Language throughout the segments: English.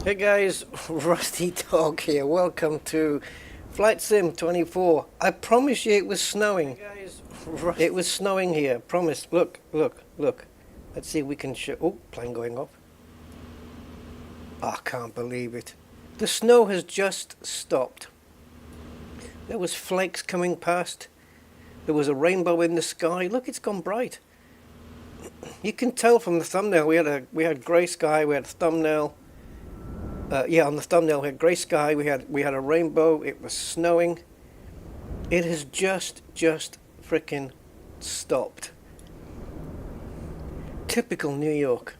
Hey guys, Rusty Dog here. Welcome to Flight Sim 24. I promise you it was snowing. Hey guys, it was snowing here. Promise. Look, look, look. Let's see if we can show. Oh, plane going off. I can't believe it. The snow has just stopped. There was flakes coming past. There was a rainbow in the sky. Look, it's gone bright. You can tell from the thumbnail. We had grey sky. We had a thumbnail. Yeah, on the thumbnail we had grey sky. We had a rainbow. It was snowing. It has just freaking stopped. Typical New York.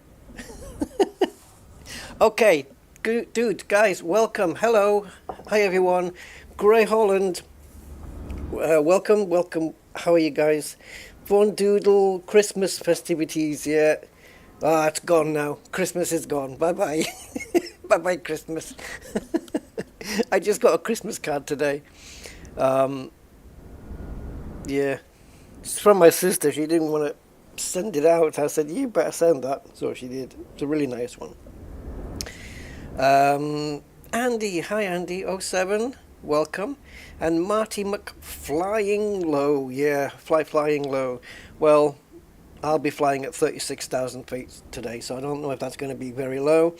Okay, dude, guys, welcome. Hello, hi everyone. Grey Holland. Welcome. How are you guys? Von Doodle, Christmas festivities. Yeah. Ah, it's gone now. Christmas is gone. Bye bye. Bye bye Christmas. I just got a Christmas card today. Yeah, it's from my sister. She didn't want to send it out. I said, you better send that. So she did. It's a really nice one. Andy, hi Andy, 07, welcome. And Marty McFlying Low, yeah, flying low. Well, I'll be flying at 36,000 feet today, so I don't know if that's going to be very low.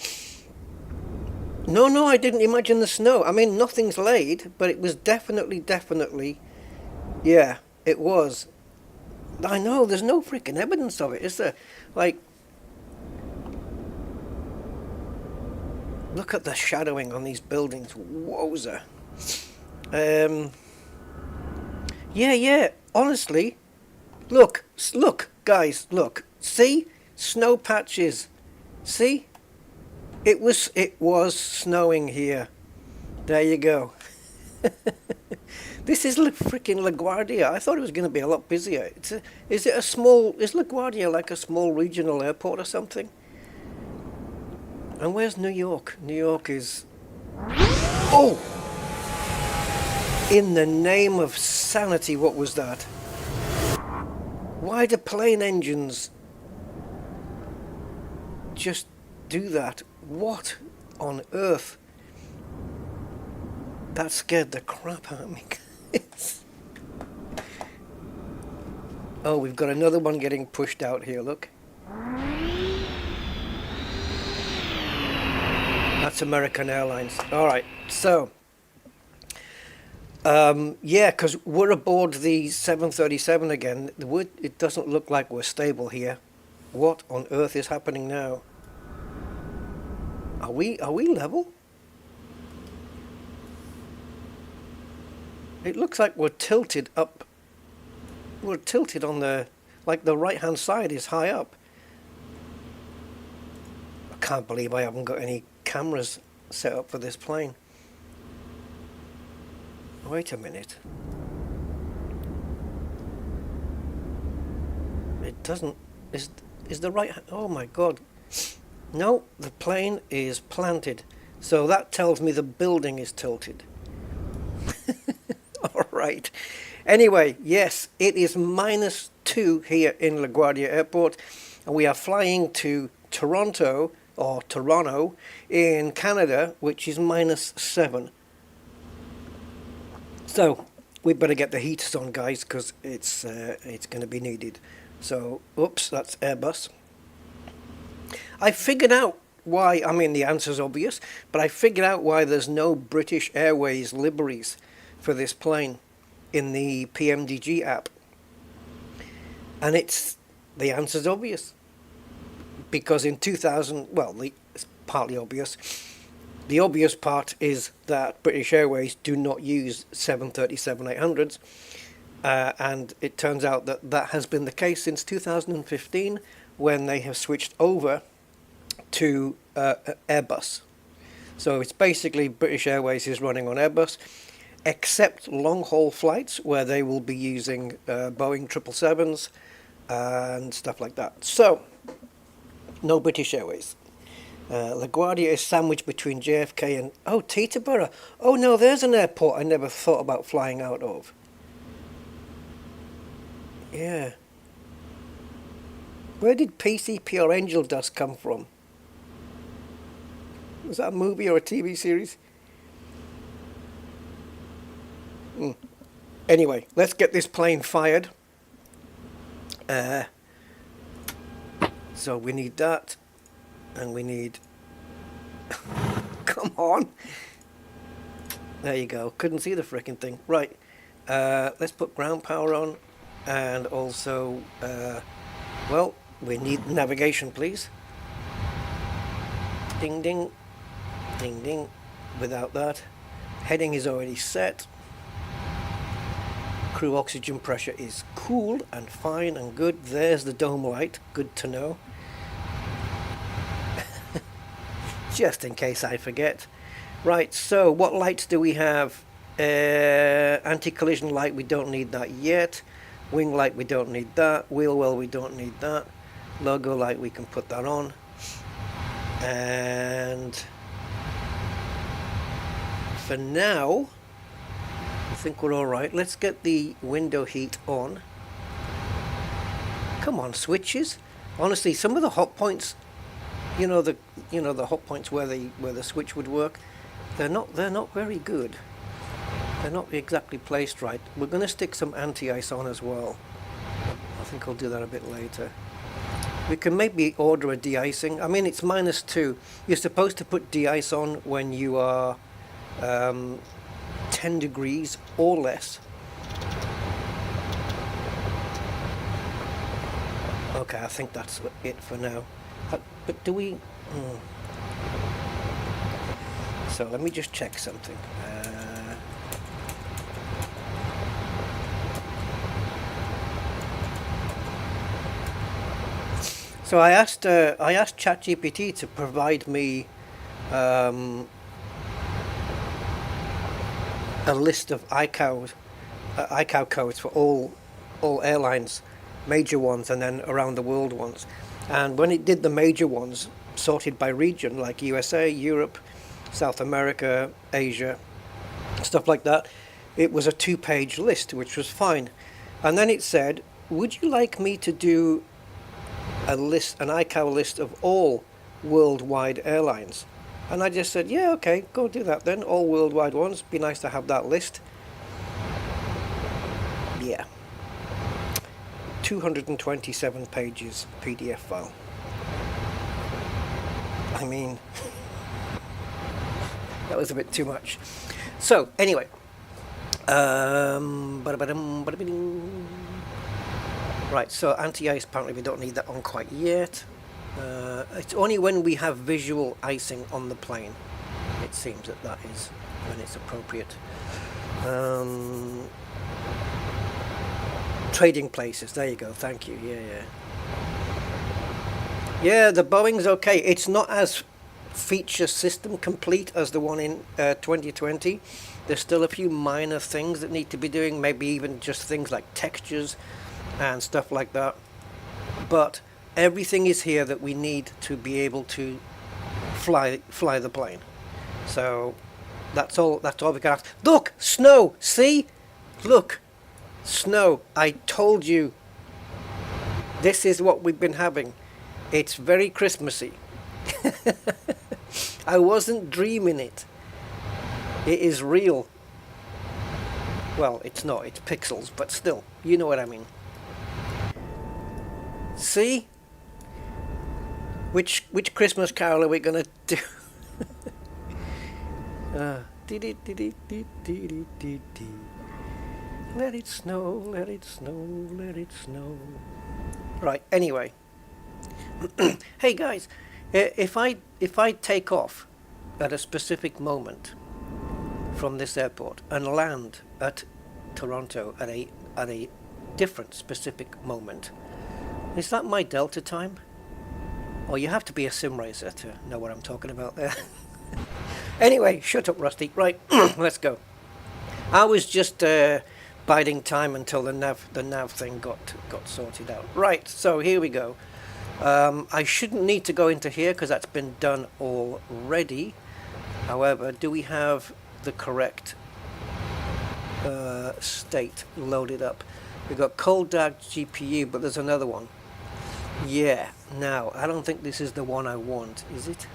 No, I didn't imagine the snow. I mean, nothing's laid, but it was definitely, yeah, it was. I know, there's no freaking evidence of it, is there? Like, look at the shadowing on these buildings. Wowza. Yeah, honestly, look, guys, look. See? Snow patches. See? It was snowing here. There you go. This is freaking LaGuardia. I thought it was going to be a lot busier. Is LaGuardia like a small regional airport or something? And where's New York? New York is... Oh! In the name of sanity, what was that? Why do plane engines just do that? What on earth? That scared the crap out of me. Oh, we've got another one getting pushed out here, look. That's American Airlines. Alright, so yeah, because we're aboard the 737 again. It doesn't look like we're stable here. What on earth is happening now? Are we level? It looks like we're tilted up. We're tilted on the right hand side is high up. I can't believe I haven't got any cameras set up for this plane. Wait a minute. It doesn't... Is the right... Oh my god. No, the plane is planted. So that tells me the building is tilted. Alright. Anyway, yes, it is -2 here in LaGuardia Airport. And we are flying to Toronto, or Toronto, in Canada, which is -7. So we better get the heaters on, guys, because it's going to be needed. So, oops, that's Airbus. I figured out why. I mean, the answer's obvious, but I figured out why there's no British Airways liveries for this plane in the PMDG app. And the answer's obvious. Because in 2000, well, it's partly obvious. The obvious part is that British Airways do not use 737-800s, and it turns out that that has been the case since 2015, when they have switched over to Airbus. So it's basically British Airways is running on Airbus, except long-haul flights where they will be using Boeing 777s and stuff like that. So, no British Airways. LaGuardia is sandwiched between JFK and... Oh, Teterboro. Oh, no, there's an airport I never thought about flying out of. Yeah. Where did PCP or Angel Dust come from? Was that a movie or a TV series? Anyway, let's get this plane fired. So we need that, and we need... Come on! There you go. Couldn't see the frickin' thing. Right. Let's put ground power on, and also, well, we need navigation, please. Ding ding, ding ding. Without that, heading is already set. Crew oxygen pressure is cool and fine and good. There's the dome light. Good to know. Just in case I forget. Right, so what lights do we have? Anti-collision light, we don't need that yet. Wing light, we don't need that. Wheel well, we don't need that. Logo light, we can put that on. And for now, I think we're all right. Let's get the window heat on. Come on, switches. Honestly, some of the hot points, the hot points where the switch would work, they're not very good. They're not exactly placed right. We're going to stick some anti-ice on as well. I think I'll do that a bit later. We can maybe order a de-icing. I mean, it's -2. You're supposed to put de-ice on when you are 10 degrees or less. Okay, I think that's it for now. But do we... So let me just check something. So I asked ChatGPT to provide me a list of ICAO codes for all airlines, major ones and then around the world ones. And when it did the major ones, sorted by region, like USA, Europe, South America, Asia, stuff like that, it was a 2-page list, which was fine. And then it said, would you like me to do an ICAO list of all worldwide airlines? And I just said, yeah, okay, go do that then, all worldwide ones. Be nice to have that list. Yeah. 227 pages PDF file. I mean, that was a bit too much. So, anyway. Right, so anti-ice, apparently we don't need that on quite yet. It's only when we have visual icing on the plane, it seems that is when it's appropriate. Trading places, there you go, thank you, yeah. Yeah, the Boeing's okay. It's not as feature system complete as the one in 2020. There's still a few minor things that need to be doing, maybe even just things like textures and stuff like that. But everything is here that we need to be able to fly the plane. So that's all we can ask. Look, snow, see? Look, snow. I told you. This is what we've been having. It's very Christmassy. I wasn't dreaming it. It is real. Well, it's not, it's pixels, but still, you know what I mean. See? Which Christmas carol are we gonna do? Let it snow, let it snow, let it snow. Right, anyway. Hey guys, if I take off at a specific moment from this airport and land at Toronto at a different specific moment, is that my delta time? Or you have to be a sim racer to know what I'm talking about there. Anyway, shut up, Rusty. Right, let's go. I was just biding time until the nav thing got sorted out. Right, so here we go. I shouldn't need to go into here because that's been done already. However, do we have the correct state loaded up? We've got cold dark GPU, but there's another one. Yeah, now, I don't think this is the one I want, is it?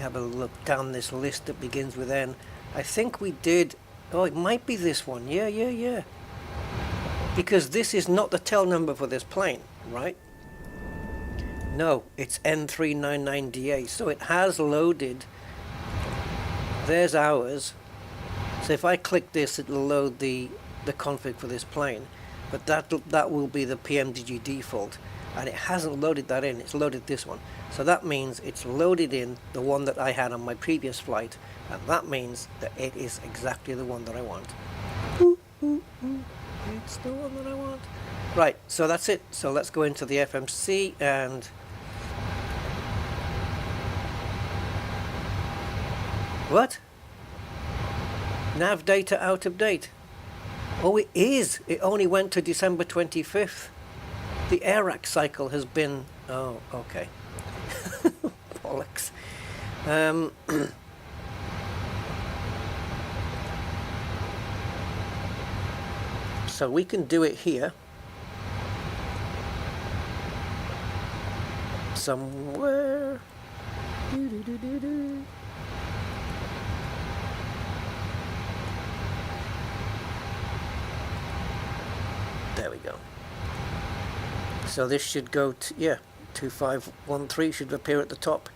have a look down this list that begins with N. I think we did. Oh, it might be this one. Yeah. Because this is not the tail number for this plane, right? No, it's N399DA. So it has loaded. There's ours. So if I click this, it'll load the config for this plane. But that will be the PMDG default. And it hasn't loaded that in. It's loaded this one. So that means it's loaded in the one that I had on my previous flight. And that means that it is exactly the one that I want. It's the one that I want. Right, so that's it. So let's go into the FMC and... What? Nav data out of date. Oh, it is. It only went to December 25th. The air rack cycle has been... Oh, okay. Bollocks. So we can do it here. Somewhere. There we go. So this should go to, yeah, 2513 should appear at the top.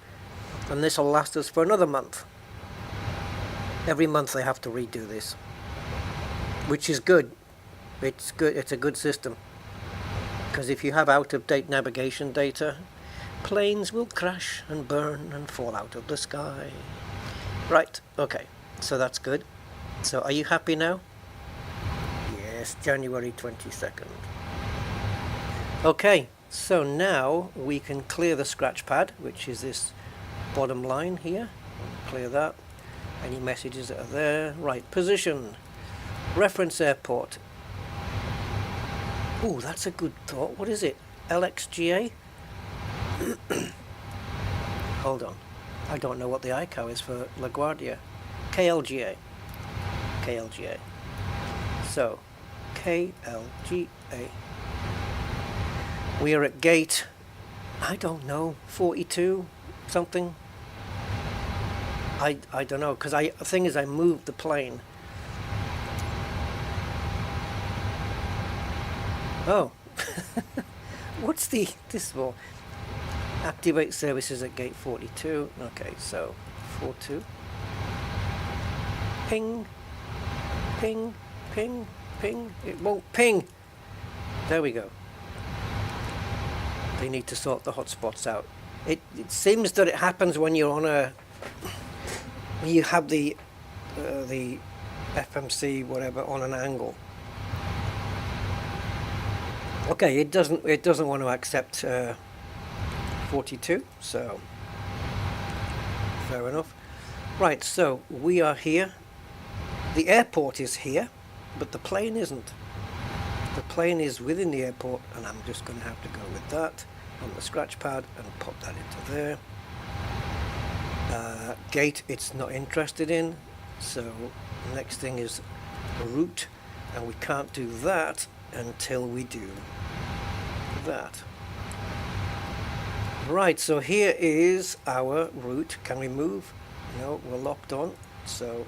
And this will last us for another month. Every month they have to redo this. Which is good. It's good. It's a good system. Because if you have out-of-date navigation data, planes will crash and burn and fall out of the sky. Right, okay. So that's good. So are you happy now? Yes, January 22nd. Okay, so now we can clear the scratch pad, which is this bottom line here. Clear that. Any messages that are there. Right, position. Reference airport. Ooh, that's a good thought. What is it? LXGA? Hold on. I don't know what the ICAO is for LaGuardia. KLGA. KLGA. So, KLGA. We are at gate, I don't know, 42 something. I don't know, because the thing is I moved the plane. Oh, what's this for? Activate services at gate 42. Okay, so 42. Ping, ping, ping, ping. It won't ping. There we go. They need to sort the hotspots out. It seems that it happens when you're on a... When you have the FMC whatever on an angle. Okay, it doesn't want to accept 42, so fair enough. Right, so we are here. The airport is here, but the plane isn't. The plane is within the airport, and I'm just going to have to go with that on the scratch pad and pop that into there. Gate, it's not interested in, so the next thing is route, and we can't do that until we do that. Right, so here is our route. Can we move? No, we're locked on. So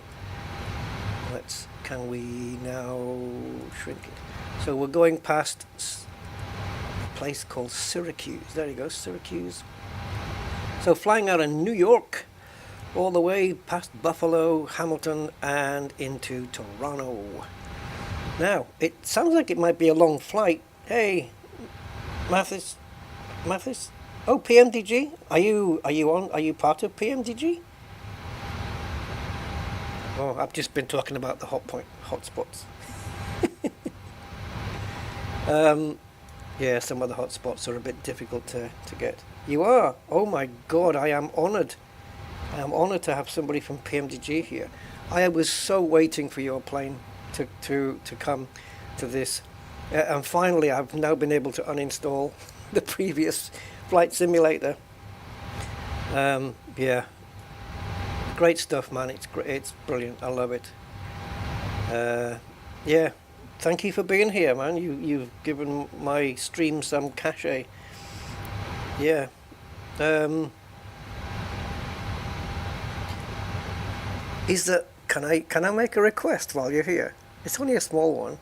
can we now shrink it? So we're going past a place called Syracuse. There you go, Syracuse. So flying out of New York all the way past Buffalo, Hamilton, and into Toronto. Now, it sounds like it might be a long flight. Hey, Mathis? Oh, PMDG? Are you part of PMDG? Oh, I've just been talking about the hotspots. Yeah, some of the hotspots are a bit difficult to get. You are? Oh my God, I am honoured. I am honoured to have somebody from PMDG here. I was so waiting for your plane to come to this. And finally, I've now been able to uninstall the previous flight simulator. Yeah. Great stuff, man. It's great. It's brilliant. I love it. Yeah. Thank you for being here, man. You've given my stream some cachet. Yeah. is that, can I make a request while you're here? It's only a small one.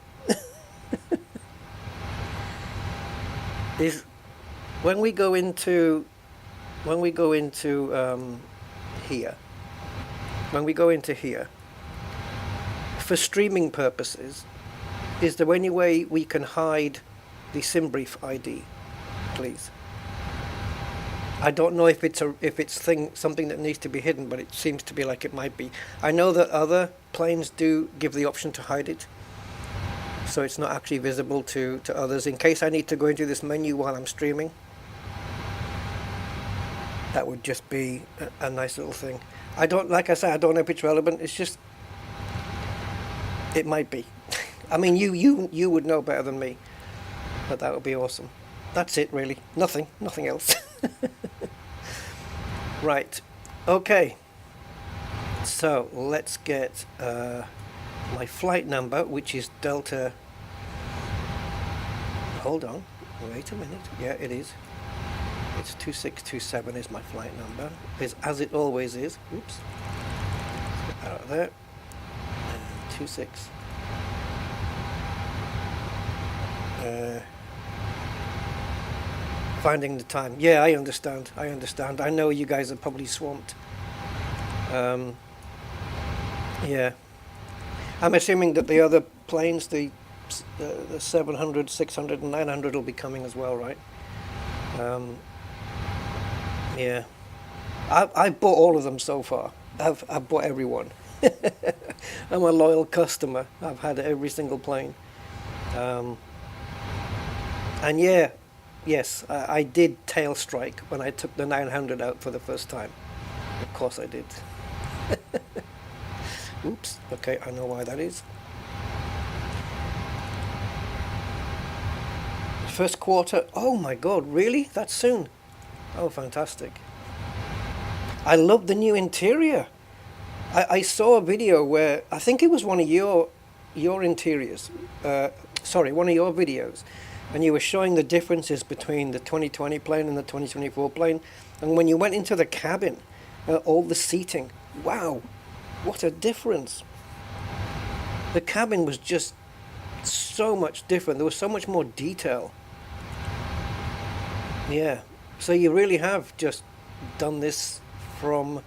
Is when we go into here, for streaming purposes, is there any way we can hide the SimBrief ID, please? I don't know if it's something that needs to be hidden, but it seems to be like it might be. I know that other planes do give the option to hide it, so it's not actually visible to others. In case I need to go into this menu while I'm streaming, that would just be a nice little thing. Like I say, I don't know if it's relevant. It's just, it might be. I mean, you would know better than me, but that would be awesome. That's it, really. Nothing else. Right. Okay. So let's get my flight number, which is Delta. Hold on. Wait a minute. Yeah, it is. It's 2627 is my flight number, as it always is. Oops. Let's get that out of there. And 26. Finding the time. Yeah, I understand. I know you guys are probably swamped. Yeah. I'm assuming that the other planes, the 700, 600, and 900 will be coming as well, right? Yeah. I've bought all of them so far. I've bought everyone. I'm a loyal customer. I've had every single plane. And yeah, yes, I did tail strike when I took the 900 out for the first time. Of course I did. Oops. Okay, I know why that is. First quarter. Oh my God, really? That soon? Oh, fantastic. I love the new interior. I saw a video where, I think it was one of your interiors. Sorry, one of your videos. And you were showing the differences between the 2020 plane and the 2024 plane. And when you went into the cabin, all the seating, wow, what a difference. The cabin was just so much different. There was so much more detail. Yeah, so you really have just done this from,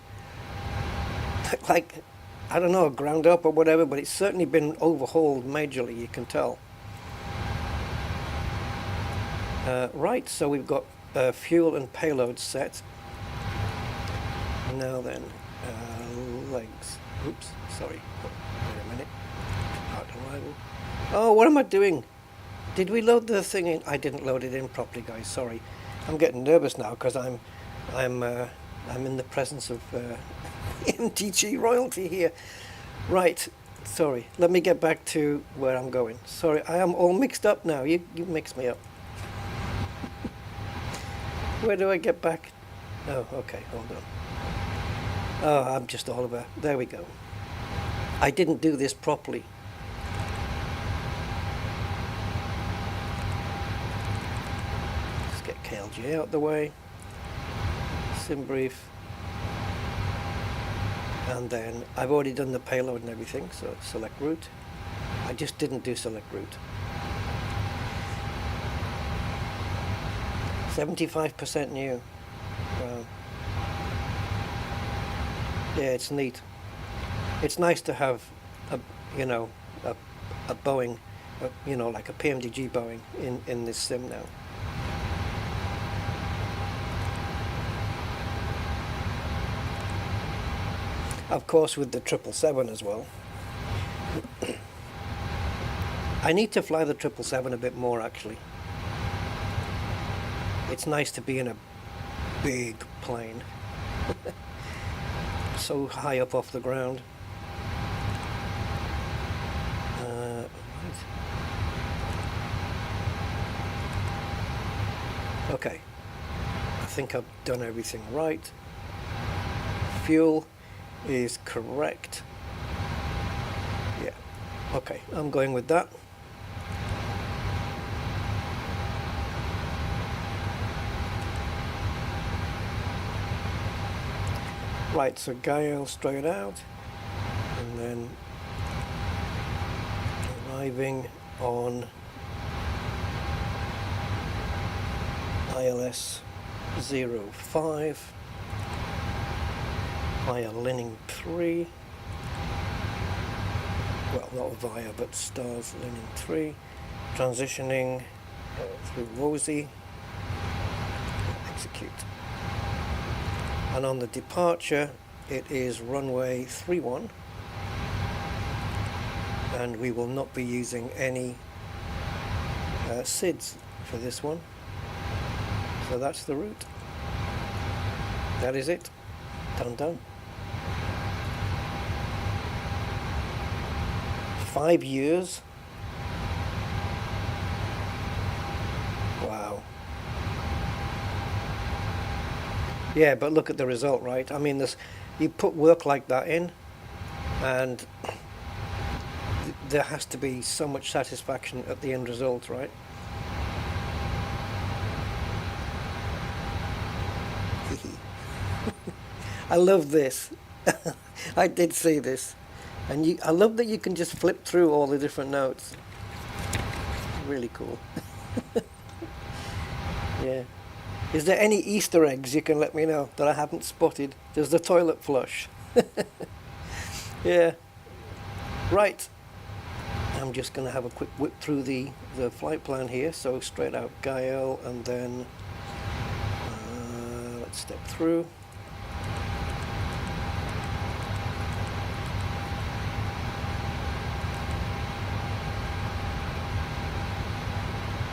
like, I don't know, ground up or whatever, but it's certainly been overhauled majorly, you can tell. Right, so we've got fuel and payload set. Now then, legs. Oops, sorry. Wait a minute. Out arrival. Oh, what am I doing? Did we load the thing in? I didn't load it in properly, guys. Sorry. I'm getting nervous now because I'm in the presence of MTG royalty here. Right. Sorry. Let me get back to where I'm going. Sorry, I am all mixed up now. You mixed me up. Where do I get back? Oh, okay. Hold on. Oh, I'm just all over. There we go. I didn't do this properly. Let's get KLJ out the way. SimBrief. And then I've already done the payload and everything, so select route. I just didn't do select route. 75% new. Wow. Yeah, it's neat. It's nice to have a Boeing, like a PMDG Boeing in this sim now. Of course, with the 777 as well. I need to fly the 777 a bit more, actually. It's nice to be in a big plane. So high up off the ground. Okay. I think I've done everything right. Fuel is correct. Yeah. Okay, I'm going with that. Right, so Gael straight out. driving on ILS 05 via Linning 3, well, not via, but stars Linning 3, transitioning through Woolsey, execute. And on the departure, it is runway 31, and we will not be using any SIDS for this one. So that's the route. That is it. Done. 5 years. Wow. Yeah, but look at the result, right? I mean, you put work like that in, and there has to be so much satisfaction at the end result, right? I love this. I did see this, and I love that you can just flip through all the different notes. Really cool. Yeah. Is there any Easter eggs you can let me know that I haven't spotted? There's the toilet flush. Yeah. Right. I'm just going to have a quick whip through the flight plan here. So straight out Gael, and then let's step through.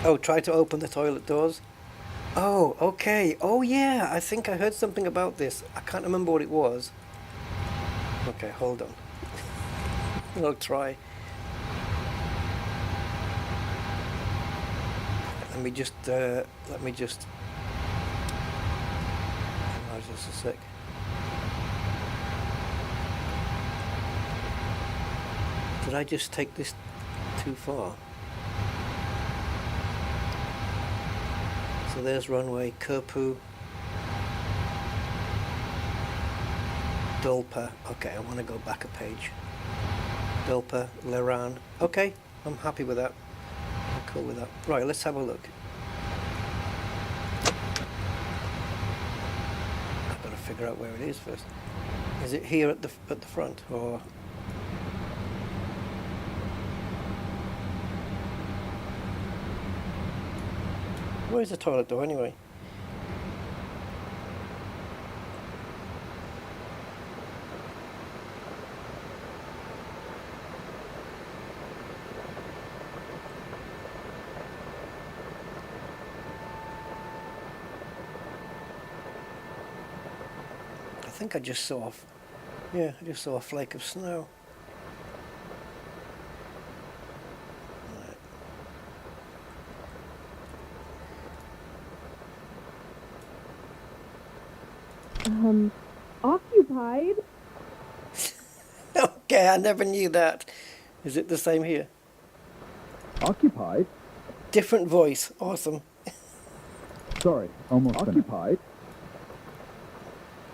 Oh, try to open the toilet doors. Oh, okay. Oh, yeah. I think I heard something about this. I can't remember what it was. Okay, hold on. I'll try. Let me just. Enlarge this a sec. Did I just take this too far? So there's runway Kirpu, Dulpa. Okay, I want to go back a page. Dulpa, Leran. Okay, I'm happy with that. I'm cool with that. Right, let's have a look. I've got to figure out where it is first. Is it here at the front, or? Where's the toilet door anyway? I think I just saw, I just saw a flake of snow. Occupied? Okay, I never knew that. Is it the same here? Occupied? Different voice. Awesome. Sorry, almost occupied.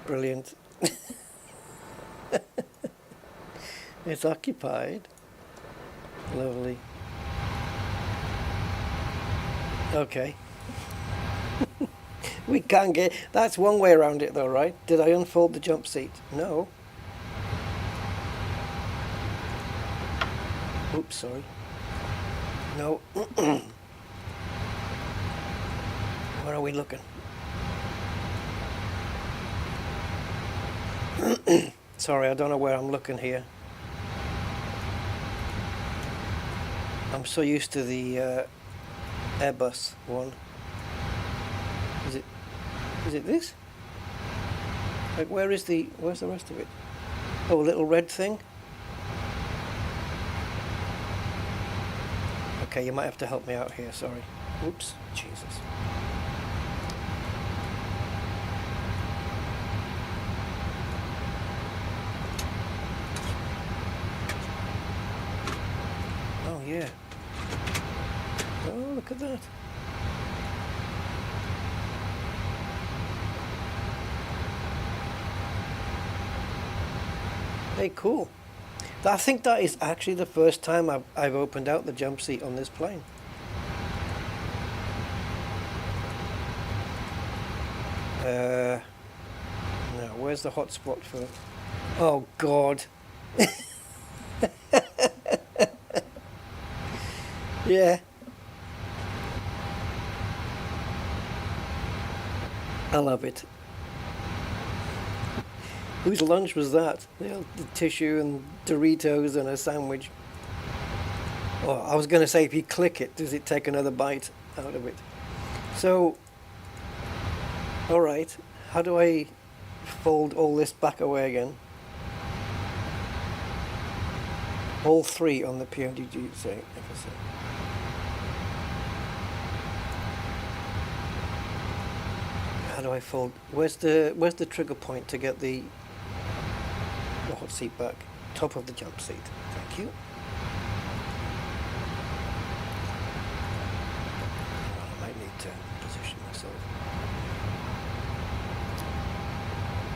Brilliant. It's occupied. Lovely. Okay. We can't get... That's one way around it though, right? Did I unfold the jump seat? No. Oops, sorry. No. Where are we looking? Sorry, I don't know where I'm looking here. I'm so used to the Airbus one. Is it this? Like, where's the rest of it? Oh, a little red thing? Okay, you might have to help me out here, sorry. Oops, Jesus. Oh, yeah. Oh, look at that. Hey, cool. I think that is actually the first time I've opened out the jump seat on this plane. Now, where's the hotspot for... Oh, God. Yeah. I love it. Whose lunch was that? You know, the tissue and Doritos and a sandwich. Oh, I was going to say, if you click it, does it take another bite out of it? So, alright, how do I fold all this back away again? All three on the PMDG, say, FSA. How do I fold? Where's the trigger point to get the hot seat back? Top of the jump seat. Thank you. I might need to position myself.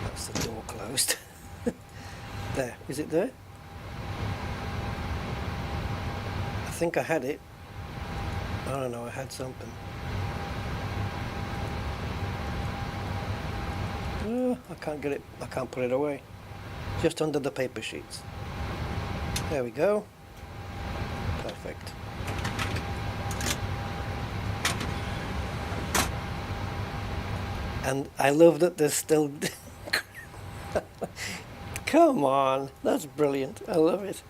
That's the door closed. There. Is it there? I think I had it. I don't know, I had something. I can't get it, I can't put it away. Just under the paper sheets. There we go. Perfect. And I love that there's still... Come on, that's brilliant. I love it.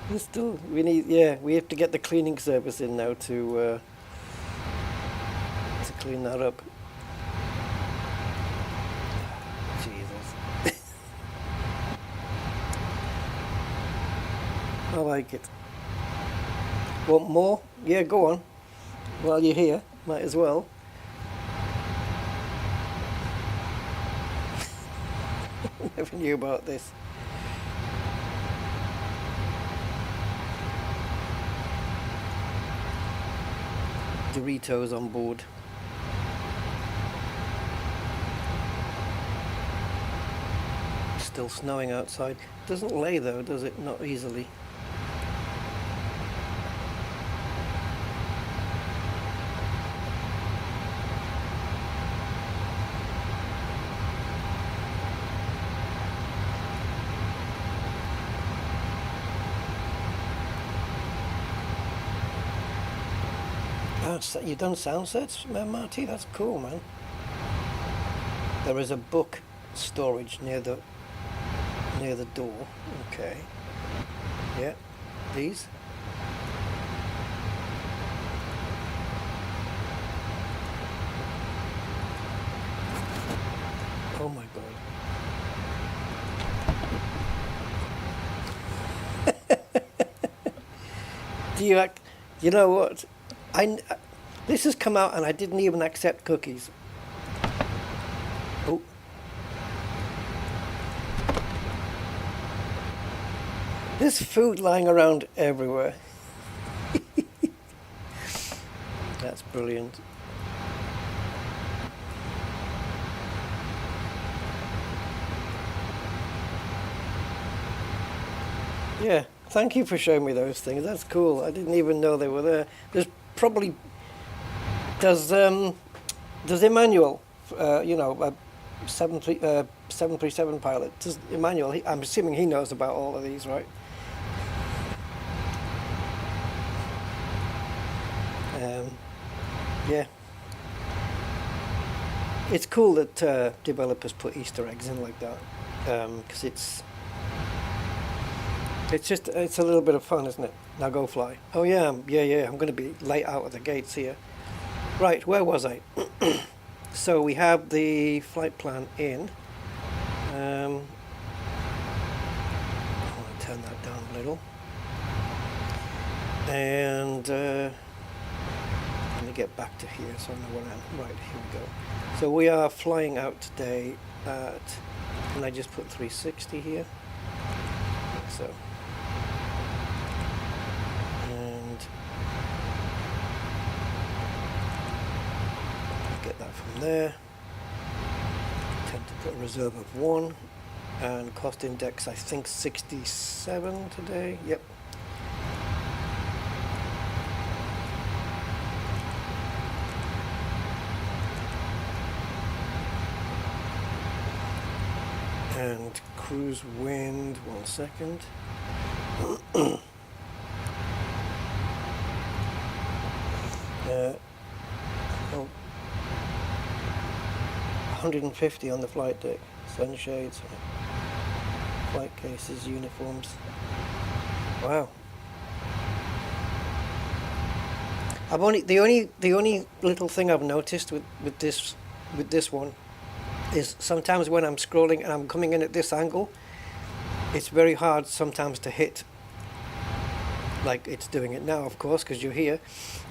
There's still, we have to get the cleaning service in now to clean that up. I like it. Want more? Yeah, go on. While you're here, might as well. Never knew about this. Doritos on board. Still snowing outside. Doesn't lay though, does it? Not easily. You've done sound sets, Marty? That's cool, man. There is a book storage near the door. Okay. Yeah. These. Oh my God. You know what? This has come out and I didn't even accept cookies. Oh. There's food lying around everywhere. That's brilliant. Yeah, thank you for showing me those things. That's cool. I didn't even know they were there. There's probably... Does Emmanuel, you know, a 737 pilot, does Emmanuel, I'm assuming he knows about all of these, right? Yeah. It's cool that developers put Easter eggs in like that, because it's a little bit of fun, isn't it? Now go fly. Oh yeah, I'm going to be late out of the gates here. Right, where was I? So we have the flight plan in. I want to turn that down a little. And let me get back to here so I know where I am. Right, here we go. So we are flying out today at, can I just put 360 here? Like so. And get that from there. Tend to put a reserve of 1. and cost index I think 67 today. Yep. And cruise wind, 1 second. Oh, 150 on the flight deck. Sunshades, flight cases, uniforms. Wow. The only little thing I've noticed with this one is sometimes when I'm scrolling and I'm coming in at this angle, it's very hard sometimes to hit, like it's doing it now, of course, because you're here.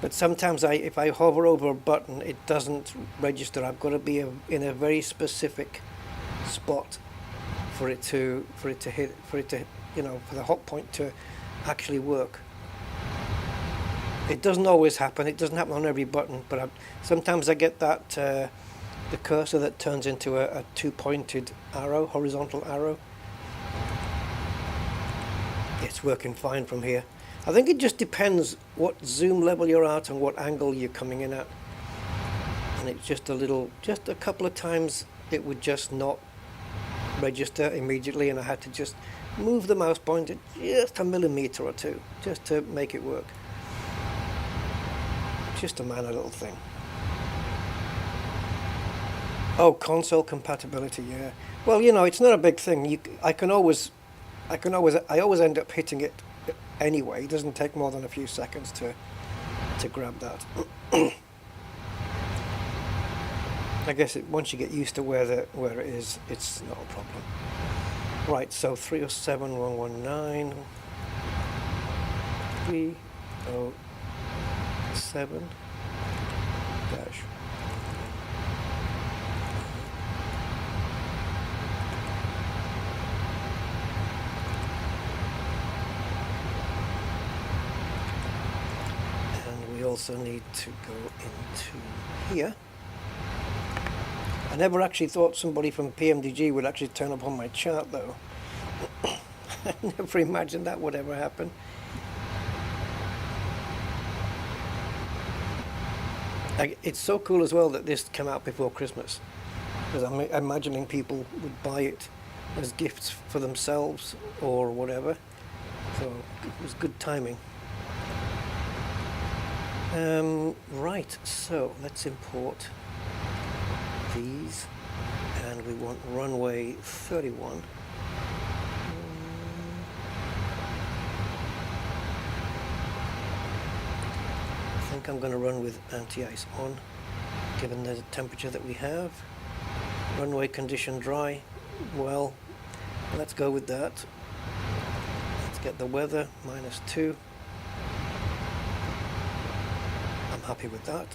But sometimes if I hover over a button, it doesn't register. I've got to be in a very specific spot for it to hit, you know, for the hot point to actually work. It doesn't always happen. It doesn't happen on every button, but sometimes I get that the cursor that turns into a two-pointed arrow, horizontal arrow. It's working fine from here. I think it just depends what zoom level you're at and what angle you're coming in at. And it's just a couple of times it would just not register immediately, and I had to just move the mouse pointer just a millimeter or two just to make it work. Just a minor little thing. Oh, console compatibility, yeah. Well, you know, it's not a big thing. I always end up hitting it anyway. It doesn't take more than a few seconds to grab that. I guess once you get used to where it is, it's not a problem. Right, so 307.119, 307 dash. Also need to go into here. I never actually thought somebody from PMDG would actually turn up on my chart though. I never imagined that would ever happen. It's so cool as well that this came out before Christmas, because I'm imagining people would buy it as gifts for themselves or whatever, so it was good timing. Right, so let's import these, and we want runway 31. I think I'm going to run with anti-ice on, given the temperature that we have. Runway condition dry, well, let's go with that. Let's get the weather, -2. Happy with that.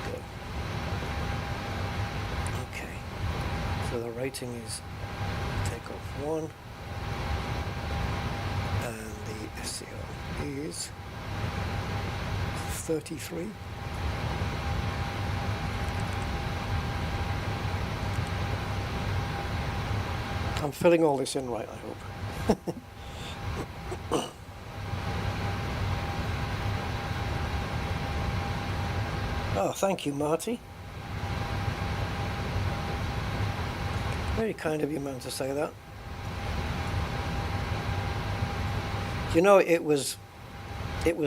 Go. Okay, so the rating is takeoff 1, and the SCO is 33. I'm filling all this in right, I hope. Oh, thank you, Marty. Very kind of you, man, to say that. You know, it was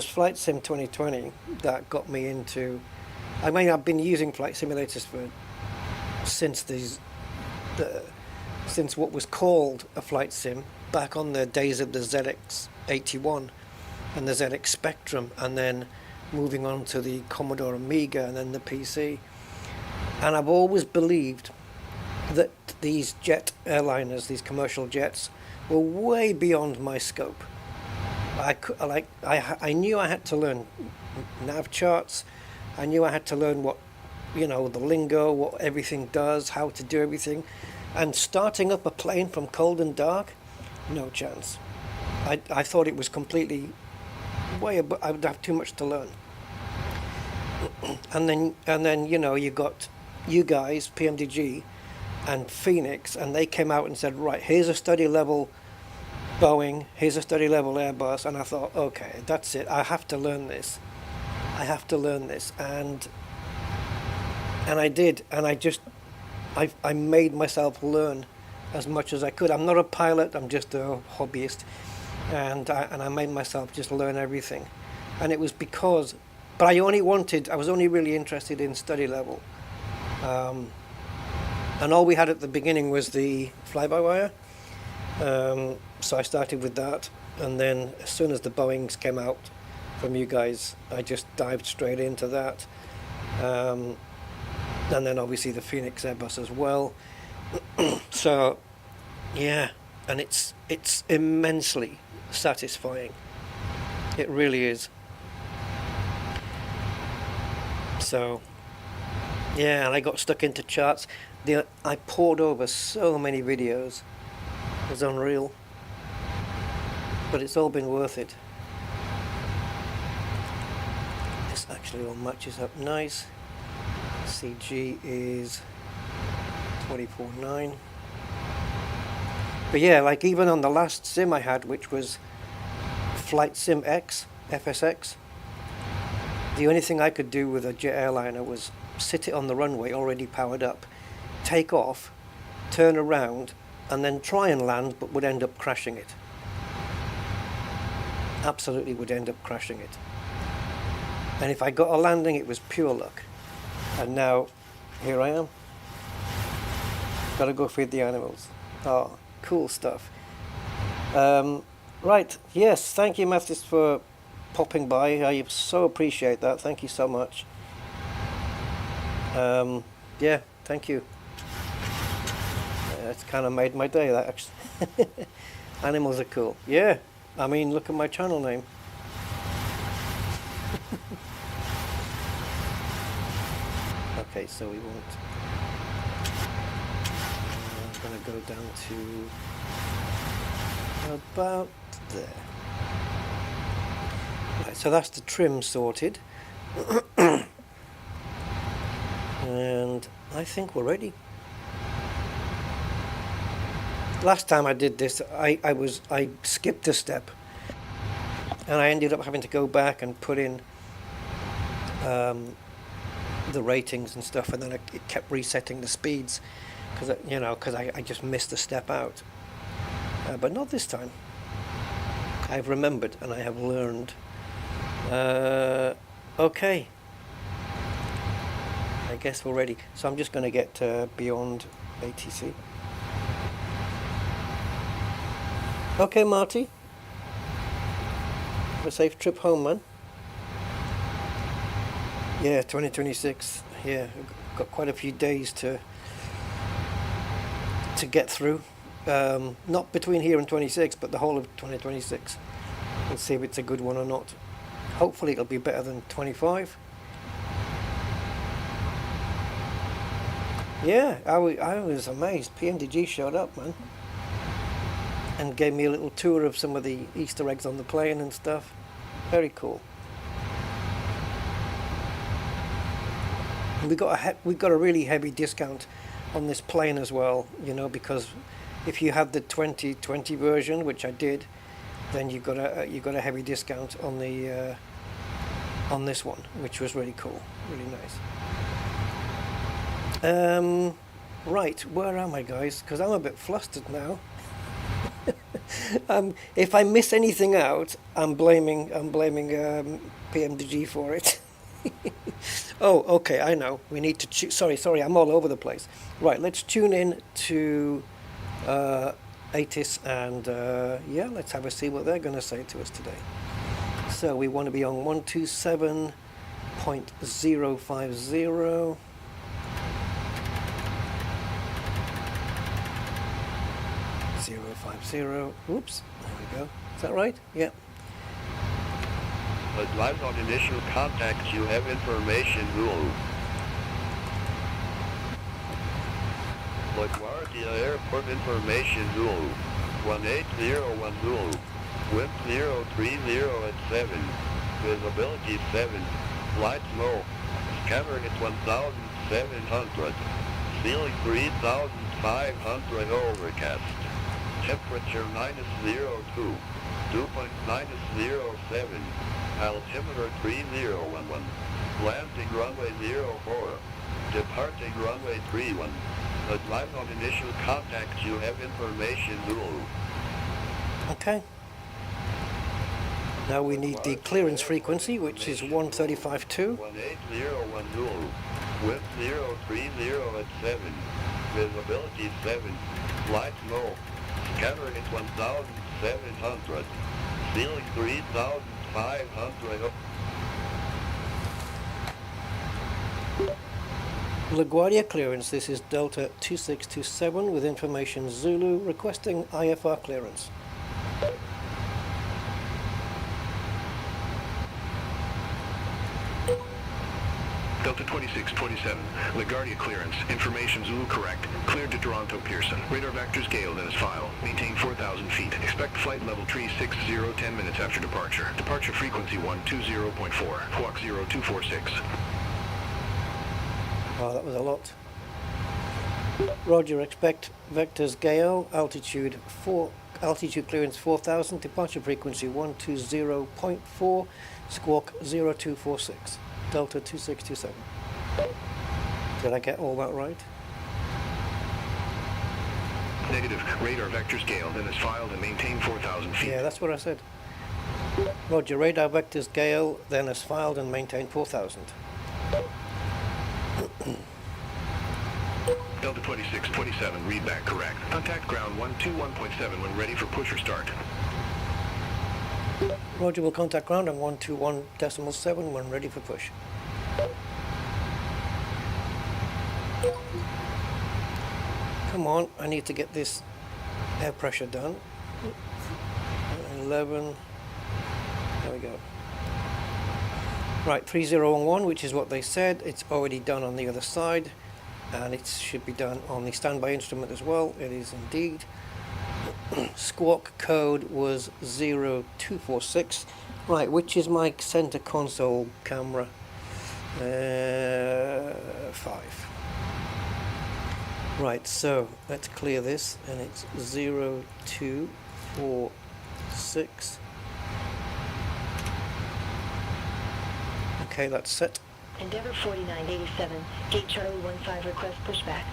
Flight Sim 2020 that got me into. I mean, I've been using flight simulators since what was called a flight sim back on the days of the ZX81 and the ZX Spectrum, and then moving on to the Commodore Amiga and then the PC. And I've always believed that these jet airliners, these commercial jets, were way beyond my scope. I knew I had to learn nav charts. I knew I had to learn what, you know, the lingo, what everything does, how to do everything. And starting up a plane from cold and dark, no chance. I thought it was completely I would have too much to learn. And then you know, you got you guys, PMDG, and Phoenix, and they came out and said, right, here's a study level Boeing, here's a study level Airbus, and I thought, okay, that's it, I have to learn this. I have to learn this, and I did, and I made myself learn as much as I could. I'm not a pilot, I'm just a hobbyist, and I made myself just learn everything. And it was because, but I was only really interested in study level. And all we had at the beginning was the fly-by-wire. So I started with that, and then as soon as the Boeings came out from you guys, I just dived straight into that. And then obviously the Phoenix Airbus as well. So yeah, and it's immensely satisfying. It really is. So yeah, and I got stuck into charts. I poured over so many videos. It was unreal. But it's all been worth it. This actually all matches up nice. CG is 24.9. But yeah, like even on the last sim I had, which was Flight Sim X, FSX, the only thing I could do with a jet airliner was sit it on the runway already powered up, take off, turn around, and then try and land, but would end up crashing it. Absolutely would end up crashing it. And if I got a landing, it was pure luck. And now, here I am. Gotta go feed the animals. Oh, cool stuff. Right, yes, thank you, Mathis, for popping by. I so appreciate that. Thank you so much. Yeah, thank you. It's kind of made my day, that actually. Animals are cool. Yeah, I mean, look at my channel name. Okay, so we won't. I'm going to go down to about there. Right, so that's the trim sorted. And I think we're ready. Last time I did this, I skipped a step, and I ended up having to go back and put in the ratings and stuff, and then it kept resetting the speeds because I just missed a step out. But not this time. I've remembered and I have learned. Okay. I guess we're ready. So I'm just going to get beyond ATC. Okay, Marty. Have a safe trip home, man. Yeah, 2026. Yeah, got quite a few days to get through. Not between here and 26, but the whole of 2026. We'll see if it's a good one or not. Hopefully it'll be better than 25. Yeah, I was amazed. PMDG showed up, man, and gave me a little tour of some of the Easter eggs on the plane and stuff. Very cool. We got a really heavy discount on this plane as well, because if you had the 2020 version, which I did, then you got a heavy discount on the on this one, which was really cool, really nice. Right, where am I, guys? Because I'm a bit flustered now. If I miss anything out, I'm blaming PMDG for it. Oh, okay, I know. We need to sorry, I'm all over the place. Right, let's tune in to ATIS and yeah, let's have a see what they're going to say to us today. So we want to be on 127.050. 050. Oops, there we go. Is that right? Yeah. Advise on initial contact, you have information rule. LaGuardia Airport information rule. 18010. Wind 030 at 7. Visibility 7. Flight low. Scanner at 1700. Ceiling 3000 500 overcast. Temperature -02. Dew point -07. Altimeter 3011. Landing runway 04. Departing runway 31. Advise on initial contact. You have information, Zulu. Okay. Now we need the clearance frequency, which is 135.2. 1801 Zulu. Wind 030 at 7. Visibility 7. Light low. Scatter at 1,700. Ceiling 3,500. LaGuardia clearance, this is Delta 2627 with information Zulu requesting IFR clearance. Delta 2627, LaGuardia clearance, information Zulu correct, cleared to Toronto Pearson. Radar vectors Gale, then is file. Maintain 4,000 feet. Expect flight level tree 60, 10 minutes after departure. Departure frequency 120.4, Squawk 0246. Oh, that was a lot. Roger, expect vectors Gale, altitude clearance 4,000, departure frequency 120.4, Squawk 0246. Delta 2627. Did I get all that right? Negative. Radar vectors Gale, then is filed and maintain 4,000 feet. Yeah, that's what I said. Roger, radar vectors Gale, then as filed and maintain 4,000. Delta 2627, read back correct. Contact ground 121.7 when ready for push or start. Roger, will contact ground on 121.7 when ready for push. Come on, I need to get this air pressure done. 11. There we go. Right, 3011, which is what they said. It's already done on the other side, and it should be done on the standby instrument as well. It is indeed. Squawk code was 0246. Right, which is my center console camera? 5. Right, so let's clear this, and it's 0246. Okay, that's set. Endeavour 4987, Gate Charlie 15 request pushback.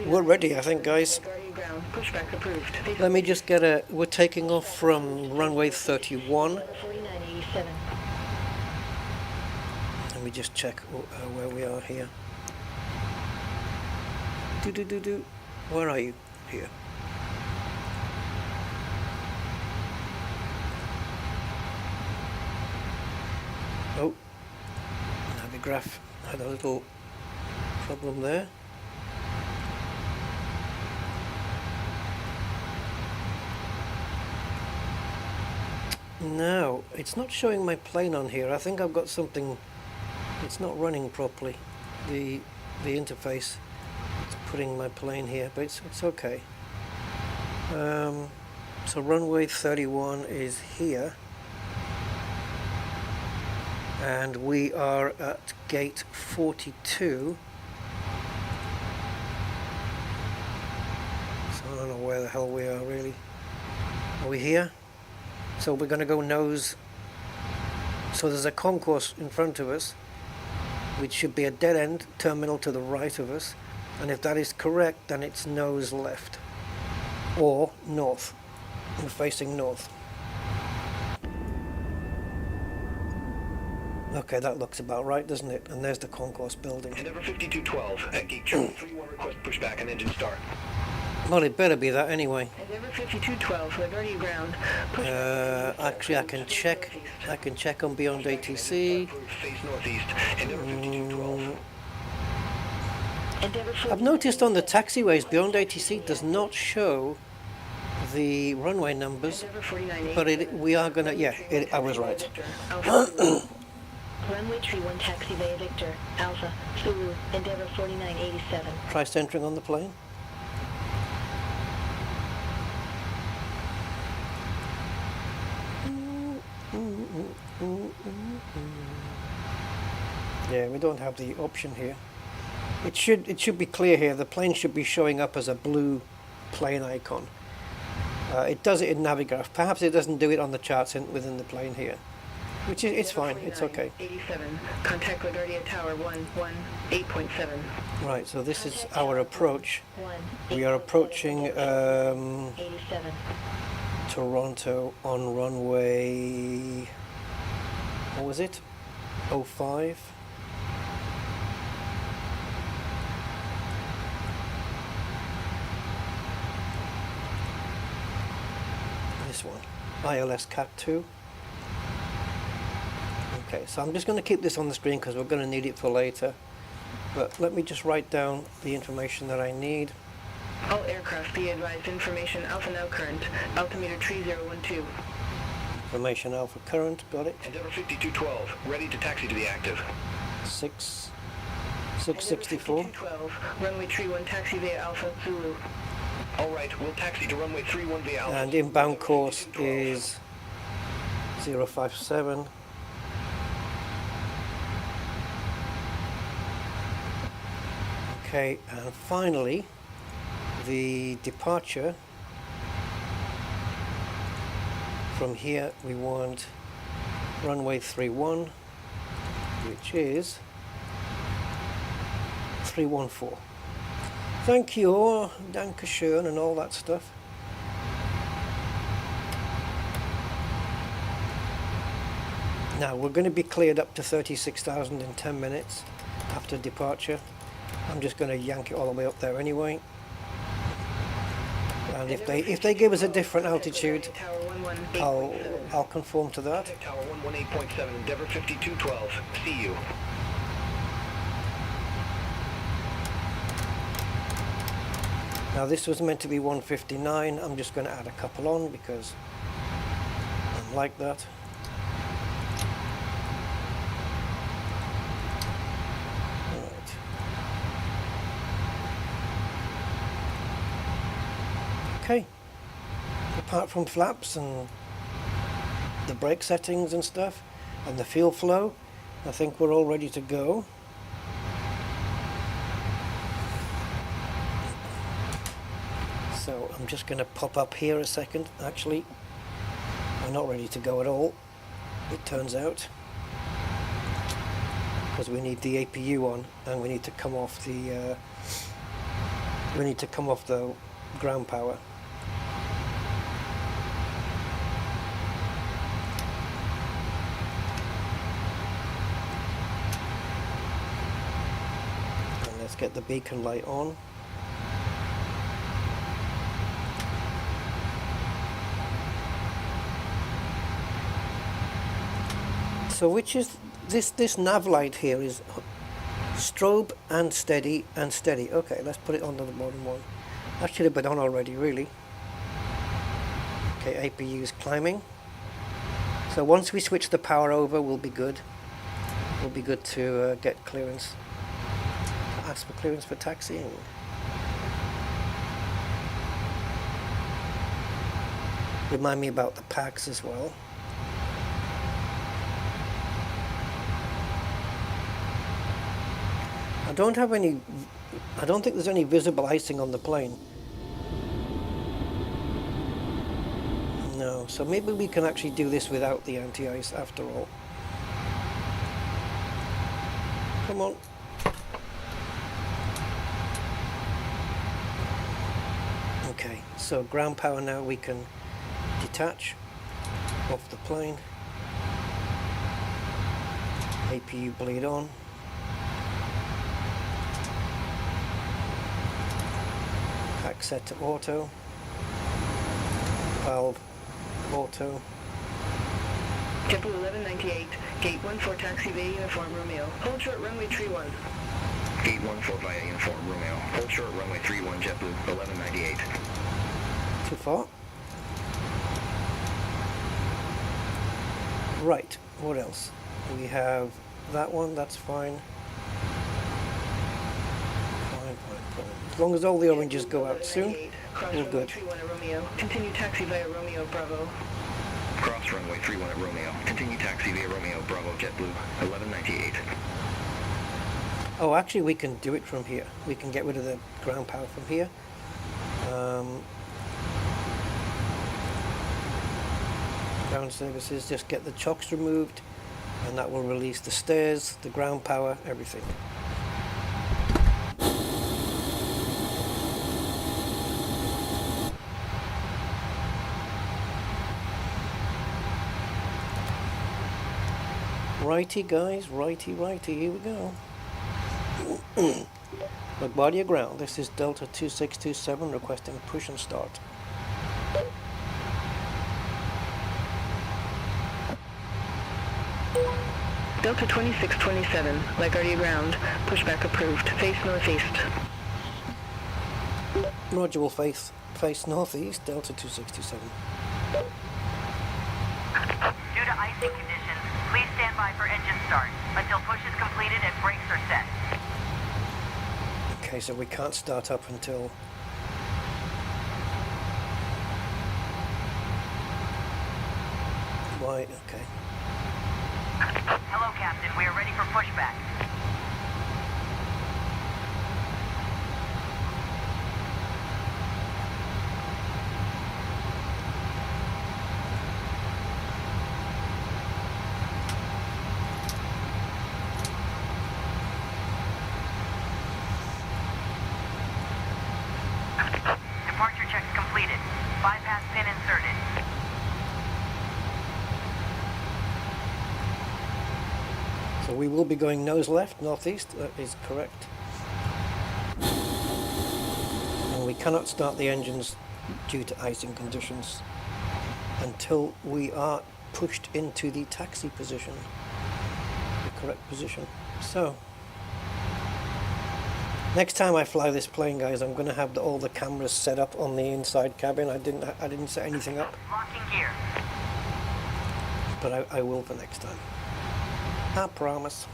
We're ready, I think, guys. Ground, pushback approved. Let me just get a... We're taking off from runway 31. 4987. Let me just check where we are here. Where are you? Here. Oh, Navigraph had a little problem there. No, it's not showing my plane on here. I think I've got something. It's not running properly. The interface. It's putting my plane here, but it's okay. So runway 31 is here, and we are at gate 42. So I don't know where the hell we are really. Are we here? So we're going to go nose. So there's a concourse in front of us, which should be a dead end terminal to the right of us, and if that is correct, then it's nose left or north. We're facing north. Okay, that looks about right, doesn't it? And there's the concourse building. Endeavour 5212 at Gate Charlie 31 request pushback and engine start. Well, it better be that anyway. Endeavour 5212, LaGuardia ground. Actually, I can check. I can check on Beyond ATC. Face northeast. Endeavour 5212. I've noticed on the taxiways, Beyond ATC does not show the runway numbers, but we are gonna. Yeah, I was right. Runway tree 1 taxi bay Victor Alpha Zulu Endeavour 4987. Try centering on the plane. Yeah, we don't have the option here. It should be clear here. The plane should be showing up as a blue plane icon. It does it in Navigraph. Perhaps it doesn't do it on the charts within the plane here, which is it's fine. It's okay. 87. Contact LaGuardia Tower 118.7. Right. So this is our approach. 1. We are approaching 87. Toronto on runway. What was it? 05. This one, ILS Cat 2. Okay, so I'm just going to keep this on the screen because we're going to need it for later. But let me just write down the information that I need. All aircraft be advised, information Alpha now current, altimeter 3012. Information Alpha current, got it. Endeavour 5212, ready to taxi to the active. 664. 5212, runway 31 taxi via Alpha Zulu. All right, we'll taxi to runway 31 via Alpha. And inbound course is 057. Okay, and finally, the departure from here, we want runway 31, which is 314. Thank you, Dankeschön, and all that stuff. Now we're going to be cleared up to 36,000 in 10 minutes after departure. I'm just going to yank it all the way up there anyway. And if they give us a different altitude, I'll conform to that. Tower 118.7, Endeavour 5212, see you. Now this was meant to be 159. I'm just going to add a couple on because I like that. Right. Okay. Apart from flaps and the brake settings and stuff and the fuel flow, I think we're all ready to go. So I'm just going to pop up here a second. Actually, we're not ready to go at all, it turns out, because we need the APU on and we need to come off the ground power. And let's get the beacon light on. So which is this nav light here is strobe and steady and steady. Okay, let's put it on to the bottom one. That should have been on already, really. Okay, APU is climbing. So once we switch the power over, we'll be good. We'll be good to get clearance. Ask for clearance for taxiing. Remind me about the packs as well. I don't think there's any visible icing on the plane. No, so maybe we can actually do this without the anti-ice after all. Come on. Okay, so ground power now we can detach off the plane. APU bleed on. Pack set to auto. Valve auto. JetBlue 1198, gate 14 taxi via uniform Romeo. Hold short runway 31. Gate 14 via uniform Romeo. Hold short runway 31, JetBlue 1198. Too far. Right, what else? We have that one, that's fine. Fine. As long as all the oranges go out soon, we're good. 31 at Romeo. Continue taxi via Romeo Bravo. Cross runway 31 at Romeo. Continue taxi via Romeo Bravo, JetBlue 1198. Oh, actually we can do it from here. We can get rid of the ground power from here. Ground services, just get the chocks removed, and that will release the stairs, the ground power, everything. Righty guys, righty, here we go. LaGuardia ground, this is Delta 2627 requesting push and start. Delta 2627, LaGuardia ground, pushback approved, face northeast. Roger, will face northeast, Delta 2627. Due to icing conditions, please stand by for engine start until push is completed and brakes are set. Okay, so we can't start up until... Right, okay. Hello, Captain. We are ready for pushback. Departure checks completed. Bypass pin inserted. So we will be going nose left, northeast, that is correct. And we cannot start the engines due to icing conditions until we are pushed into the taxi position, the correct position. So, next time I fly this plane, guys, I'm going to have all the cameras set up on the inside cabin. I didn't set anything up, Locking gear. but I will for next time. I promise.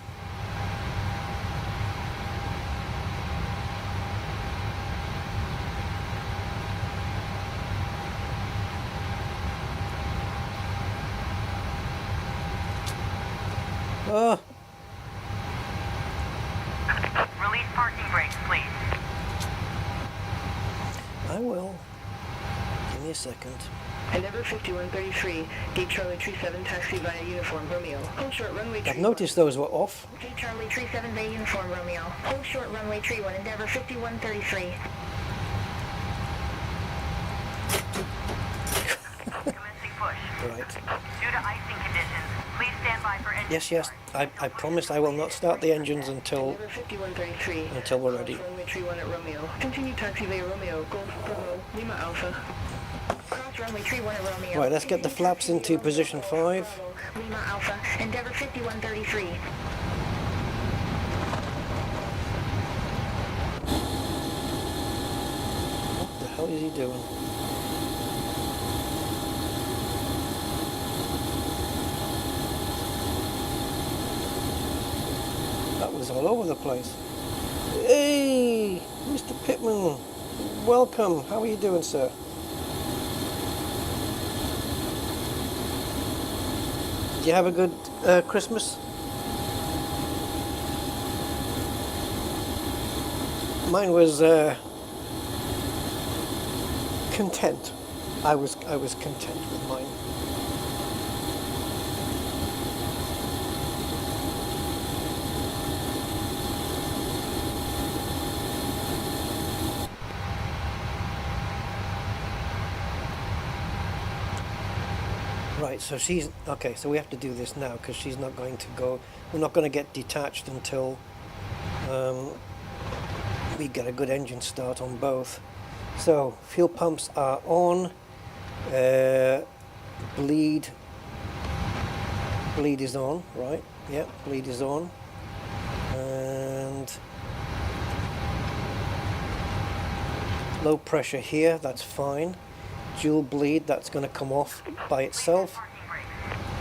Oh, Release parking brakes, please. I will. Give me a second. Endeavour 5133, gate Charlie 37, taxi via uniform Romeo. Hold short runway tree I've noticed those were off. Gate Charlie 37 via uniform Romeo. Hold short runway tree 1, Endeavour 5133. Commencing push. Right. Due to icing conditions, please stand by for engine Yes. I promise I will not start the engines until Endeavour 5133. we're ready. Cross runway tree 1 at Romeo. Continue taxi via Romeo, Golf Bravo, Lima Alpha. Cross runway tree 1 at Romeo. Right, let's get the flaps into position 5. Bravo, Lima Alpha, Endeavour 5133. What the hell is he doing? That was all over the place. Hey, Mr. Pittman, welcome. How are you doing, sir? Did you have a good Christmas? Mine was content. I was content with mine. Right, so she's okay. So we have to do this now because she's not going to go. We're not going to get detached until we get a good engine start on both. So fuel pumps are on. Bleed is on, right? Yeah, bleed is on, and low pressure here. That's fine. Dual bleed, that's going to come off by itself,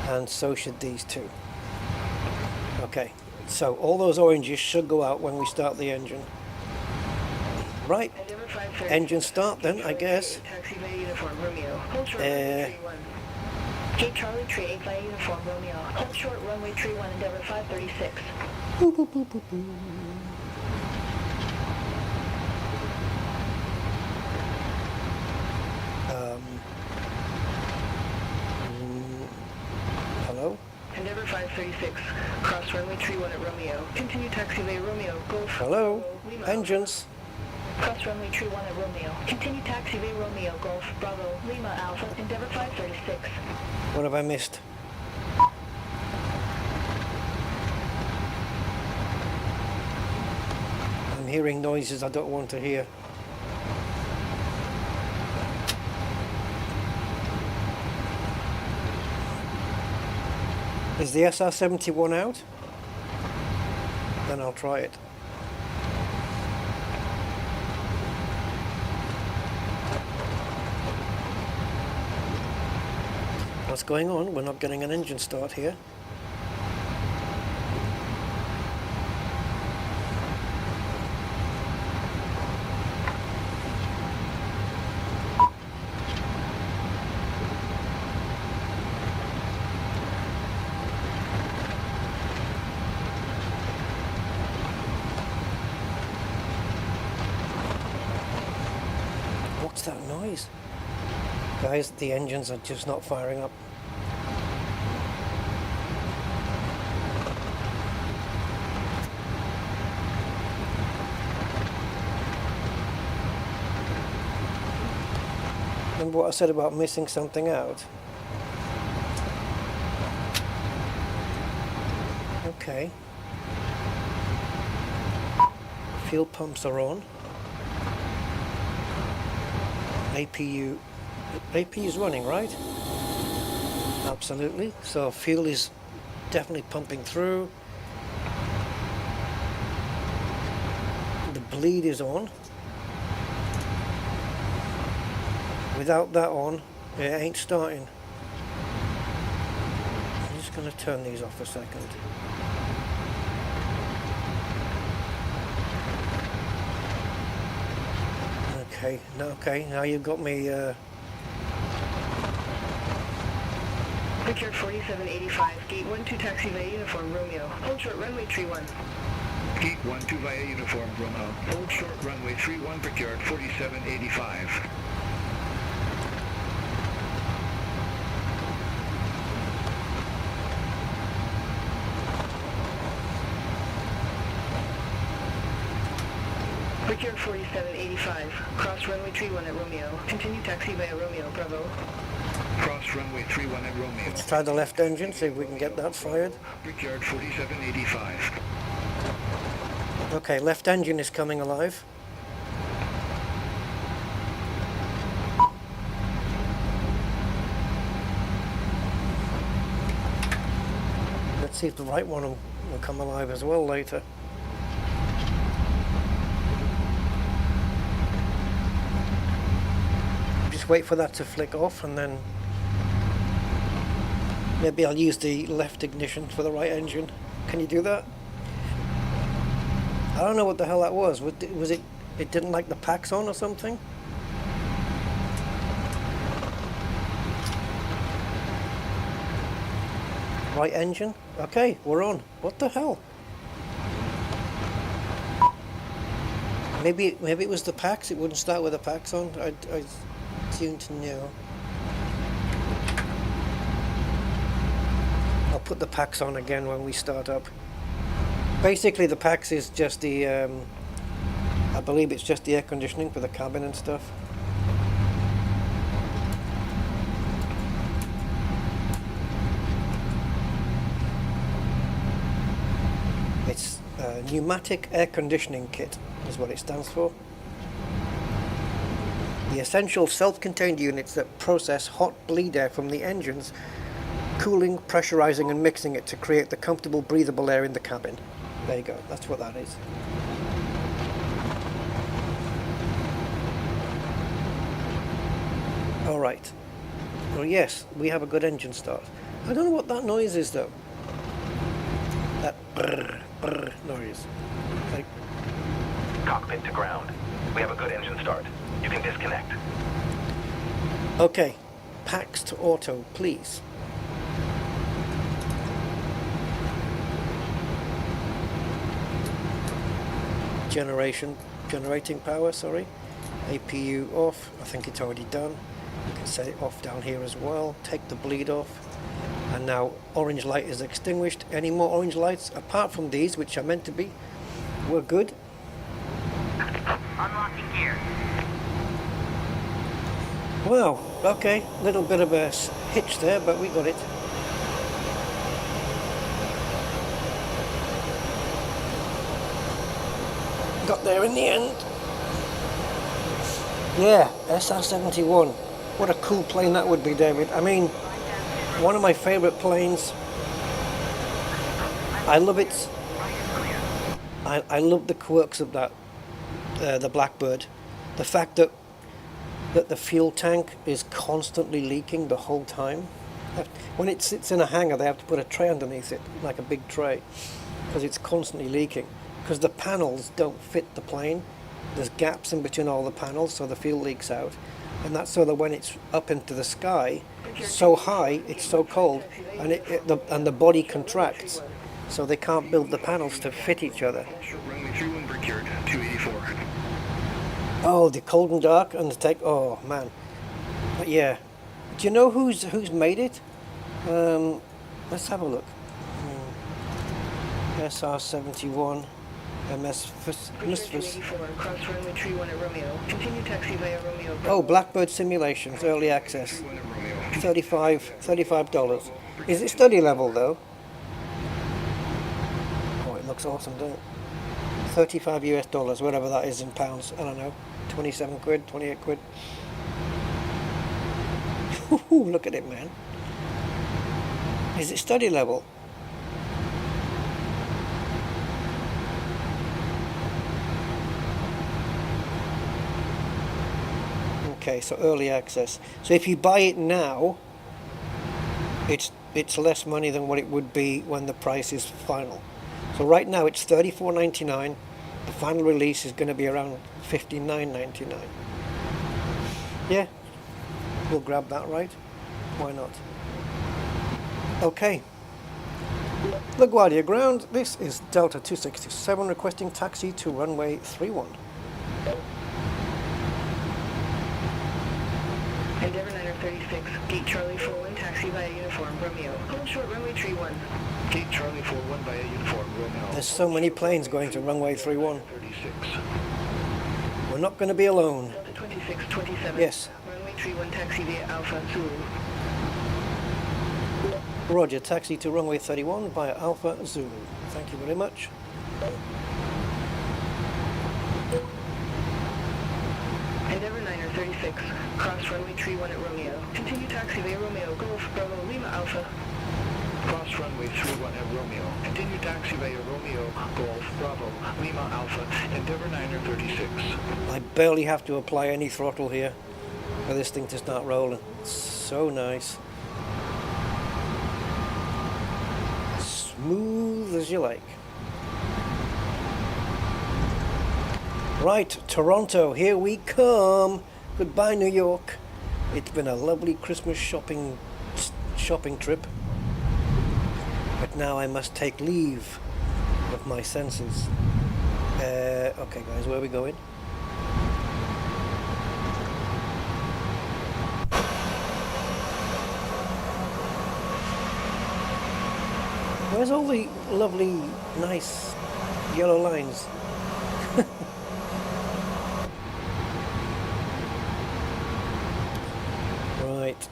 and so should these two. Okay, so all those oranges should go out when we start the engine. Right, engine start then, I guess. Taxi via uniform Romeo. Hold short runway tree 1. Gate Charlie tree 8 via uniform Romeo. Hold short runway tree 1, Endeavour 536. Boo, boo, boo, boo, boo. Hello? Endeavour 536, cross runway tree 1 at Romeo. Continue taxiway Romeo, Golf. Hello? Bravo, Lima. Engines? Cross runway tree 1 at Romeo. Continue taxiway Romeo, Golf, Bravo, Lima Alpha, Endeavour 536. What have I missed? I'm hearing noises I don't want to hear. Is the SR-71 out? Then I'll try it. What's going on? We're not getting an engine start here. What's that noise? Guys, the engines are just not firing up. Remember what I said about missing something out? Okay. Fuel pumps are on. APU is running, right? Absolutely. So fuel is definitely pumping through. The bleed is on. Without that on, it ain't starting. I'm just going to turn these off a second. Okay, now you've got me. Richard 4785, gate 12 taxiway uniform Romeo. Hold short runway tree 1. Gate 12 via uniform Romeo. Hold short runway 31 procured 4785. Procured 4785, cross runway tree 1 at Romeo. Continue taxiway Romeo, Bravo. Cross runway 31 at Romeo. Let's try the left engine, see if we can get that fired. Procured 4785. Okay, left engine is coming alive. Let's see if the right one will come alive as well later. Just wait for that to flick off and then maybe I'll use the left ignition for the right engine. Can you do that? I don't know what the hell that was. Was it didn't like the packs on or something? Right engine? Okay, we're on. What the hell? Maybe it was the packs. It wouldn't start with the packs on. I seem to know. I'll put the packs on again when we start up. Basically, the packs is just the, I believe it's just the air conditioning for the cabin and stuff. It's pneumatic air conditioning kit is what it stands for. The essential self-contained units that process hot bleed air from the engines, cooling, pressurizing and mixing it to create the comfortable breathable air in the cabin. There you go, that's what that is. Alright. Well, yes, we have a good engine start. I don't know what that noise is though. That brrr, brrr noise. Like, cockpit to ground. We have a good engine start. You can disconnect. okay, packs to auto, please. generating power, sorry. APU off, I think it's already done. You can set it off down here as well. Take the bleed off. And now orange light is extinguished. Any more orange lights apart from these, which are meant to be? We're good. Unlocking gear. Well, okay, little bit of a hitch there, but we got it. Got there in the end. Yeah, SR-71. What a cool plane that would be, David. I mean, one of my favorite planes. I love it. I love the quirks of that, the Blackbird. The fact that the fuel tank is constantly leaking the whole time. When it sits in a hangar, they have to put a tray underneath it, like a big tray, because it's constantly leaking. Because the panels don't fit the plane. There's gaps in between all the panels, so the fuel leaks out. And that's so that when it's up into the sky, so high, it's so cold, and the body contracts, so they can't build the panels to fit each other. Runway 31 Brickyard, 284. Oh, the cold and dark and the take. Oh man, but yeah. Do you know who's made it? Let's have a look. SR-71. MSFS. Cross runway 31 at Romeo. Continue taxi via Romeo. Oh, Blackbird Simulations, early access. $35. Is it study level though? Oh, it looks awesome, doesn't it? 35 US dollars, whatever that is in pounds. I don't know. 27 quid, 28 quid. Look at it, man. Is it study level? Okay, so early access. So if you buy it now, it's less money than what it would be when the price is final. So right now it's $34.99. The final release is going to be around $59.99. Yeah, we'll grab that, right? Why not? Okay. LaGuardia ground. This is Delta 267 requesting taxi to runway 31. Endeavour 936, Gate Charlie 41, taxi via uniform, Romeo. Hold short runway 31. Gate Charlie 41 via uniform, Romeo. There's so many planes going to runway 31. 36. We're not going to be alone. Delta 2627. Yes. Runway 31, taxi via Alpha Zulu. Roger, taxi to runway 31 via Alpha Zulu. Thank you very much. Endeavour 936, cross runway 31 at Romeo. Continue taxi via Romeo, Golf, Bravo, Lima Alpha. Cross runway 31 at Romeo. Continue taxi via Romeo, Golf, Bravo, Lima Alpha, Endeavour 936. I barely have to apply any throttle here for this thing to start rolling. It's so nice. Smooth as you like. Right, Toronto, here we come. Goodbye, New York. It's been a lovely Christmas shopping trip. But now I must take leave of my senses. Okay, guys, where are we going? Where's all the lovely, nice yellow lines? Right.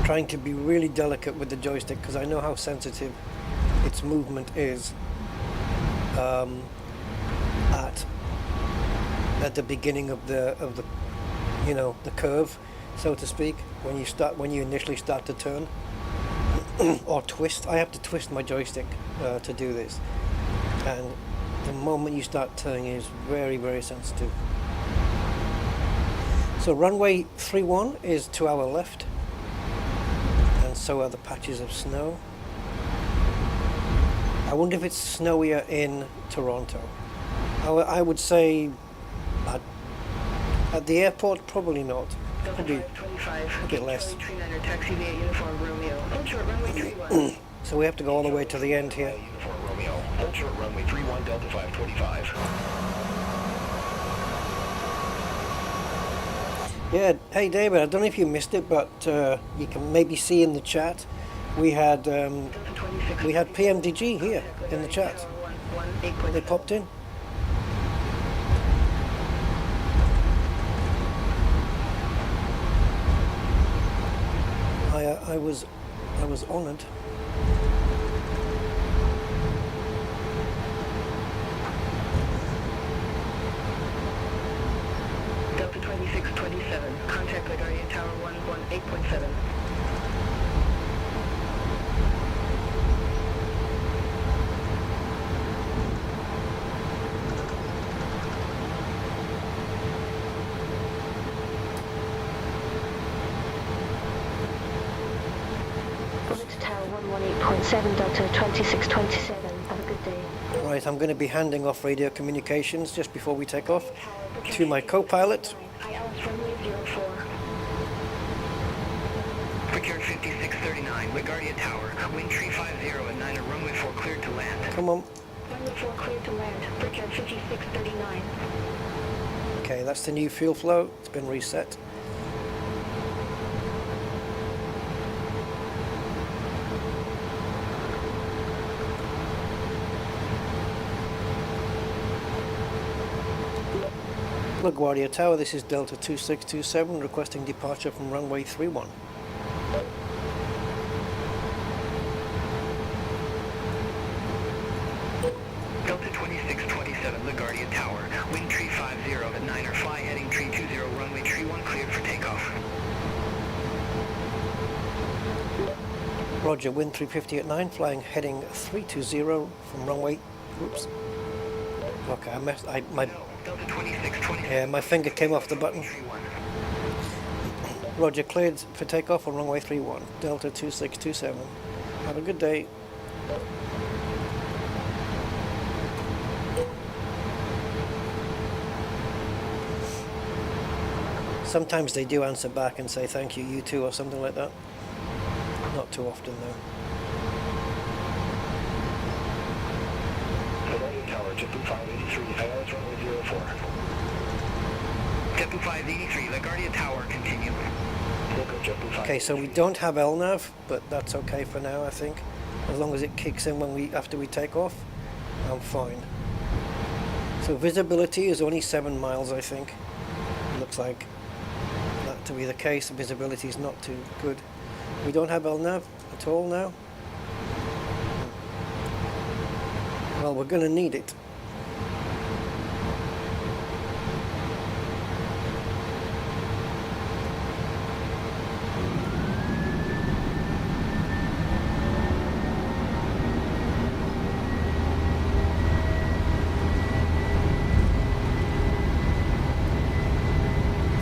Trying to be really delicate with the joystick because I know how sensitive its movement is at the beginning of the you know, the curve, so to speak, when you initially start to turn or twist. I have to twist my joystick to do this, and the moment you start turning is very, very sensitive. So runway 31 is to our left, and so are the patches of snow. I wonder if it's snowier in Toronto. I would say at the airport, probably not. Delta Probably 525, a bit less. Charlie 39er, taxi via uniform Romeo. Hold short, runway 31. So we have to go all the way to the end here. Uniform Romeo. Hold short runway 31 Delta 525. Yeah, hey David, I don't know if you missed it, but you can maybe see in the chat we had PMDG here in the chat. They popped in. I was honoured. Delta 2627, contact LaGuardia Tower 118.7. Tower 118.7 Delta 2627. Have a good day. Right, I'm going to be handing off radio communications just before we take off to my co-pilot. ILS runway 04. Procure 5639, LaGuardia Tower, wind tree 50 at 9 at runway 4 cleared to land. Come on. Runway 4 cleared to land. Procure 5639. Okay, that's the new fuel flow. It's been reset. LaGuardia Tower, this is Delta 2627 requesting departure from runway 31. Delta 2627, LaGuardia Tower, wind tree 50 at 9 or fly heading tree 20, runway tree 1 cleared for takeoff. Roger, wind 350 at 9, flying heading 320 from runway. Oops. Okay, I messed. Delta 2627. Yeah, my finger came off the button. Tree 1. Roger, cleared for takeoff on runway 31, Delta 2627. Have a good day. Sometimes they do answer back and say thank you, you too, or something like that. Not too often though. LaGuardia Tower, JetBlue 583, ILS runway 04. JetBlue 583, LaGuardia Tower, continue. Okay, so we don't have LNAV, but that's okay for now, I think. As long as it kicks in after we take off, I'm fine. So visibility is only 7 miles, I think. Looks like that to be the case. Visibility is not too good. We don't have LNAV at all now. Well, we're going to need it.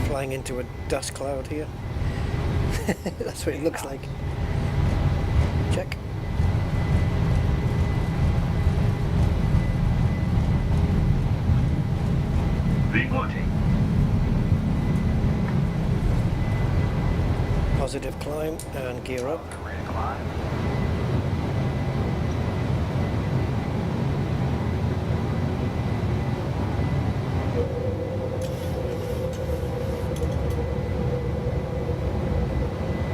Flying into a dust cloud here. That's what it looks like. Check. Reporting. Positive climb and gear up. Ready to climb.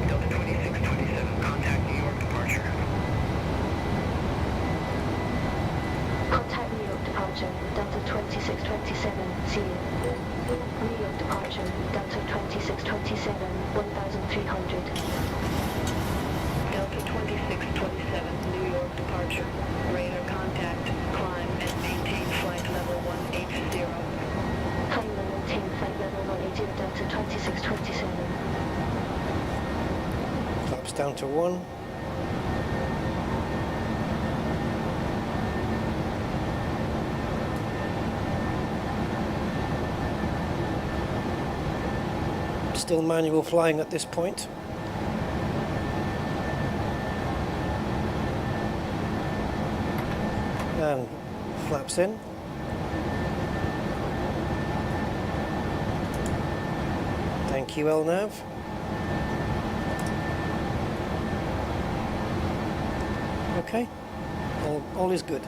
Delta 2627, contact New York departure. Contact New York departure, Delta 2627, see you. New York departure, Delta 2627, 1300. Delta 2627, New York departure. Radar contact, climb and maintain flight level 180. Climb and maintain flight level 180, Delta 2627. Flaps down to 1. Still manual flying at this point. And flaps in. QL nav. Okay, all is good.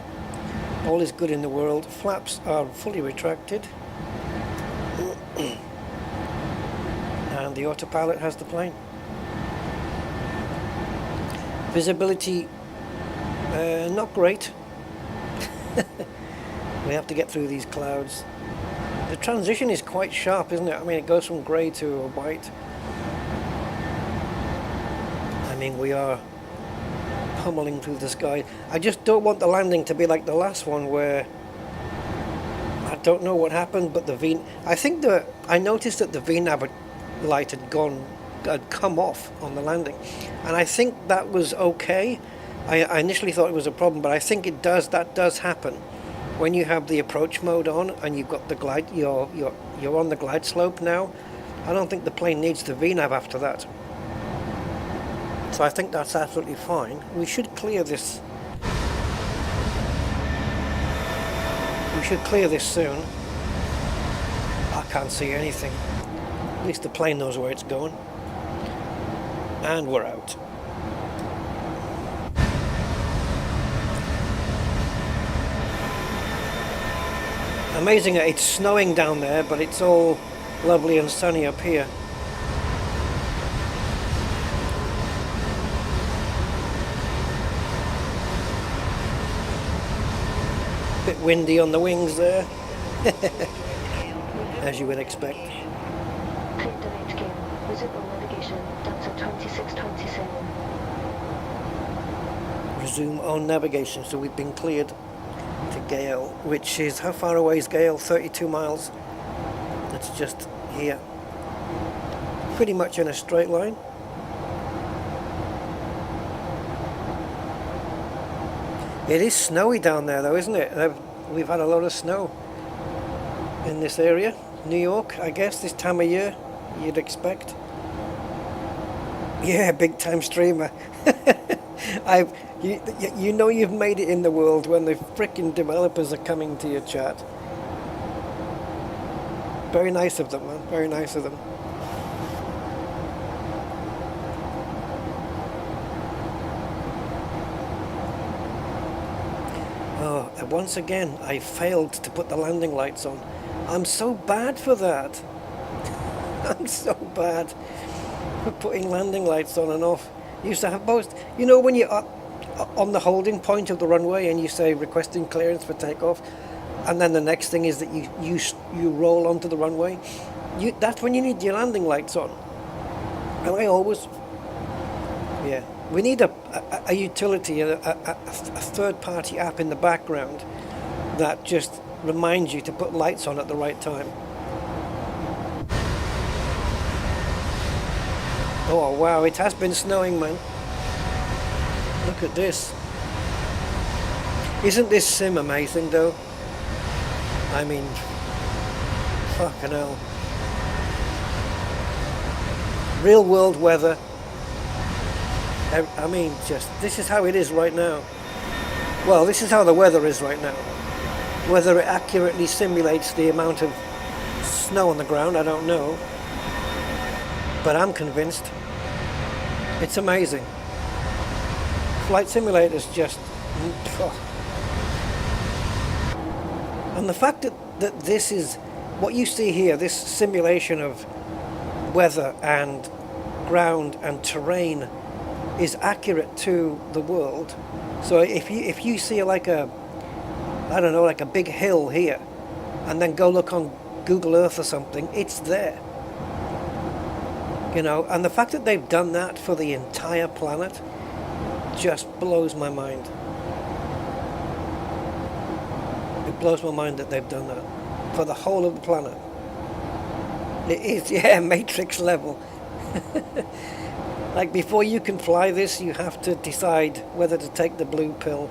All is good in the world. Flaps are fully retracted. And the autopilot has the plane. Visibility, not great. We have to get through these clouds. The transition is quite sharp, isn't it? I mean, it goes from grey to a white. I mean, we are pummeling through the sky. I just don't want the landing to be like the last one where I don't know what happened, but I noticed that the VNAV light had come off on the landing, and I think that was okay. I initially thought it was a problem, but I think that does happen when you have the approach mode on and you've got the glide. You're on the glide slope now. I don't think the plane needs the VNAV after that. So I think that's absolutely fine. We should clear this. We should clear this soon. I can't see anything. At least the plane knows where it's going. And we're out. Amazing that it's snowing down there, but it's all lovely and sunny up here. Bit windy on the wings there, as you would expect. Clear direct gale. Visible navigation. Delta 2627. Resume on navigation. So we've been cleared to Gale, which is, how far away is Gale? 32 miles. That's just here. Pretty much in a straight line. It is snowy down there though, isn't it? We've had a lot of snow in this area. New York, I guess, this time of year, you'd expect. Yeah, big time streamer. You know you've made it in the world when the frickin' developers are coming to your chat. Very nice of them, man. Very nice of them. Oh, once again, I failed to put the landing lights on. I'm so bad for that. I'm so bad for putting landing lights on and off. Used to have both. You know when you're on the holding point of the runway and you say requesting clearance for takeoff, and then the next thing is that you roll onto the runway. That's when you need your landing lights on. And I always, yeah, we need a utility, a third-party app in the background that just reminds you to put lights on at the right time. Oh wow, it has been snowing, man. Look at this. Isn't this sim amazing though? I mean, fucking hell. Real world weather. I mean, just, this is how it is right now. Well, this is how the weather is right now. Whether it accurately simulates the amount of snow on the ground, I don't know. But I'm convinced. It's amazing. Flight simulators just... And the fact that this is... What you see here, this simulation of weather and ground and terrain is accurate to the world. So if you see like a... I don't know, like a big hill here, and then go look on Google Earth or something, it's there. You know, and the fact that they've done that for the entire planet just blows my mind. It blows my mind that they've done that for the whole of the planet. It is, yeah, Matrix level. Like, before you can fly this, you have to decide whether to take the blue pill.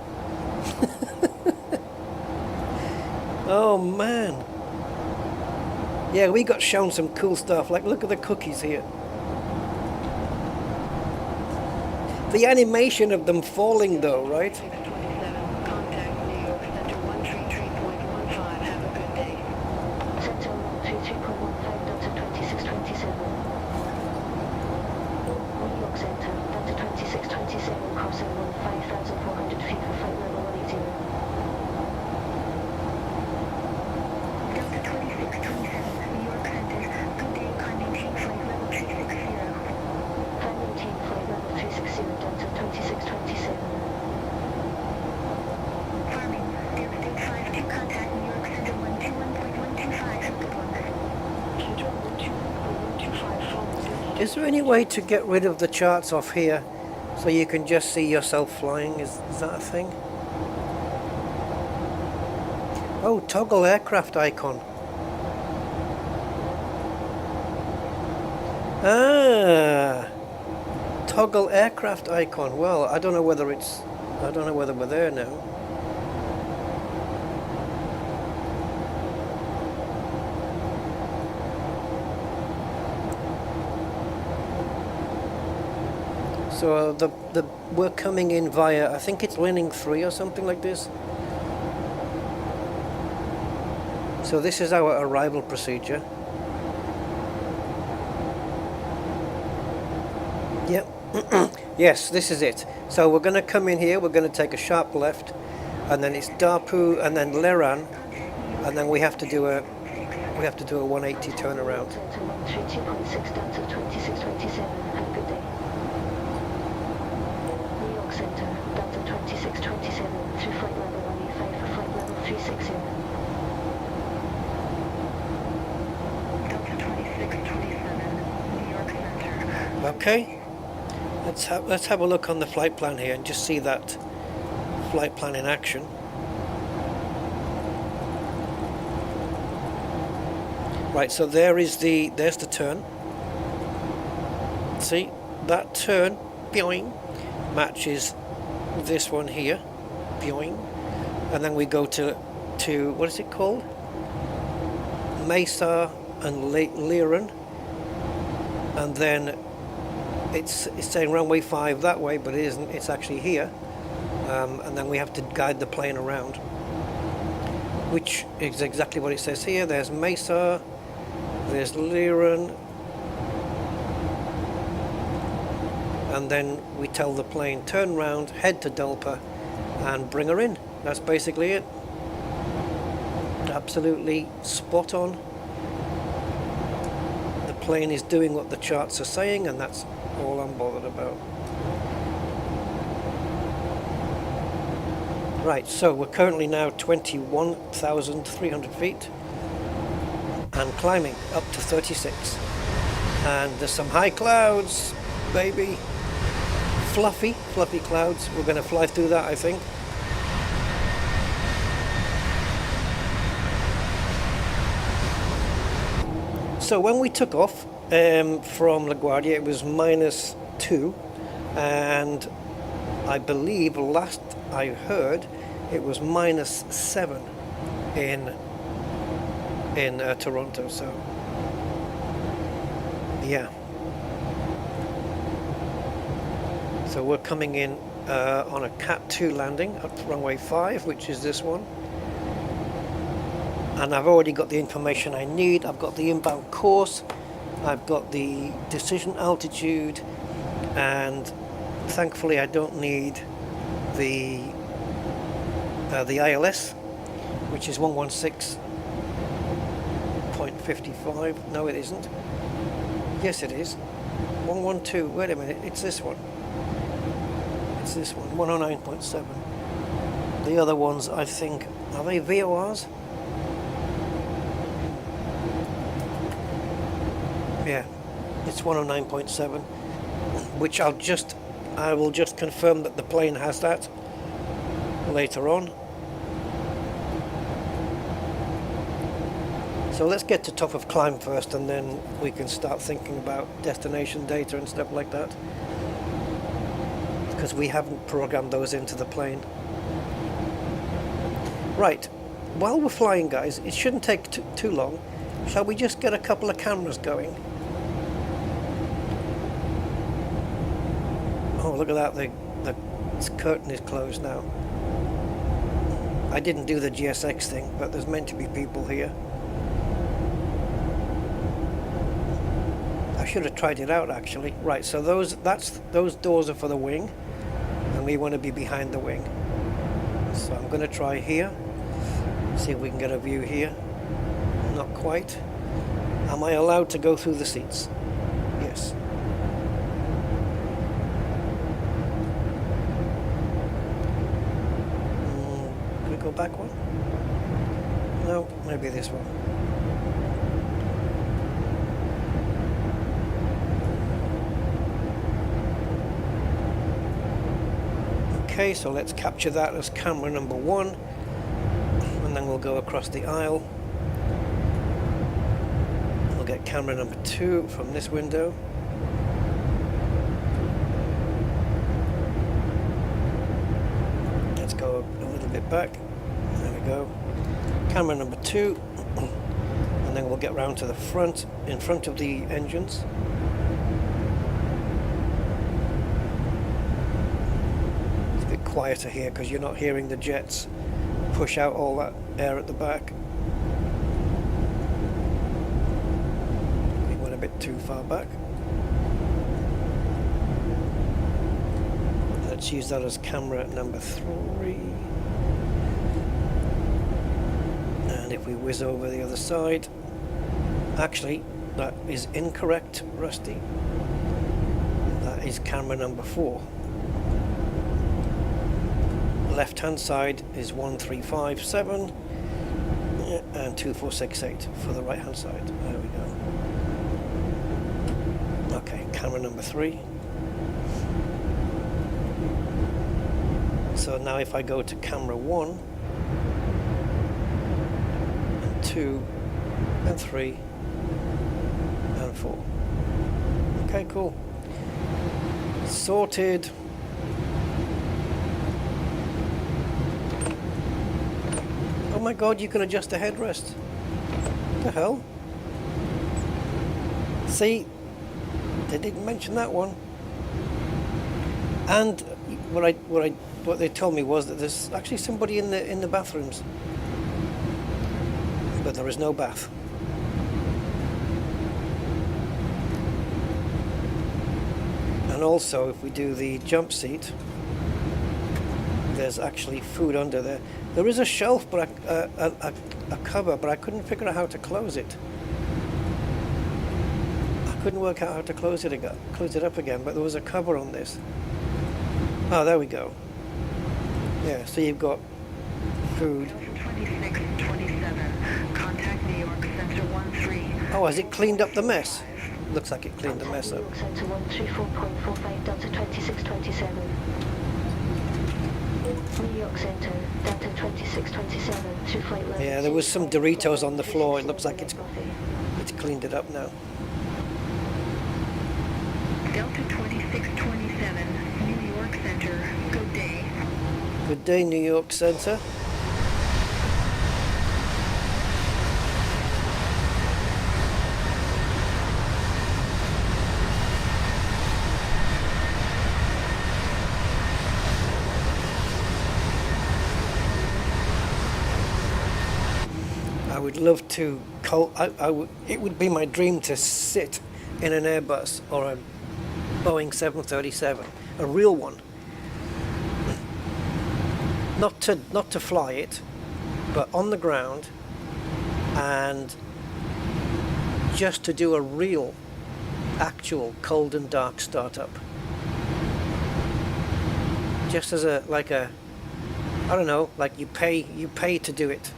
Oh man. Yeah, we got shown some cool stuff. Like, look at the cookies here. The animation of them falling though, right? Contact New York Center 133.15. Have a good day. Center 133.15, Delta 2627. Is there any way to get rid of the charts off here so you can just see yourself flying? Is that a thing? Oh, toggle aircraft icon. Ah, toggle aircraft icon. Well, I don't know whether we're there now. So we're coming in via, I think it's landing 3 or something like this. So this is our arrival procedure. Yep. Yes, this is it. So we're going to come in here, we're going to take a sharp left, and then it's Darpu and then Leran, and then we have to do a 180 turnaround. Delta 132.6 Delta 2627. Have a good day. New York Center, Delta 2627 through flight level 185 for flight level 360. Delta 2627, New York Center. Okay. Let's have a look on the flight plan here and just see that flight plan in action. Right, so there's the turn. See, that turn, boing, matches this one here, boing, and then we go to what is it called? Mesa and Liran, and then it's saying runway 5 that way, but it isn't. It's actually here, and then we have to guide the plane around, which is exactly what it says here. There's Mesa, there's Liran, and then we tell the plane turn round, head to Delpa, and bring her in. That's basically it. Absolutely spot on. The plane is doing what the charts are saying, and that's all I'm bothered about. Right, so we're currently now 21,300 feet and climbing up to 36. And there's some high clouds, baby. Fluffy clouds. We're going to fly through that, I think. So when we took off from LaGuardia, it was -2, and I believe last I heard it was -7 in Toronto. So yeah. So we're coming in on a Cat 2 landing at runway 5, which is this one. And I've already got the information I need. I've got the inbound course, I've got the decision altitude, and thankfully I don't need the ILS, which is 116.55. No, it isn't. Yes, it is. 112. Wait a minute. It's this one. It's this one. 109.7. The other ones, I think, are they VORs? Yeah, it's 109.7, which I will just confirm that the plane has that later on. So let's get to top of climb first, and then we can start thinking about destination data and stuff like that, because we haven't programmed those into the plane. Right, while we're flying, guys, it shouldn't take too long. Shall we just get a couple of cameras going? Oh, look at that, the curtain is closed now. I didn't do the GSX thing, but there's meant to be people here. I should have tried it out, actually. Right, so those doors are for the wing, and we want to be behind the wing. So I'm going to try here, see if we can get a view here. Not quite. Am I allowed to go through the seats? Yes. Can we go back one? No, maybe this one. Okay, so let's capture that as camera number 1, and then we'll go across the aisle. We'll get camera number 2 from this window. Let's go a little bit back. There we go. Camera number 2, and then we'll get round to the front, in front of the engines. Quieter here because you're not hearing the jets push out all that air at the back. We went a bit too far back. Let's use that as camera number 3. And if we whiz over the other side, actually that is incorrect, Rusty. That is camera number 4. Left hand side is 1357 and 2468 for the right hand side. There we go. Okay, camera number 3. So now if I go to camera 1 and 2 and 3 and 4. Okay, cool. Sorted. Oh my god, you can adjust the headrest. What the hell? See, they didn't mention that one. And what they told me was that there's actually somebody in the bathrooms, but there is no bath. And also, if we do the jump seat, there's actually food under there. There is a shelf, but a cover, but I couldn't figure out how to close it. I couldn't work out how to close it up again, but there was a cover on this. Oh, there we go. Yeah, so you've got food. 2627, contact New York Center 13. Oh, has it cleaned up the mess? Looks like it cleaned the mess up. New York Center 134.45 Delta 2627. New York Center, Delta 2627, through flight level. Yeah, there was some Doritos on the floor. It looks like it's cleaned it up now. Delta 2627, New York Center, good day. Good day, New York Center. I would love to, it would be my dream to sit in an Airbus or a Boeing 737, a real one. Not to fly it, but on the ground, and just to do a real, actual cold and dark startup. Just as I don't know, like you pay to do it.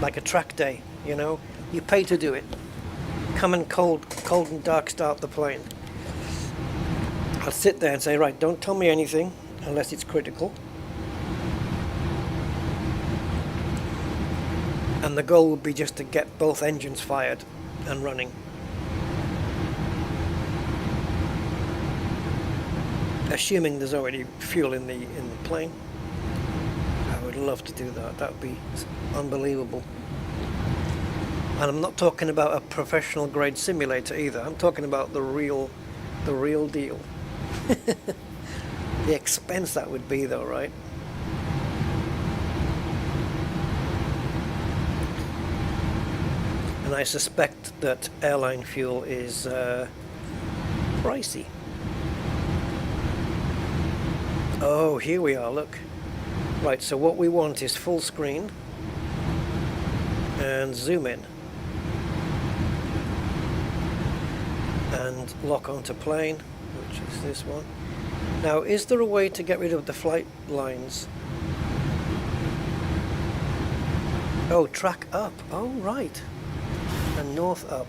Like a track day, you know, you pay to do it. Come and cold and dark start the plane. I'll sit there and say, right, don't tell me anything unless it's critical. And the goal would be just to get both engines fired and running. Assuming there's already fuel in the plane. I would love to do that. That would be unbelievable. And I'm not talking about a professional grade simulator either. I'm talking about the real deal. The expense that would be though, right? And I suspect that airline fuel is pricey. Oh, here we are, look. Right, so what we want is full screen and zoom in and lock onto plane, which is this one. Now, is there a way to get rid of the flight lines? Oh, track up. Oh, right. And north up.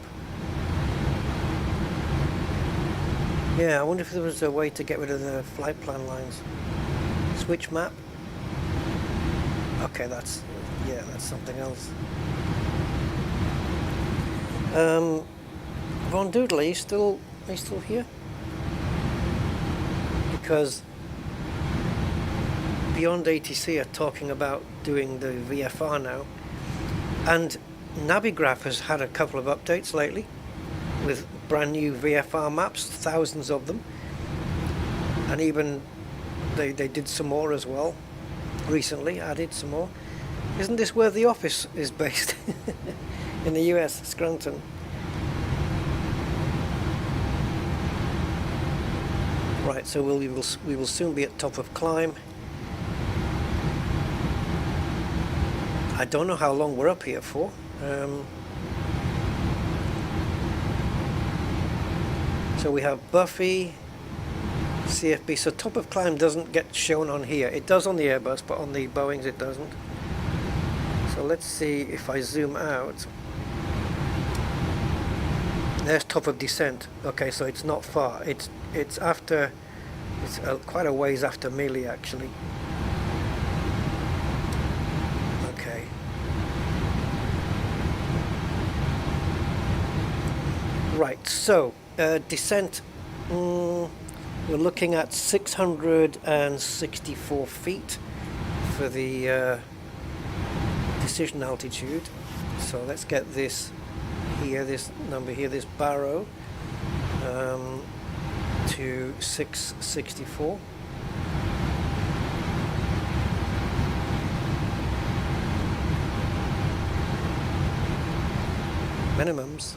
Yeah, I wonder if there was a way to get rid of the flight plan lines. Switch map. Okay, that's something else. Von Doodle, are you still here? Because Beyond ATC are talking about doing the VFR now, and Navigraph has had a couple of updates lately with brand new VFR maps, thousands of them, and even they did some more as well recently, added some more. Isn't this where the office is based? In the US, Scranton. Right, so we will soon be at top of climb. I don't know how long we're up here for. So we have Buffy, CFB. So top of climb doesn't get shown on here. It does on the Airbus, but on the Boeings it doesn't. So let's see if I zoom out. There's top of descent. Okay, so it's not far. It's after. It's quite a ways after Mealy actually. Okay. Right. So descent. We're looking at 664 feet for the decision altitude. So let's get this here, this number here, this barrow, to 664. Minimums.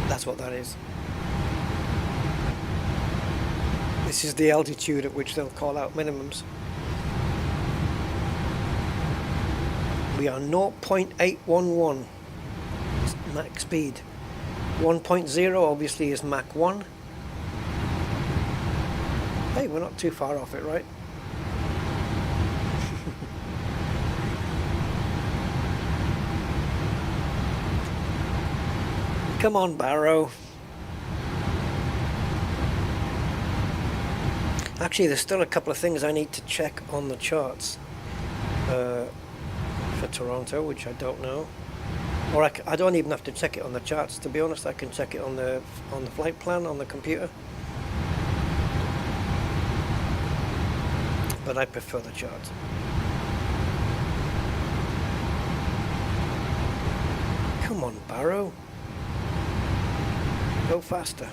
That's what that is. This is the altitude at which they'll call out minimums. We are 0.811 Mach speed. 1.0 obviously is Mach 1. Hey, we're not too far off it, right? Come on, Barrow. Actually, there's still a couple of things I need to check on the charts for Toronto, which I don't know. Or I don't even have to check it on the charts, to be honest. I can check it on the flight plan on the computer. But I prefer the charts. Come on, Barrow. Go faster.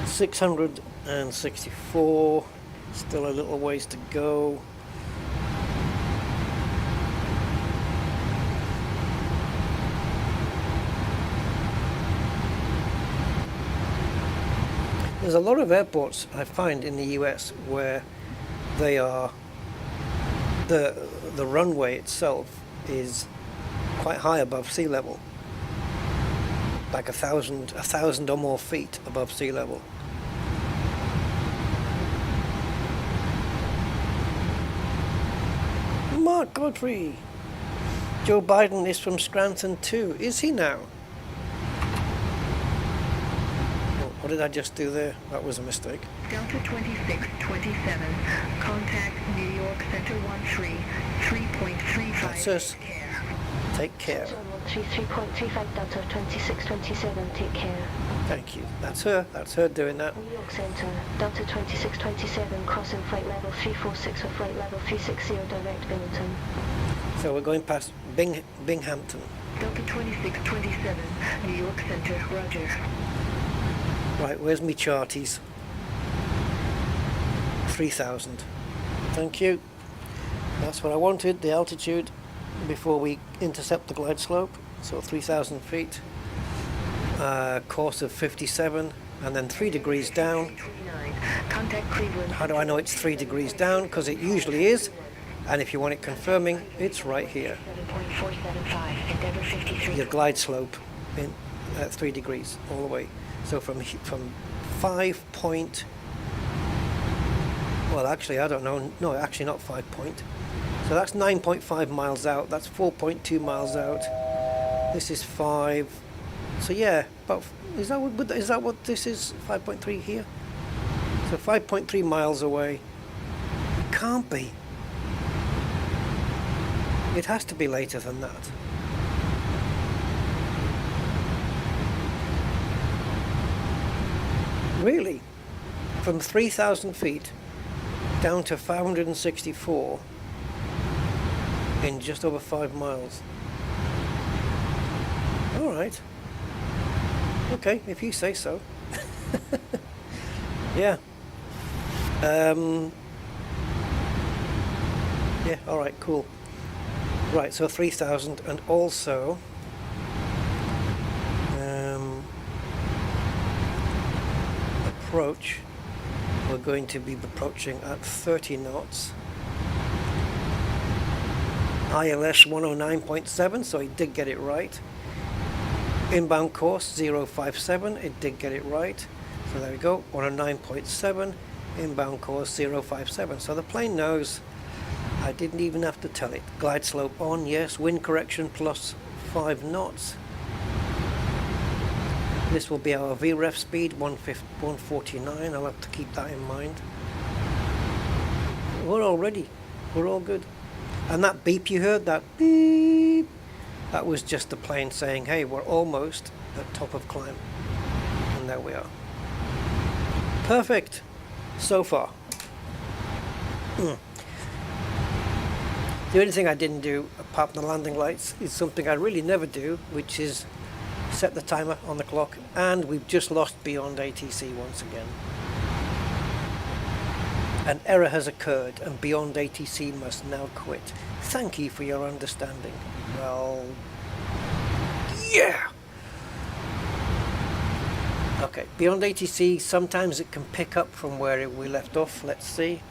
$664. Still a little ways to go. There's a lot of airports I find in the US where they are the runway itself is quite high above sea level, like a thousand or more feet above sea level. Mark Godfrey. Joe Biden is from Scranton too. Is he now? Oh, what did I just do there? That was a mistake. Delta 2627, contact New York Center 13, 3.35. That's us. Take care. 3.35 Delta 2627, take care. Thank you. That's her. That's her doing that. New York Center, Delta 2627, crossing flight level 346 with flight level 360 direct Binghamton. So we're going past Binghamton. Delta 2627, New York Center, roger. Right, where's me charties? 3,000. Thank you. That's what I wanted, the altitude before we intercept the glide slope. So 3,000 feet. Course of 57, and then 3 degrees down. Contact Cleveland. How do I know it's 3 degrees down? Because it usually is. And if you want it confirming, it's right here. 7.475, Endeavour 53. Your glide slope in at 3 degrees all the way. So from 5 point. Well, actually, I don't know. No, actually, not 5 point. So that's 9.5 miles out. That's 4.2 miles out. This is 5. So yeah, but is that what this is? 5.3 here. So 5.3 miles away. It can't be. It has to be later than that. Really? From 3,000 feet down to 564 in just over 5 miles. Alright. Okay, if you say so. Yeah. Yeah, alright, cool. Right, so 3,000, and also approach, we're going to be approaching at 30 knots. ILS 109.7, so it did get it right. Inbound course 057, it did get it right. So there we go, 109.7, inbound course 057. So the plane knows, I didn't even have to tell it. Glide slope on, yes. Wind correction plus 5 knots. This will be our VREF speed, 149. I'll have to keep that in mind. We're all ready. We're all good. And that beep you heard, that beep, that was just the plane saying, hey, we're almost at top of climb. And there we are. Perfect. So far. The only thing I didn't do, apart from the landing lights, is something I really never do, which is set the timer on the clock, and we've just lost beyond ATC once again. An error has occurred, and beyond ATC must now quit. Thank you for your understanding. Well, yeah! Okay, beyond ATC, sometimes it can pick up from where we left off. Let's see.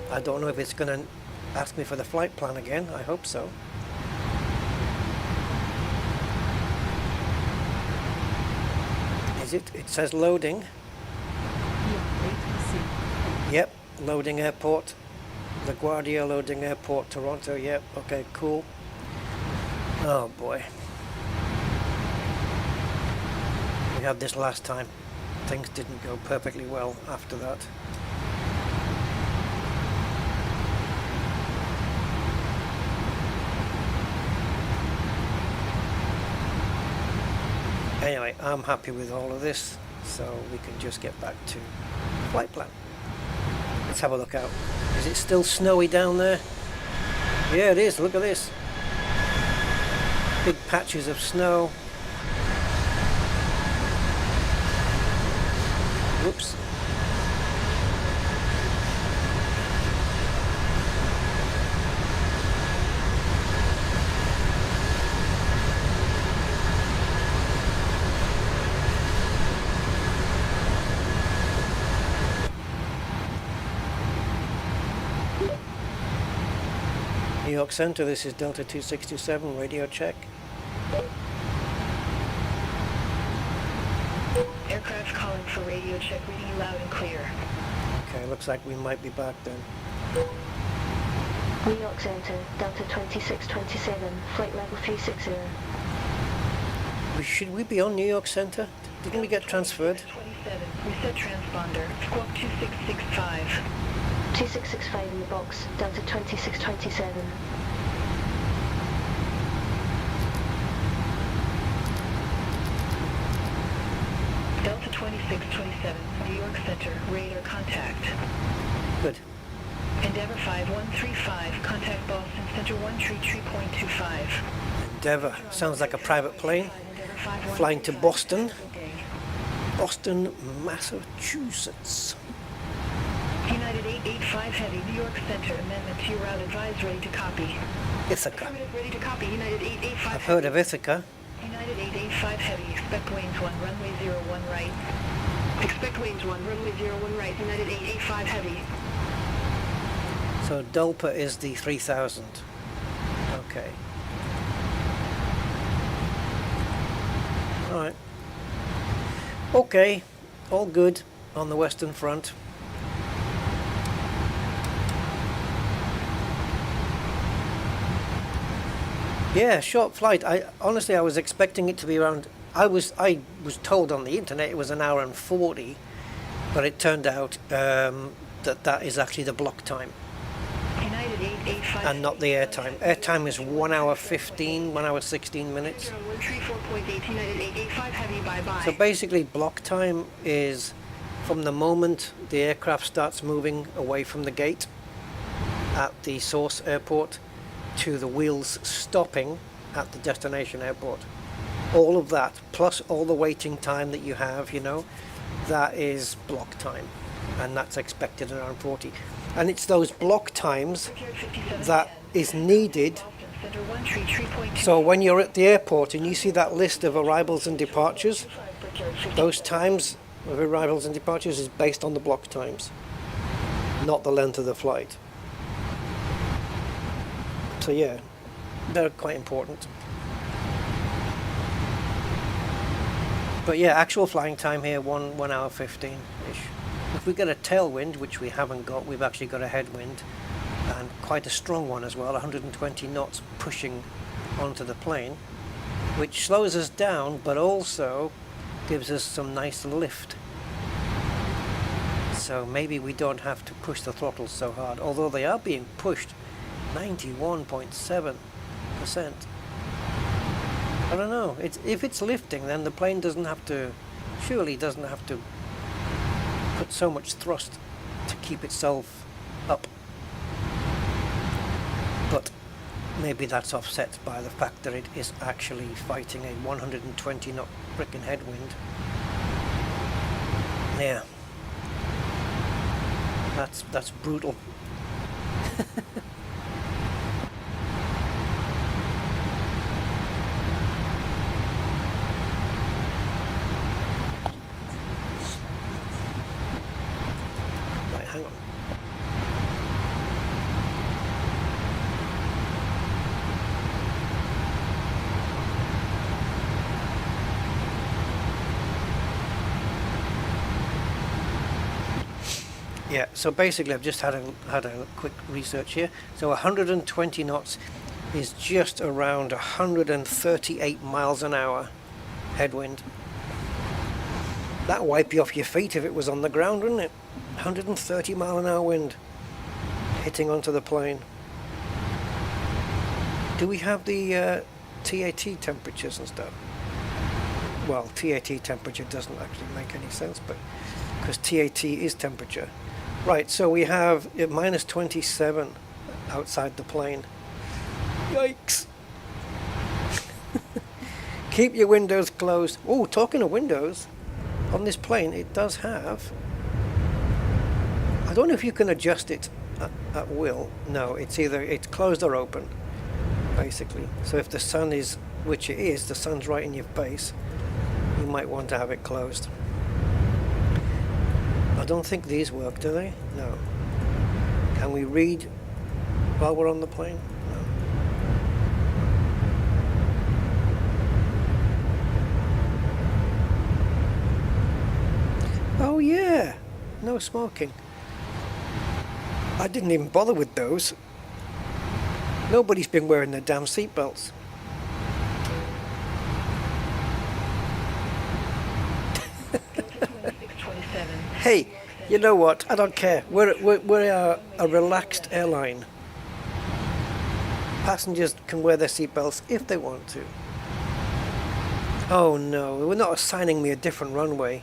I don't know if it's going to ask me for the flight plan again. I hope so. Is it? It says loading. Yep, loading airport. LaGuardia, loading airport, Toronto. Yep, okay, cool. Oh boy. We had this last time. Things didn't go perfectly well after that. Anyway, I'm happy with all of this, so we can just get back to flight plan. Let's have a look out. Is it still snowy down there? Yeah, it is. Look at this. Big patches of snow. Whoops. New York Center, this is Delta 2627, radio check. Aircraft calling for radio check, reading you loud and clear. Okay, looks like we might be back then. New York Center, Delta 2627, flight level 360. Should we be on New York Center? Didn't we get transferred? 27, reset transponder, squawk 2665. 2665 in the box, Delta 2627. Delta 2627, New York Center, radar contact. Good. Endeavour 5135, contact Boston Center 133.25. Endeavour. Sounds like a private plane. Flying to Boston. Boston, Massachusetts. United 885 Heavy, New York Center, amendment to your route advised, ready to copy. Ithaca. Affirmative, ready to copy, United 885 I've heard of Ithaca. United 885 Heavy, expect winds 1, runway 01 right. Expect winds 1, runway 01 right, United 885 Heavy. So Dulpa is the 3000. Okay. Alright. Okay. All good on the Western Front. Yeah, short flight. I honestly, I was expecting it to be around. I was told on the internet it was an hour and 40, but it turned out that is actually the block time United 885. and not the air time. Air time is 1 hour 15, 1 hour 16 minutes. 134.8, United 885, heavy bye-bye. So basically, block time is from the moment the aircraft starts moving away from the gate at the source airport to the wheels stopping at the destination airport. All of that, plus all the waiting time that you have, you know, that is block time, and that's expected around 40. And it's those block times that is needed. So when you're at the airport and you see that list of arrivals and departures, those times of arrivals and departures is based on the block times, not the length of the flight. So yeah, they're quite important. But yeah, actual flying time here, 1 hour 15-ish. If we get a tailwind, which we haven't got, we've actually got a headwind, and quite a strong one as well, 120 knots pushing onto the plane, which slows us down, but also gives us some nice lift. So maybe we don't have to push the throttles so hard, although they are being pushed 91.7%. I don't know. If it's lifting, then the plane surely doesn't have to put so much thrust to keep itself up. But maybe that's offset by the fact that it is actually fighting a 120 knot frickin' headwind. Yeah. That's brutal. Hang on. Yeah, so basically I've just had a quick research here. So 120 knots is just around 138 miles an hour headwind. That'd wipe you off your feet if it was on the ground, wouldn't it? 130 mile an hour wind hitting onto the plane. Do we have the TAT temperatures and stuff? Well, TAT temperature doesn't actually make any sense, but because TAT is temperature. Right, so we have minus 27 outside the plane. Yikes! Keep your windows closed. Oh, talking of windows, on this plane it does have, I don't know if you can adjust it at will. No, it's closed or open, basically. So if the sun is, which it is, the sun's right in your face, you might want to have it closed. I don't think these work, do they? No. Can we read while we're on the plane? No. Oh yeah, no smoking. I didn't even bother with those. Nobody's been wearing their damn seatbelts. Hey, you know what? I don't care. We're a relaxed airline. Passengers can wear their seatbelts if they want to. Oh no, we're not assigning me a different runway.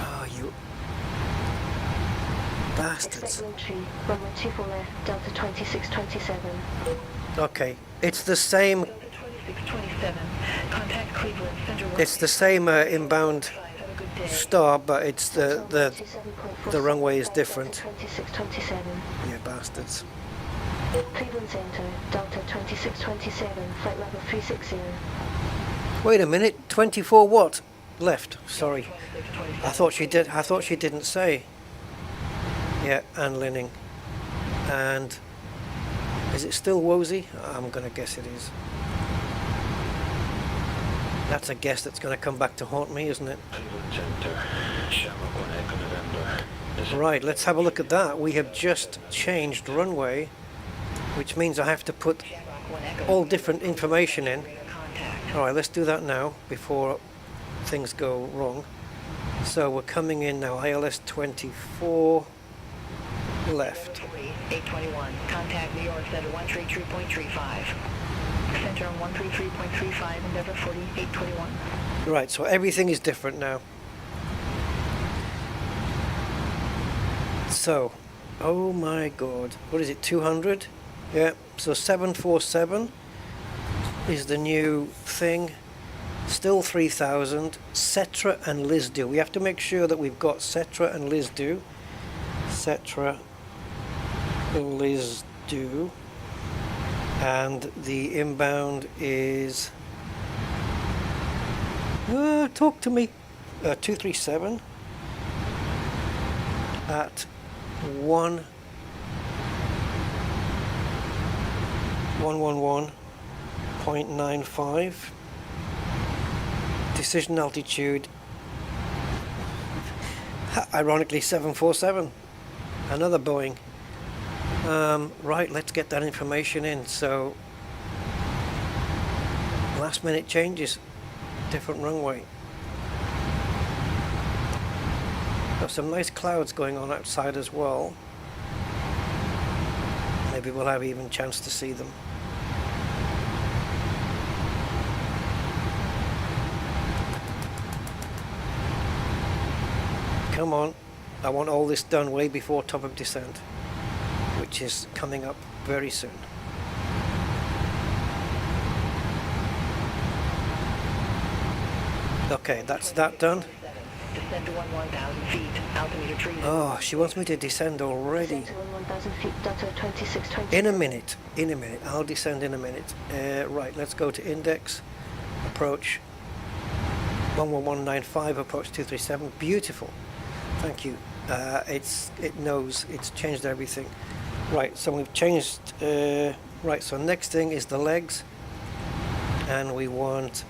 Oh, you bastards. Expect entry, runway 24 left, Delta 2627. Okay, it's the same. 2627. Contact Cleveland. It's the same inbound star, but it's the runway is different. 2627. Yeah, bastards. Cleveland Center, Delta 2627, flight level 360. Wait a minute, 24 what? Left. Sorry, I thought she did. I thought she didn't say. Yeah, and Linning. And is it still Woolsey? I'm gonna guess it is. That's a guess that's going to come back to haunt me, isn't it? Right, let's have a look at that. We have just changed runway which means I have to put Shamrock 1 Echo. all different information in. Contact. Alright, let's do that now before things go wrong. So we're coming in now, ILS 24 left. 821. Contact New York Center 133.35. Center on 133.35, Endeavor 4821. Right, so everything is different now. So, oh my god, what is it, 200? Yeah, so 747 is the new thing. Still 3000. Cetra and Lizdo. We have to make sure that we've got Cetra and Lizdo. Cetra, Lizdo. And the inbound is... talk to me. 237 at 111.95. Decision altitude, ironically 747, another Boeing. Right, let's get that information in. So, last minute changes, different runway. Got some nice clouds going on outside as well. Maybe we'll have even chance to see them. Come on, I want all this done way before top of descent, which is coming up very soon. Okay, that's that done. Descend to 1,000 feet. Altimeter 3. Oh, she wants me to descend already. Center on 1,000 feet, Delta 2620. In a minute, I'll descend in a minute. Right, let's go to index, approach 11195, approach 237, beautiful. Thank you. It knows, it's changed everything. Right, so we've changed, right, so next thing is the legs, and we want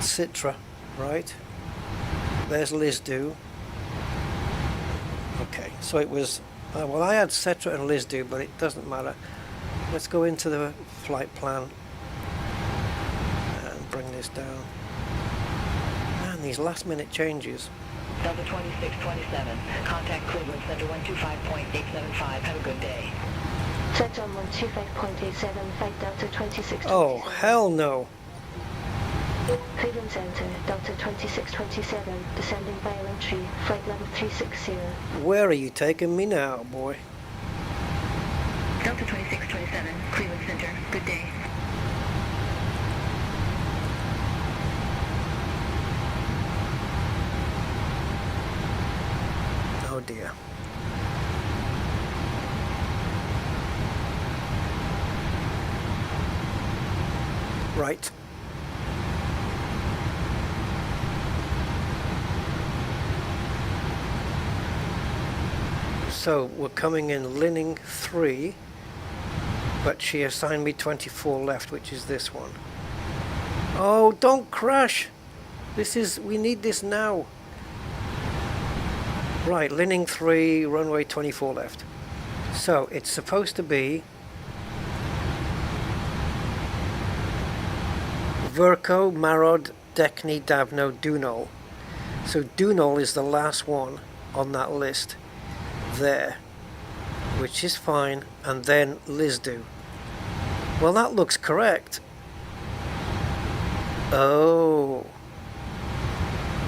Citra, right? There's Lizdo. Okay, so it was, well, I had Citra and Lizdo, but it doesn't matter. Let's go into the flight plan and bring this down. Man, these last minute changes. Delta 2627. Contact Cleveland Center 125.875. Have a good day. Center on 125.87, flight Delta 2627. Oh, hell no. Cleveland Center, Delta 2627, descending via entry, flight level 360. Where are you taking me now, boy? Delta 2627, Cleveland Center. Good day. Oh dear. Right. So we're coming in Linning 3, but she assigned me 24 left, which is this one. Oh, don't crash! We need this now. Right, Linning 3, runway 24 left. So it's supposed to be Verco, Marod, Dekni, Davno, Dunol. So Dunol is the last one on that list there, which is fine, and then Lizdo. Well, that looks correct. Oh,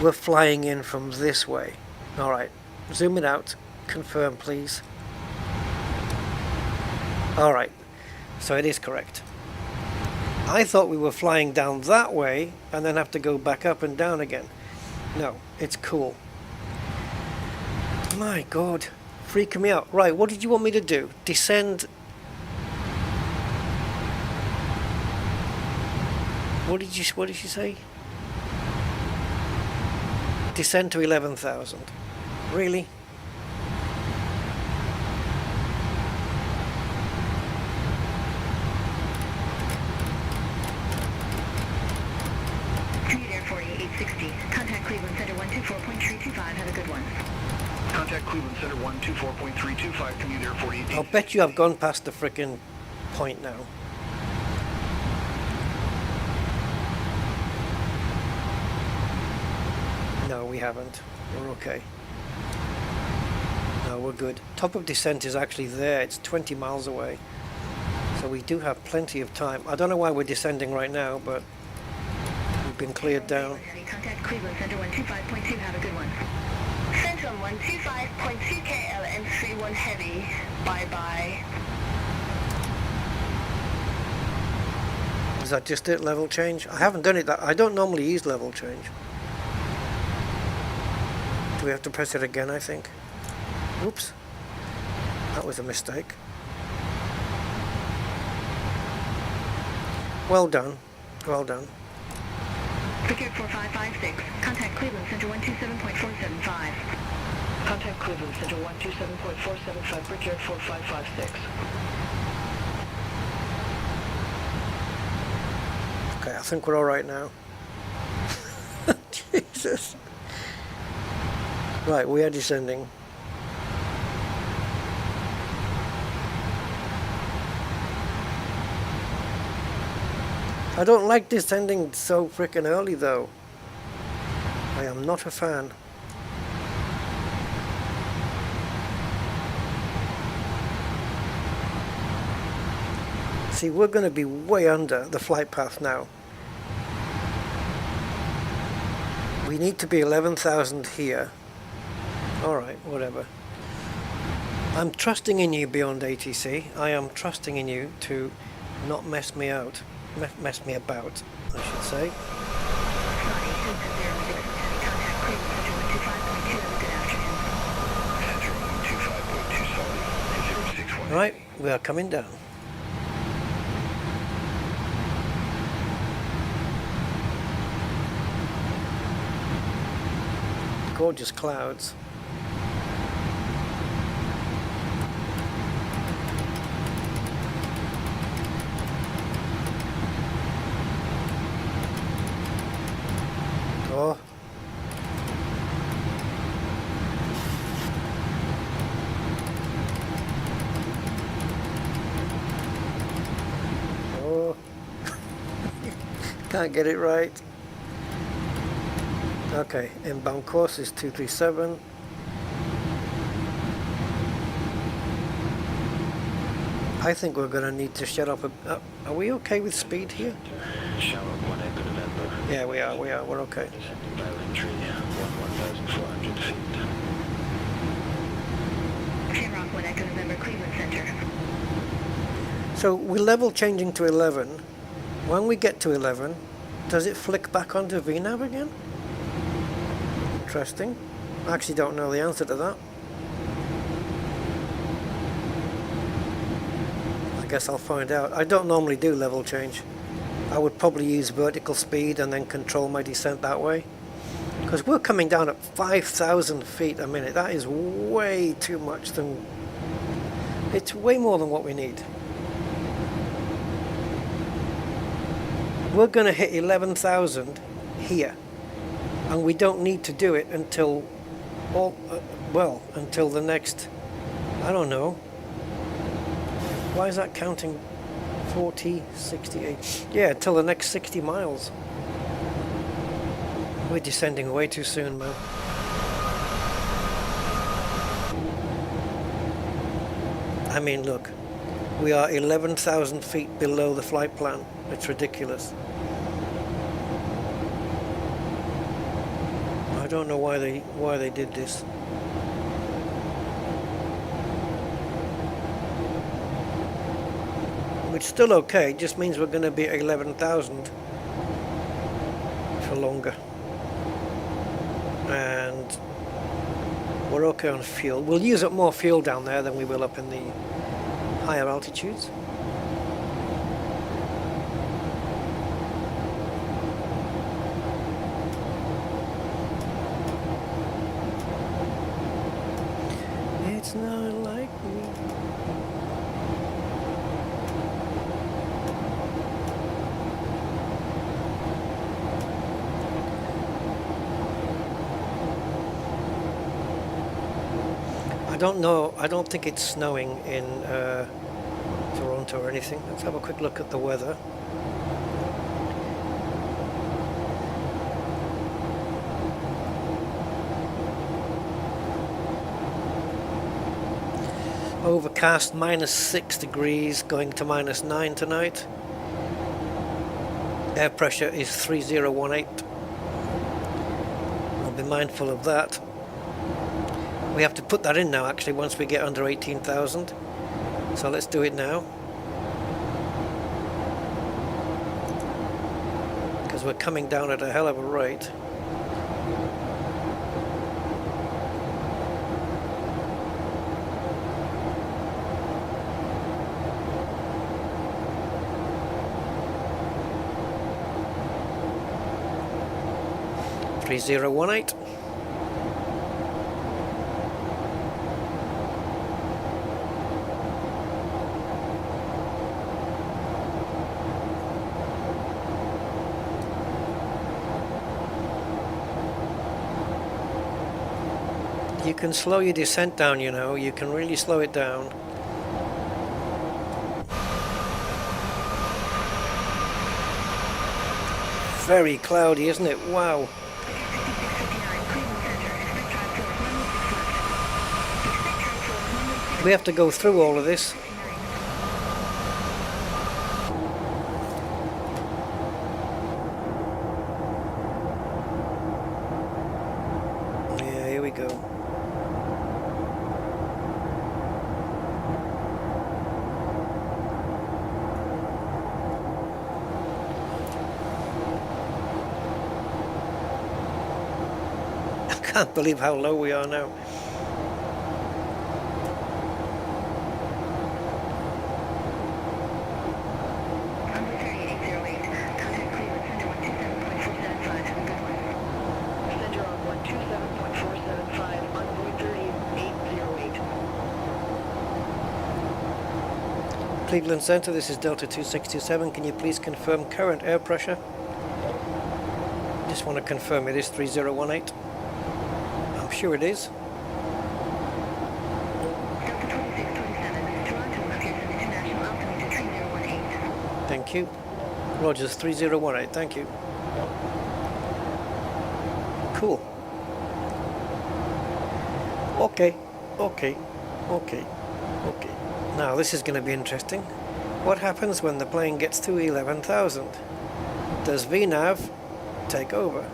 we're flying in from this way. All right, zoom it out, confirm please. All right, so it is correct. I thought we were flying down that way and then have to go back up and down again. No, it's cool. My God, freaking me out. Right, what did you want me to do? Descend. What did she say? Descend to 11,000. Really? Air 4860. Contact Cleveland Center 124.325. Have a good one. Contact Cleveland Center 124.325, commute Air 48. I'll bet you I've gone past the frickin' point now. No, we haven't. We're okay. No, we're good. Top of descent is actually there. It's 20 miles away. So we do have plenty of time. I don't know why we're descending right now, but we've been cleared down. Contact Cleveland Center 125.2. Have a good one. Central 125.2 KL and 31 heavy. Bye-bye. Is that just it, level change? I haven't done it that. I don't normally use level change. Do we have to press it again, I think? Oops. That was a mistake. Well done. Well done. Ticket 4556. Contact Cleveland Center 127.475. Contact Cleveland Center 127.475. Brickyard 4556. Okay, I think we're all right now. Jesus. Right, we are descending. I don't like descending so frickin' early though. I am not a fan. See, we're going to be way under the flight path now. We need to be 11,000 here. Alright, whatever. I'm trusting in you, Beyond ATC. I am trusting in you to not mess me out. Mess me about, I should say. Right, we are coming down. Gorgeous clouds. Oh. Oh. Can't get it right. Okay, inbound course is 237. I think we're going to need to shut up. Are we okay with speed here? Yeah, we are, we're okay. Shamrock 1 Echo November, Cleveland Center. So we're level changing to 11. When we get to 11, does it flick back onto VNAV again? Interesting. I actually don't know the answer to that. I guess I'll find out. I don't normally do level change. I would probably use vertical speed and then control my descent that way. Because we're coming down at 5,000 feet a minute. That is way too much than... It's way more than what we need. We're going to hit 11,000 here. And we don't need to do it until... until the next... I don't know. Why is that counting 40, 68? Yeah, till the next 60 miles. We're descending way too soon, man. I mean, look. We are 11,000 feet below the flight plan. It's ridiculous. I don't know why they did this. It's still okay, it just means we're going to be at 11,000 for longer. And we're okay on fuel. We'll use up more fuel down there than we will up in the higher altitudes. It's not like me. don't know. I don't think it's snowing in Toronto or anything. Let's have a quick look at the weather. Overcast, -6 degrees, going to -9 tonight. Air pressure is 3018. I'll be mindful of that. We have to put that in now, actually, once we get under 18,000. So let's do it now. Because we're coming down at a hell of a rate. $3018. You can slow your descent down, you know, you can really slow it down. Very cloudy, isn't it? Wow. We have to go through all of this. Yeah, here we go. I can't believe how low we are now. Cleveland Center, this is Delta 2627. Can you please confirm current air pressure? Just want to confirm it is 3018. I'm sure it is. Thank you. Rogers 3018, thank you. Cool. Okay. Now this is going to be interesting. What happens when the plane gets to 11,000? Does VNAV take over?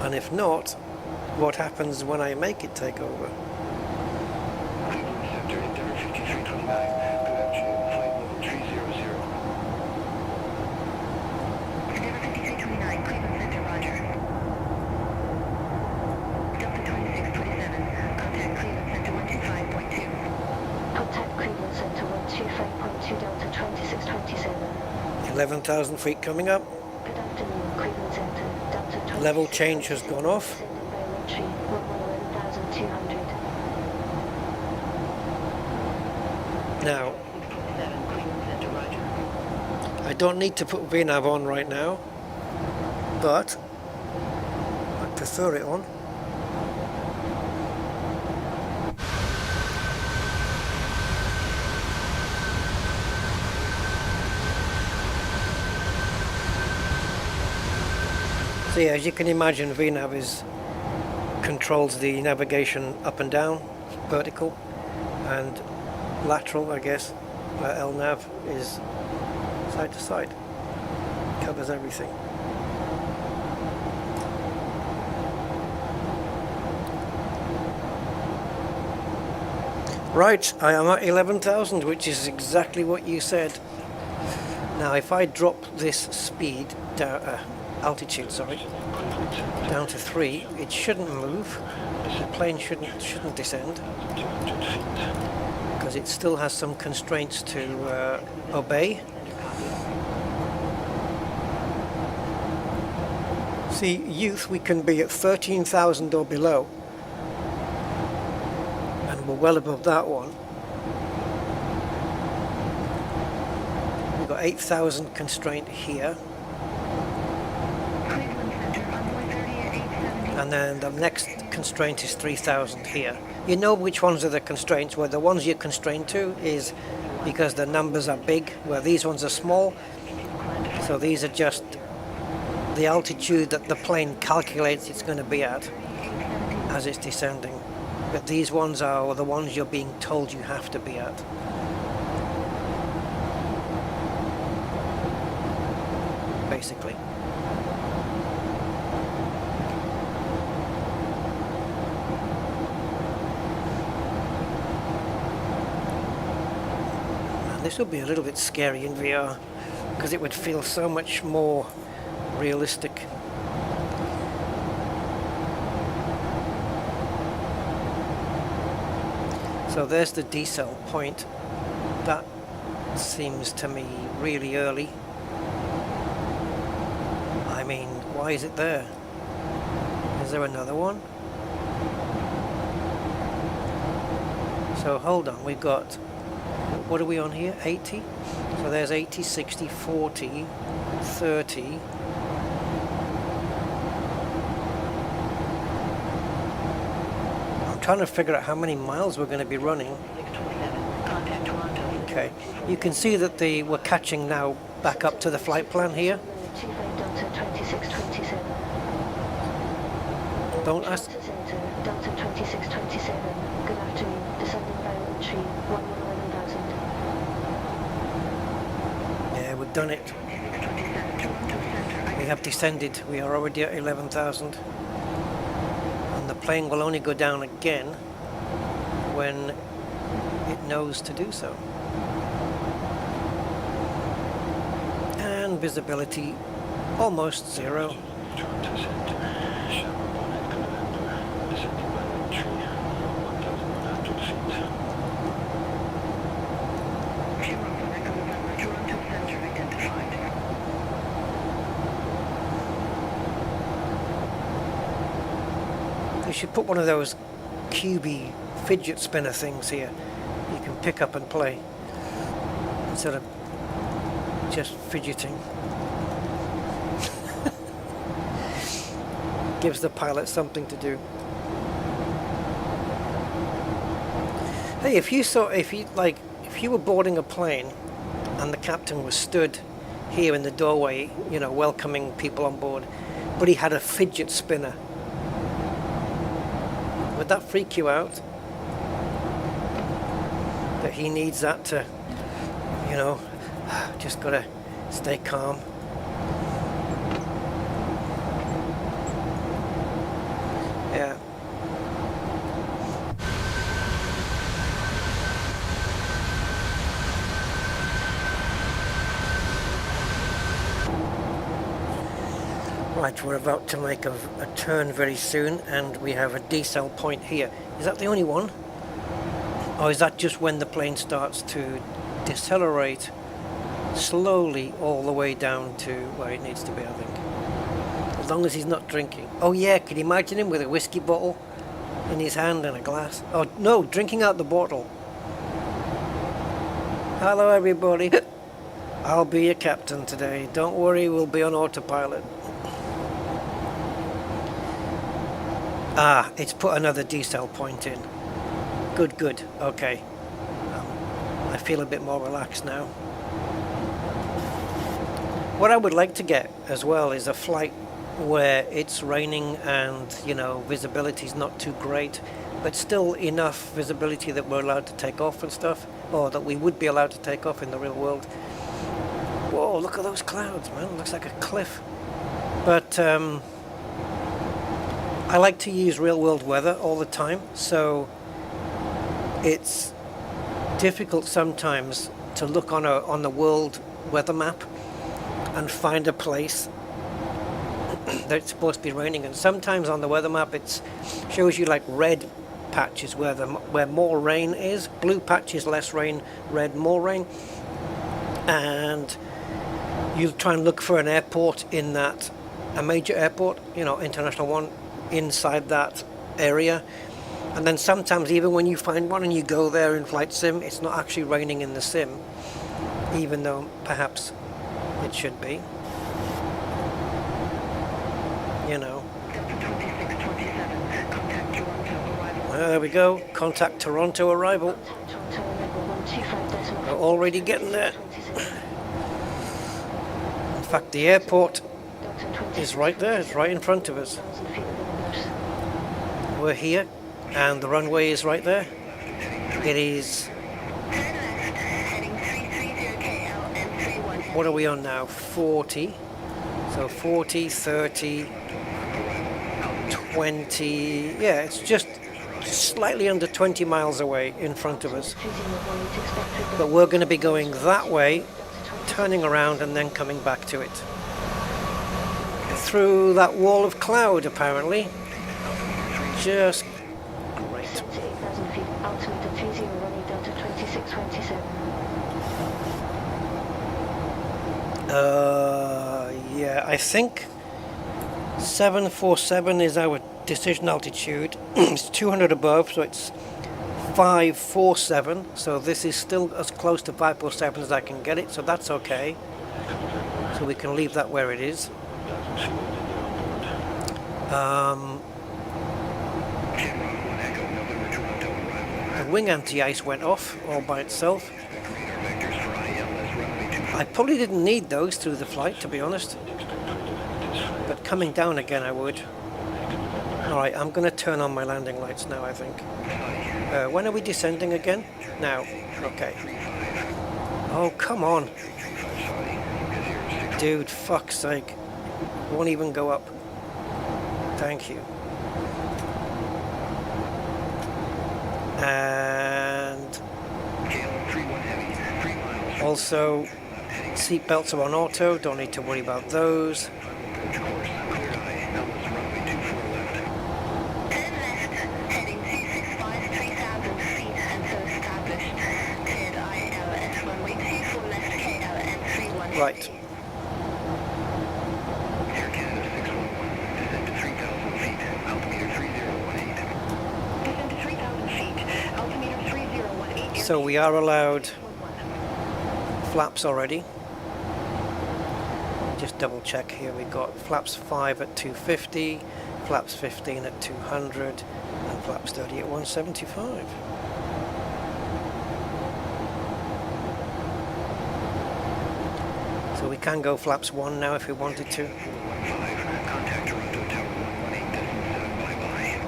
And if not, what happens when I make it take over? Center, Endeavour 5329. Good afternoon, flight level 300. Endeavour 5329, Cleveland Center, roger. Delta 2627, contact Cleveland Center 125.2. Contact Cleveland Center 125.2 Delta 2627. 11,000 feet coming up. Good afternoon, Cleveland Center. Delta 2627. Level change has gone off. Descending by entry 11,200. Now, I don't need to put VNAV on right now, but I prefer it on. So yeah, as you can imagine, VNAV controls the navigation up and down, vertical, and lateral, I guess. LNAV is side to side, covers everything. Right, I am at 11,000, which is exactly what you said. Now, if I drop this speed down, altitude, sorry, down to 3, it shouldn't move. The plane shouldn't descend because it still has some constraints to obey. See, youth, we can be at 13,000 or below, and we're well above that one. We've got 8,000 constraint here. and then the next constraint is 3000 here. You know which ones are the constraints, where the ones you're constrained to is because the numbers are big, where these ones are small. So these are just the altitude that the plane calculates it's going to be at as it's descending. But these ones are the ones you're being told you have to be at. Basically. And this would be a little bit scary in VR, because it would feel so much more realistic. So there's the decel point. That seems to me really early. I mean, why is it there? Is there another one? So hold on, we've got, what are we on here? 80? So there's 80, 60, 40, 30. I'm trying to figure out how many miles we're going to be running. Okay, you can see that we're catching now back up to the flight plan here. Don't ask. Delta 2627, good afternoon, descending by entry 111,000. Yeah, we've done it. We have descended. We are already at 11,000. And the plane will only go down again when it knows to do so. And visibility almost zero. You should put one of those cubey fidget spinner things here you can pick up and play instead of just fidgeting. Gives the pilot something to do. Hey, if you were boarding a plane and the captain was stood here in the doorway, you know, welcoming people on board, but he had a fidget spinner, would that freak you out? That he needs that to, you know, just gotta stay calm. Yeah. Right, we're about to make a turn very soon, and we have a decel point here. Is that the only one? Or is that just when the plane starts to decelerate slowly all the way down to where it needs to be, I think. As long as he's not drinking. Oh yeah, can you imagine him with a whiskey bottle in his hand and a glass? Oh no, drinking out the bottle. Hello everybody. I'll be your captain today. Don't worry, we'll be on autopilot. Ah, it's put another decel point in. Good, good. Okay. I feel a bit more relaxed now. What I would like to get as well is a flight where it's raining and, you know, visibility's not too great, but still enough visibility that we're allowed to take off and stuff, or that we would be allowed to take off in the real world. Whoa, look at those clouds, man. It looks like a cliff. But I like to use real world weather all the time, so it's difficult sometimes to look on the world weather map and find a place that it's supposed to be raining. And sometimes on the weather map it shows you like red patches where more rain is, blue patches less rain, red more rain. And you try and look for an airport in that, a major airport, you know, international one, inside that area. And then sometimes even when you find one and you go there in flight sim, it's not actually raining in the sim, even though perhaps it should be. You know. There we go. Contact Toronto arrival. We're already getting there. In fact, the airport is right there. It's right in front of us. We're here, and the runway is right there. It is... What are we on now? 40. So 40, 30, 20... Yeah, it's just slightly under 20 miles away in front of us. But we're going to be going that way, turning around and then coming back to it. Through that wall of cloud, apparently. Just great. Yeah, I think 747 is our decision altitude. It's 200 above, so it's 547. So this is still as close to 547 as I can get it, so that's okay. So we can leave that where it is. The wing anti-ice went off all by itself. I probably didn't need those through the flight, to be honest. But coming down again, I would. Alright, I'm going to turn on my landing lights now, I think. When are we descending again? Now. Okay. Oh, come on. Dude, fuck's sake. Won't even go up. Thank you. And also seat belts are on auto, don't need to worry about those. Right. So we are allowed flaps already. Just double check here. We got flaps 5 at 250, flaps 15 at 200, and flaps 30 at 175. So we can go flaps 1 now if we wanted to. Contact Toronto Tower 118.7, bye-bye.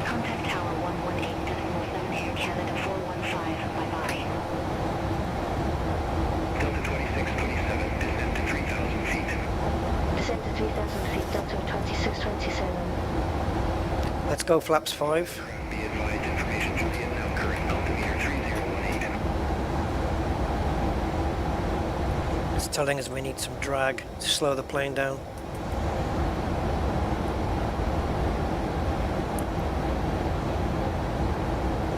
Contact Tower 118.7, Air Canada 415, bye-bye. Delta 2627, descend to 3,000 feet. Descend to 3,000 feet, Delta 2627. Let's go flaps 5. Be advised, information Juliet now current altimeter 3018. It's telling us we need some drag to slow the plane down.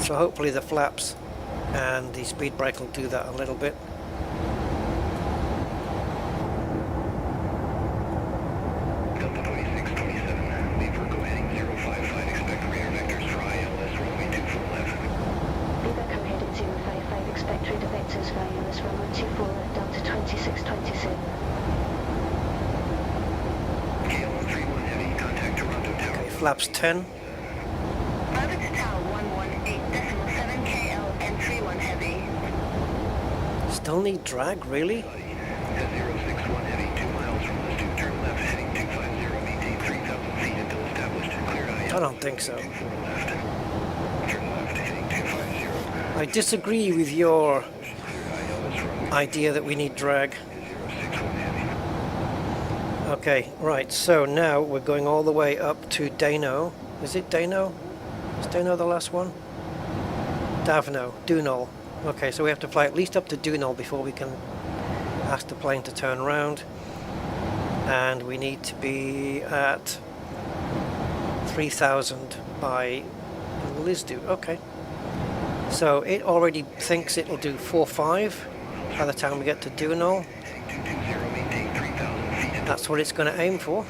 So hopefully the flaps and the speed brake will do that a little bit. Delta 2627, leave Virpil heading 055, expect radar vectors for ILS runway 24 left. Lever heading 055, expect radar vectors for ILS runway 24 left, Delta 2627. KL131 heavy, contact Toronto Tower. Okay, flaps 10. Logitech Tower 118.7 KL and 31 heavy. Still need drag, really? 061 heavy, 2 miles from altitude, turn left, heading 250, maintain 3,000 feet until established, cleared ILS. I don't think so. 24 left. Turn left, heading 250. I disagree with your idea that we need drag. 061 heavy. Okay, right, so now we're going all the way up to Dano. Is it Dano? Is Dano the last one? Davno, Dunol. Okay, so we have to fly at least up to Dunol before we can ask the plane to turn around. And we need to be at 3,000 by Lisdu. Okay. So it already thinks it'll do 4.5 by the time we get to Dunol. Heading 220, maintain 3,000 feet. That's what it's going to aim for.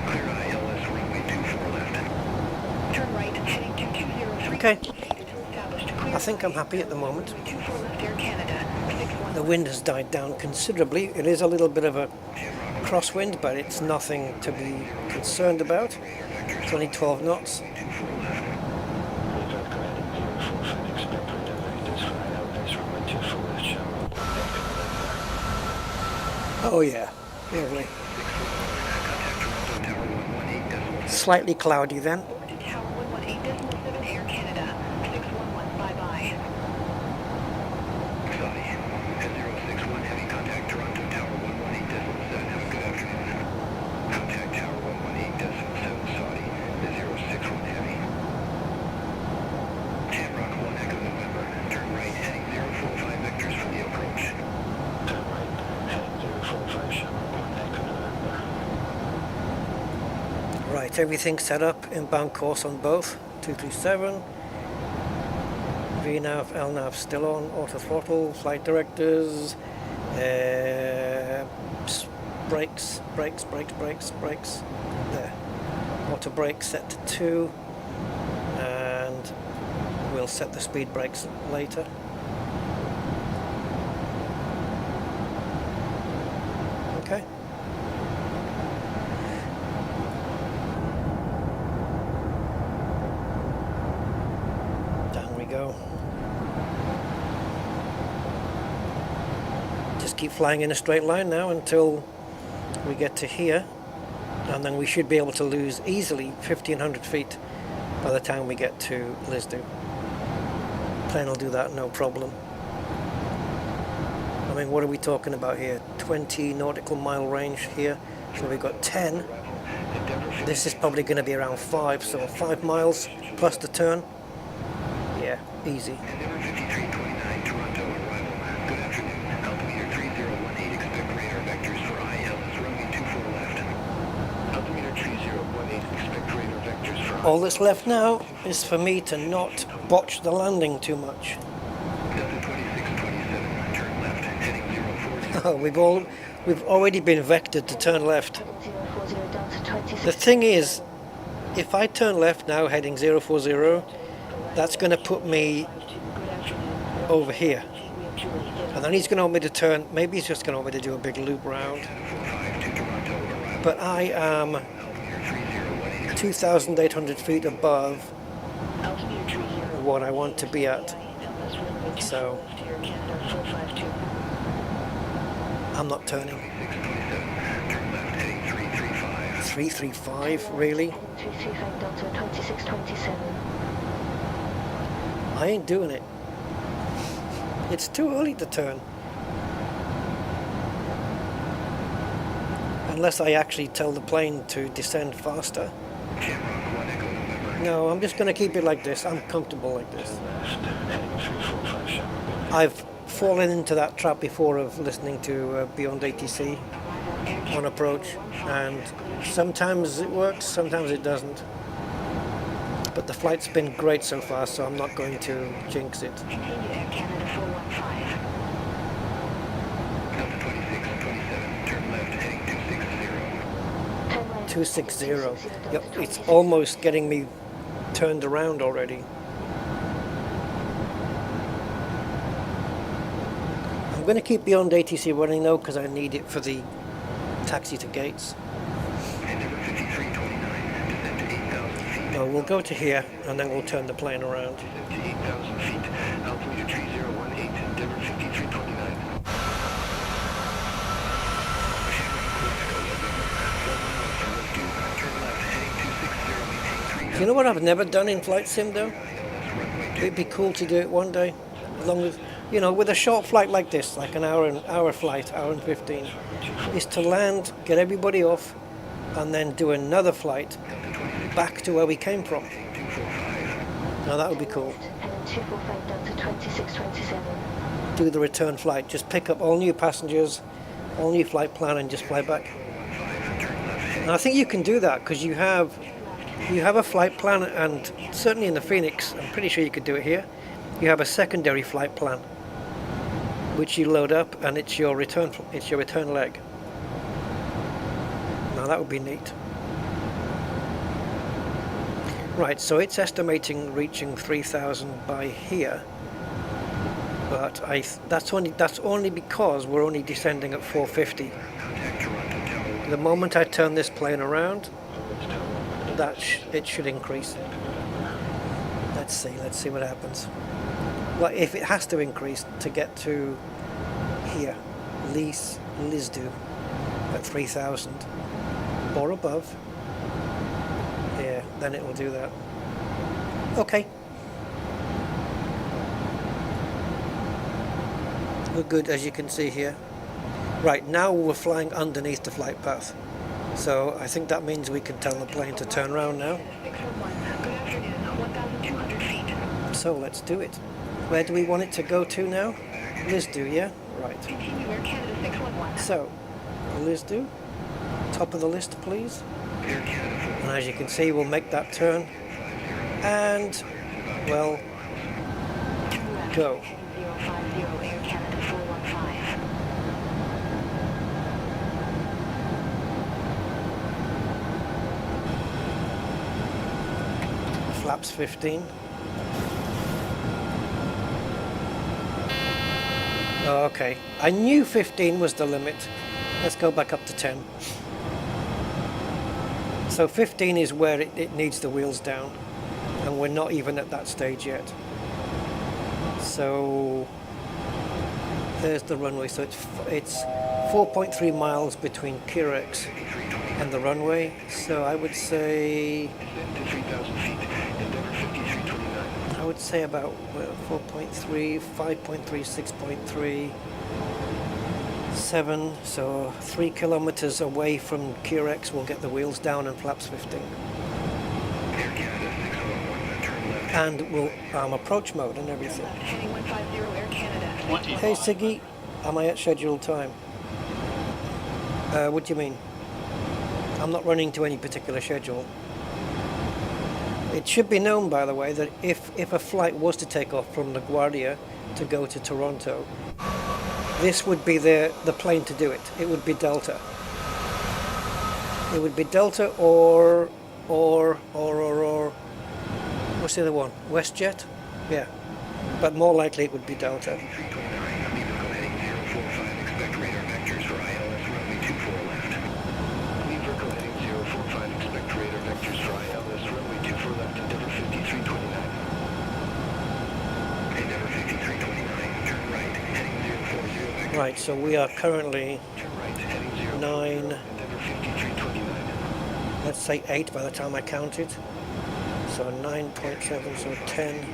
Clear ILS runway 24 left. Turn right, heading 2203. Okay. I think I'm happy at the moment. 24 left, Air Canada. 61. The wind has died down considerably. It is a little bit of a crosswind, but it's nothing to be concerned about. It's only 12 knots. Oh yeah, lovely. Slightly cloudy then. Tower 118.7 Air Canada, 611, bye-bye. Saudi, at 061 heavy contact Toronto Tower 118.7, have a good afternoon. Contact Tower 118.7 Saudi, at 061 heavy. Tamrock 1 Echo November, turn right heading 045 vectors for the approach. Turn right, heading 045 Shamrock 1 Echo November. Right, everything set up, inbound course on both, 237. VNav, LNav still on, auto throttle, flight directors, brakes, there. Auto brake set to 2, and we'll set the speed brakes later. Okay. Down we go. Just keep flying in a straight line now until we get to here, and then we should be able to lose easily 1,500 feet by the time we get to Lisdu. Plane will do that no problem. I mean, what are we talking about here? 20 nautical mile range here, so we've got 10. This is probably going to be around 5, so 5 miles plus the turn. Yeah, easy. Endeavour 5329, Toronto arrival. Good afternoon. Altimeter 3018, expect radar vectors for IL as runway 24 left. Altimeter 3018, expect radar vectors for All that's left now is for me to not botch the landing too much. Delta 2627, turn left, heading 040. Oh, we've already been vectored to turn left. 040 Delta 26. The thing is, if I turn left now heading 040, that's going to put me over here. And then he's going to want me to turn, maybe he's just going to want me to do a big loop round. But I am 2,800 feet above what I want to be at. So I'm not turning. 335, really? 335 Delta 2627. I ain't doing it. It's too early to turn. Unless I actually tell the plane to descend faster. No, I'm just going to keep it like this. I'm comfortable like this. I've fallen into that trap before of listening to Beyond ATC on approach, and sometimes it works, sometimes it doesn't. But the flight's been great so far, so I'm not going to jinx it. Canada 415. Delta 2627, turn left, heading 260. 260. Yep, it's almost getting me turned around already. I'm going to keep Beyond ATC running though, because I need it for the taxi to gates. Endeavour 5329, descend to 8,000 feet. No, we'll go to here and then we'll turn the plane around. Descend to 8,000 feet. Altimeter 3018, Endeavour 5329. You know what I've never done in flight sim though? It'd be cool to do it one day, as long as, you know, with a short flight like this, like an hour flight, hour and 15, is to land, get everybody off, and then do another flight back to where we came from. Now that would be cool. And 245 Delta 2627. Do the return flight, just pick up all new passengers, all new flight plan, and just fly back. And I think you can do that because you have a flight plan, and certainly in the Phoenix, I'm pretty sure you could do it here. You have a secondary flight plan, which you load up, and it's your return leg. Now that would be neat. Right, so it's estimating reaching 3,000 by here, but that's only because we're only descending at 450. The moment I turn this plane around, it should increase. Let's see what happens. Well, if it has to increase to get to here, Lisdu. at 3,000 or above. Yeah, then it will do that. Okay. We're good, as you can see here. Right, now we're flying underneath the flight path. So I think that means we can tell the plane to turn around now. Good afternoon, 1,200 feet. So let's do it. Where do we want it to go to now? Liz do, yeah? Right. Continue Air Canada 611. So, Liz do. Top of the list, please. And as you can see, we'll make that turn. And, well, go. 050 Air Canada 415. Flaps 15. Oh, okay. I knew 15 was the limit. Let's go back up to 10. So 15 is where it needs the wheels down. And we're not even at that stage yet. So there's the runway. So it's 4.3 miles between Kirex and the runway. So I would say... Descend to 3,000 feet. Endeavour 5329. I would say about 4.3, 5.3, 6.3, 7. So 3 kilometers away from Kirex, we'll get the wheels down and flaps 15. Air Canada 611, turn left. And we'll approach mode and everything. Heading 150 Air Canada. Hey Siggy, am I at scheduled time? What do you mean? I'm not running to any particular schedule. It should be known, by the way, that if a flight was to take off from LaGuardia to go to Toronto, this would be the plane to do it. It would be Delta. It would be Delta or what's the other one? WestJet? Yeah. But more likely it would be Delta. 329, Vivo heading 045, expect radar vectors for ILS runway 24 left. Virpil heading 045, expect radar vectors for ILS runway 24 left, Endeavour 5329. Endeavour 5329, turn right, heading 040 vector. Right, so we are currently Turn right, heading 040, 9, Endeavour 5329. let's say 8 by the time I count it. So 9.7, so 10.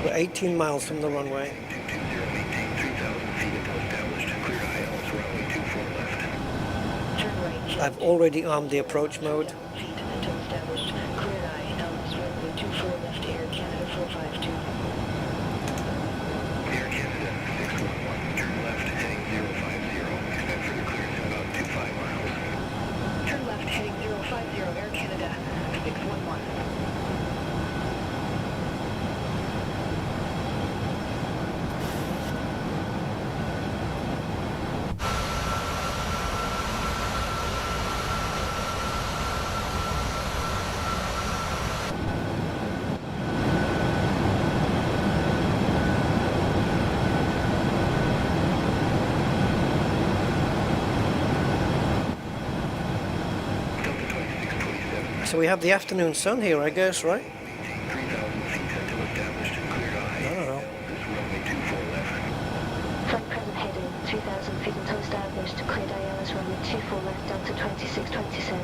We're 18 miles from the runway. 220, maintain 3,000 feet until established. Clear ILS runway 24 left. Turn right. I've already armed the approach mode. Feet until established. Cleared ILS runway 24 left Air Canada 452. Air Canada 611, turn left, heading 050. Expect further clearance in about 25 miles. Turn left heading 050 Air Canada 611. Delta 2627, So we have the afternoon sun here, I guess, right? maintain 3,000 feet until established. Clear I don't know. ILS runway 24 left. From present heading 3,000 feet until established. Cleared ILS runway 24 left Delta 2627.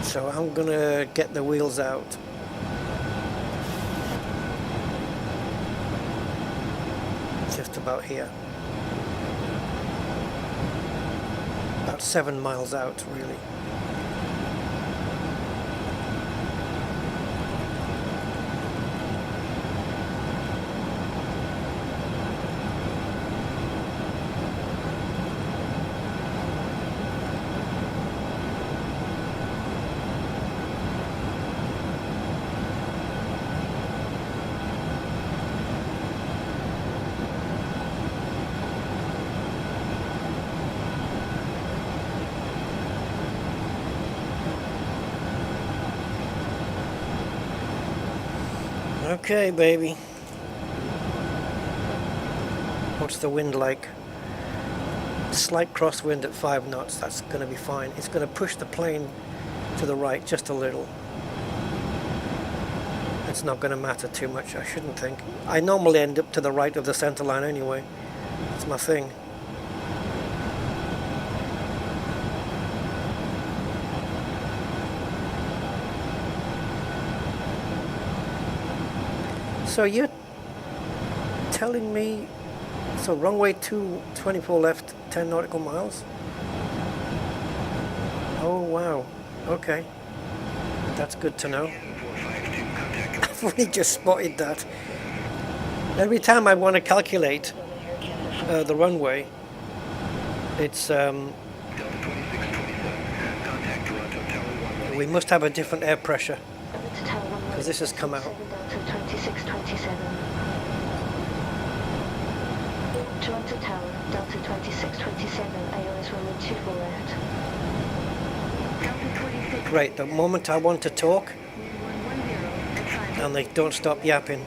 So I'm gonna get the wheels out. Just about here. About 7 miles out, really. Okay, baby. What's the wind like? Slight crosswind at 5 knots. That's going to be fine. It's going to push the plane to the right just a little. It's not going to matter too much, I shouldn't think. I normally end up to the right of the center line anyway. It's my thing. So you're telling me, so runway 224 left, 10 nautical miles? Oh wow, okay. That's good to know. I've only just spotted that. Every time I want to calculate the runway, it's we must have a different air pressure because this has come out. Toronto Tower, Delta 2627, AOS runway 24 left. Great, the moment I want to talk, and they don't stop yapping.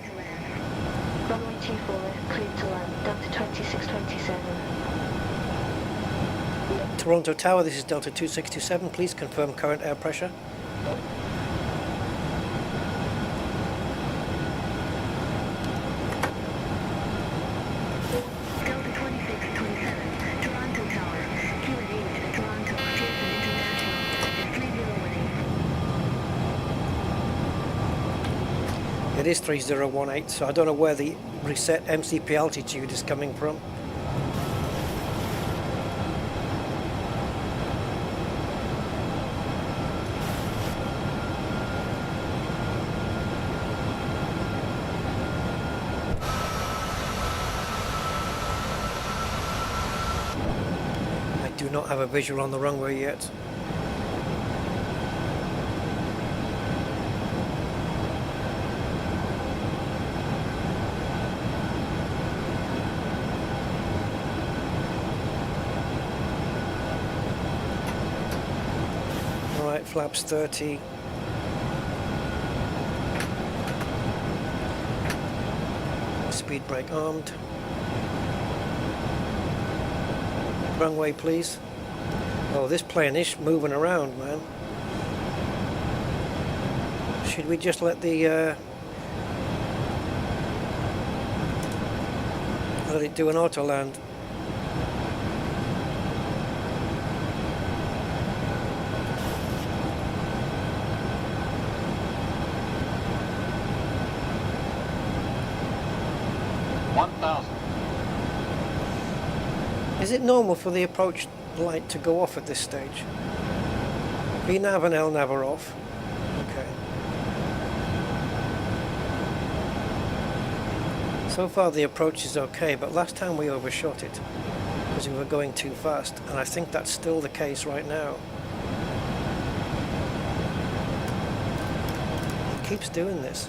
Runway 24 left, cleared to land, Delta 2627. Toronto Tower, this is Delta 267, please confirm current air pressure. It is 3018, so I don't know where the reset MCP altitude is coming from. I do not have a visual on the runway yet. Flaps 30. Speed brake armed. Runway, please. Oh, this plane is moving around, man. Should we just let the let it do an auto land? Is it normal for the approach light to go off at this stage? VNav and LNav are off. Okay. So far the approach is okay, but last time we overshot it because we were going too fast, and I think that's still the case right now. It keeps doing this.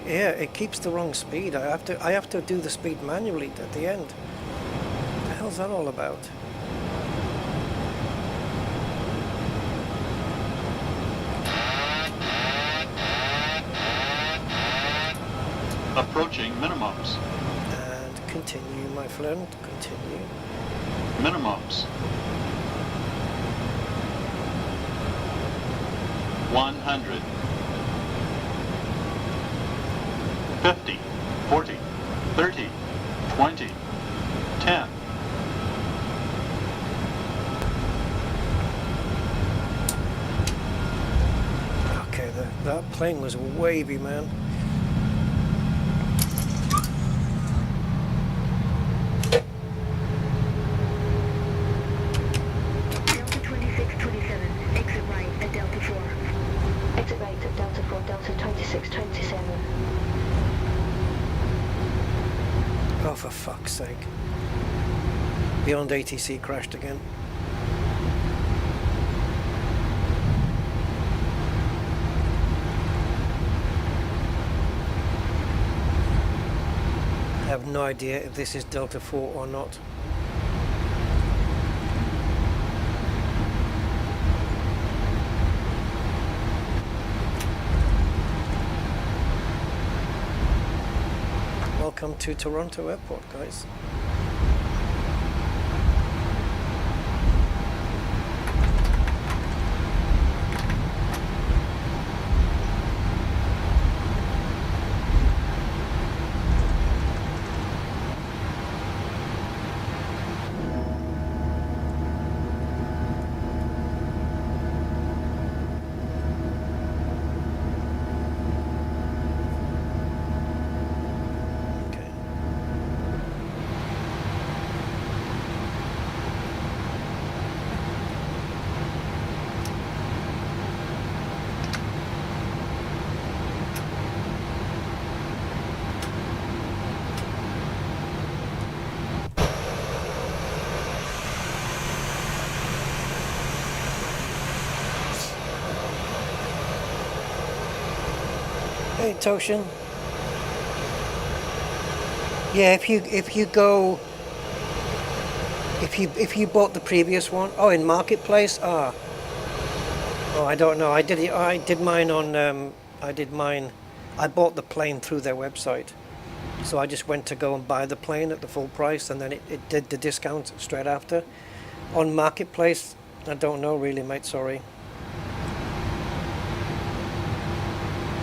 It keeps the wrong speed. I have to do the speed manually at the end. What the hell's that all about? Approaching minimums. And continue, my friend. Continue. Minimums. 100. 50, 40, 30, 20, 10. Okay, that plane was wavy, man. Delta 2627, exit right at Delta 4. Exit right at Delta 4, Delta 2627. Oh, for fuck's sake. Beyond ATC crashed again. I have no idea if this is Delta 4 or not. Welcome to Toronto Airport, guys. Hey, Toshin. Yeah, if you go, if you bought the previous one, oh, in Marketplace, oh, I don't know. I did mine on, I bought the plane through their website. So I just went to go and buy the plane at the full price, and then it did the discount straight after. On Marketplace, I don't know really, mate, sorry.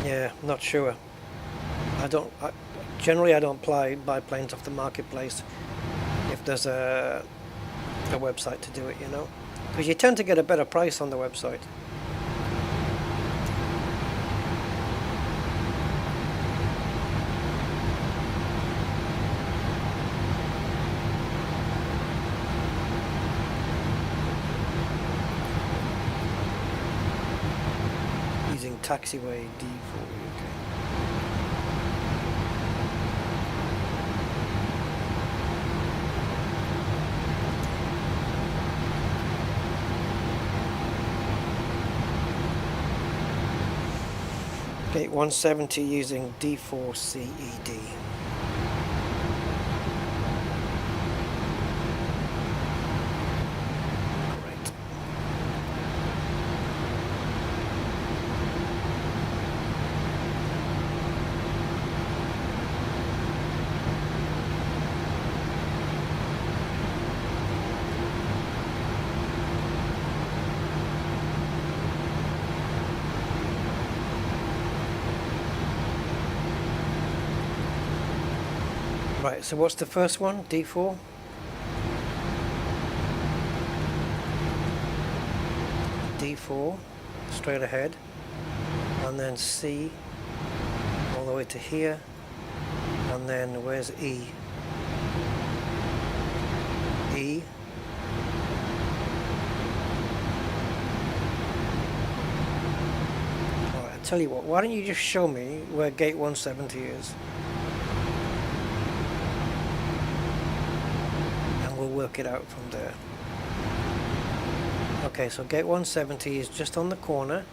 Yeah, not sure. Generally I don't buy planes off the Marketplace if there's a website to do it, you know, because you tend to get a better price on the website. Using taxiway D4, okay. Gate 170 using D4 CED. Great. Right, so what's the first one? D4? D4, straight ahead, and then C, all the way to here, and then where's E? E. Alright, I'll tell you what, why don't you just show me where gate 170 is? We'll work it out from there. Okay, so gate 170 is just on the corner,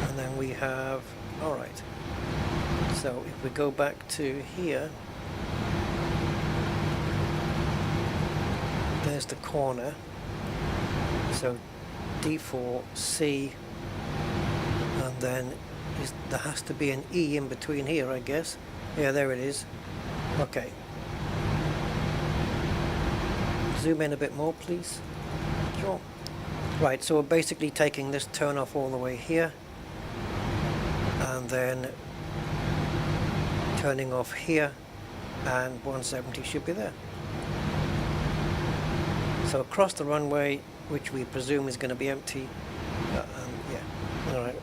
and then we have, alright, so if we go back to here, there's the corner, so D4C, and then there has to be an E in between here, I guess. Yeah, there it is. Okay. Zoom in a bit more, please. Sure. Right, so we're basically taking this turn off all the way here, and then turning off here, and 170 should be there. So across the runway, which we presume is going to be empty. Yeah. All right.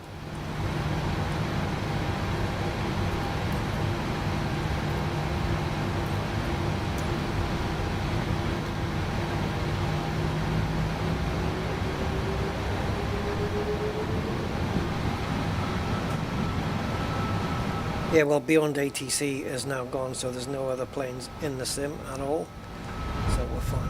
Yeah, well, Beyond ATC is now gone, so there's no other planes in the sim at all, so we're fine.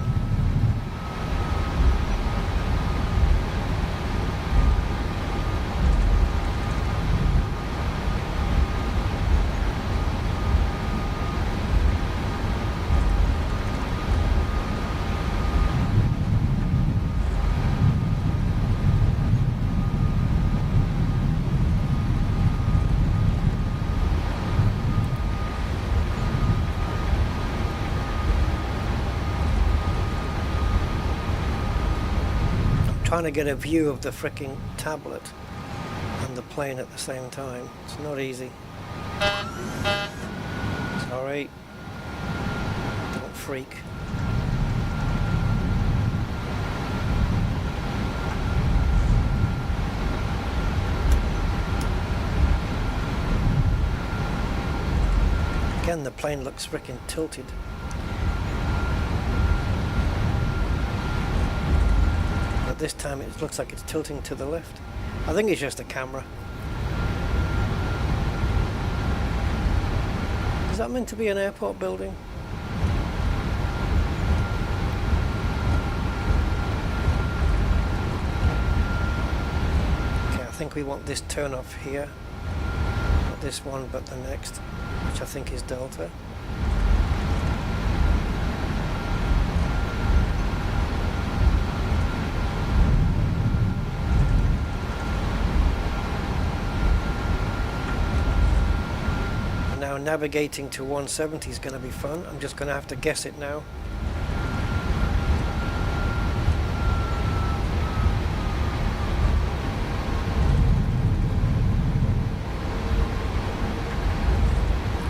Trying to get a view of the fricking tablet and the plane at the same time. It's not easy. Sorry. Don't freak. Again, the plane looks fricking tilted. This time it looks like it's tilting to the left. I think it's just a camera. Is that meant to be an airport building? Okay, I think we want this turn off here. Not this one, but the next, which I think is delta. Now navigating to 170 is going to be fun. I'm just going to have to guess it now.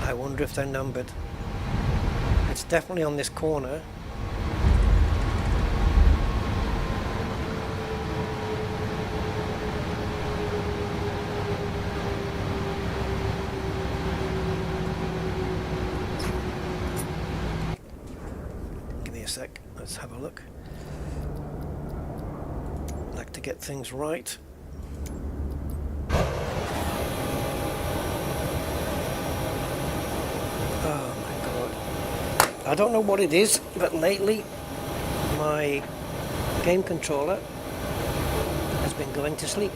I wonder if they're numbered. It's definitely on this corner. Sec. Let's have a look. I'd like to get things right. Oh my god. I don't know what it is, but lately my game controller has been going to sleep.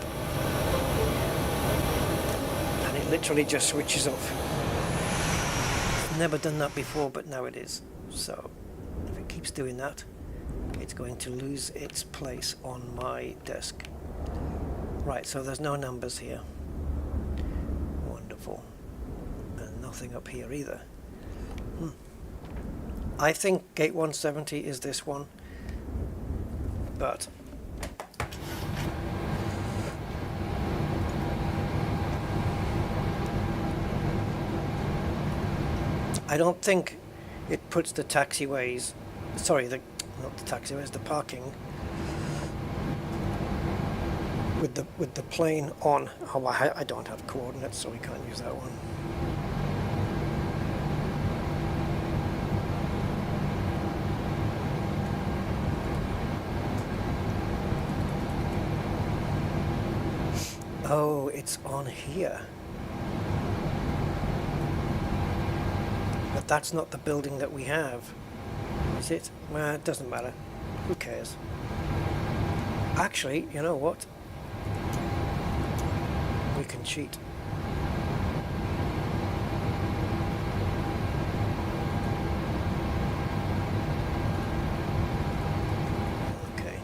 And it literally just switches off. I've never done that before, but now it is. So keeps doing that, it's going to lose its place on my desk. Right, so there's no numbers here. Wonderful. And nothing up here either. I think gate 170 is this one, but I don't think it puts the taxiways, sorry, not the taxiways, the parking with the plane on. Oh, I don't have coordinates, so we can't use that one. Oh, it's on here. But that's not the building that we have. Is it? Well, it doesn't matter. Who cares? Actually, you know what? We can cheat. Okay.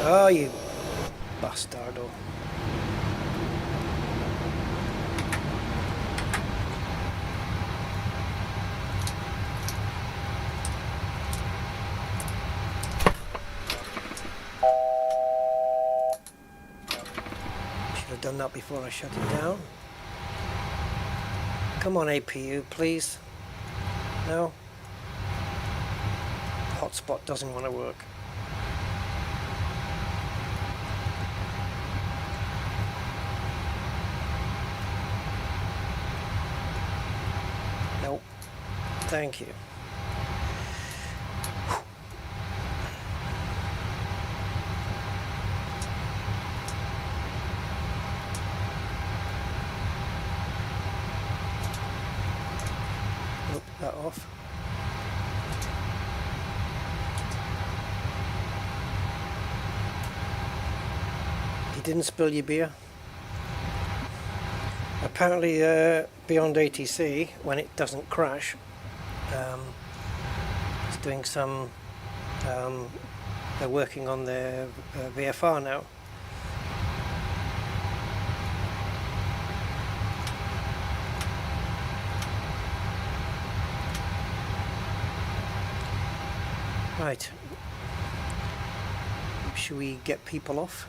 Oh, you bastardo. Should have done that before I shut it down. Come on, APU, please. No? Hotspot doesn't want to work. Nope. Thank you. Nope, that off. You didn't spill your beer? Apparently beyond ATC, when it doesn't crash, it's doing some, they're working on their VFR now. Right, should we get people off?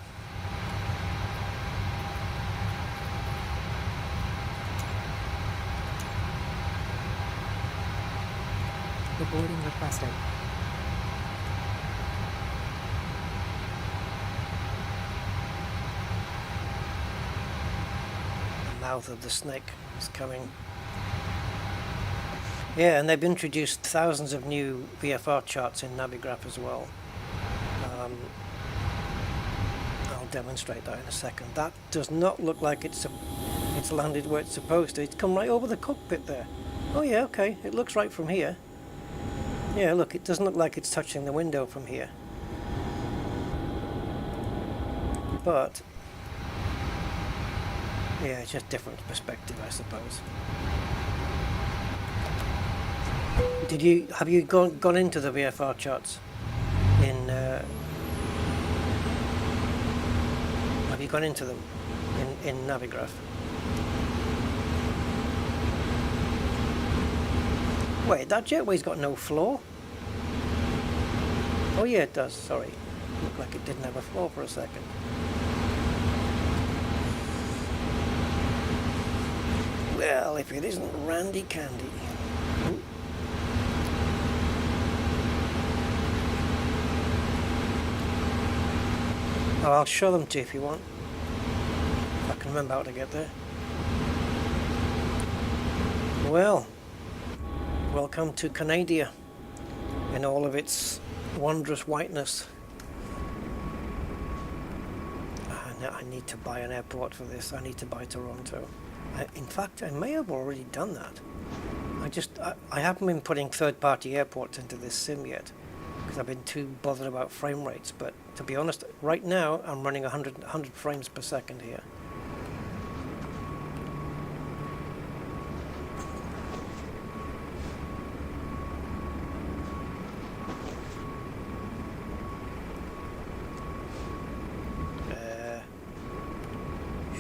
Boarding requested. The mouth of the snake is coming. Yeah, and they've introduced thousands of new VFR charts in Navigraph as well. demonstrate that in a second. That does not look like it's landed where it's supposed to. It's come right over the cockpit there. Oh yeah, okay, it looks right from here. Yeah, look, it doesn't look like it's touching the window from here. But yeah, it's just different perspective, I suppose. Have you gone into the VFR charts in have you gone into them in Navigraph? Wait, that jetway's got no floor? Oh yeah, it does, sorry. Looked like it didn't have a floor for a second. Well, if it isn't Randy Candy. Oh, I'll show them to you if you want. If I can remember how to get there. Well, welcome to Canada in all of its wondrous whiteness. I need to buy an airport for this. I need to buy Toronto. In fact, I may have already done that. I haven't been putting third-party airports into this sim yet because I've been too bothered about frame rates. But to be honest, right now I'm running 100 frames per second here.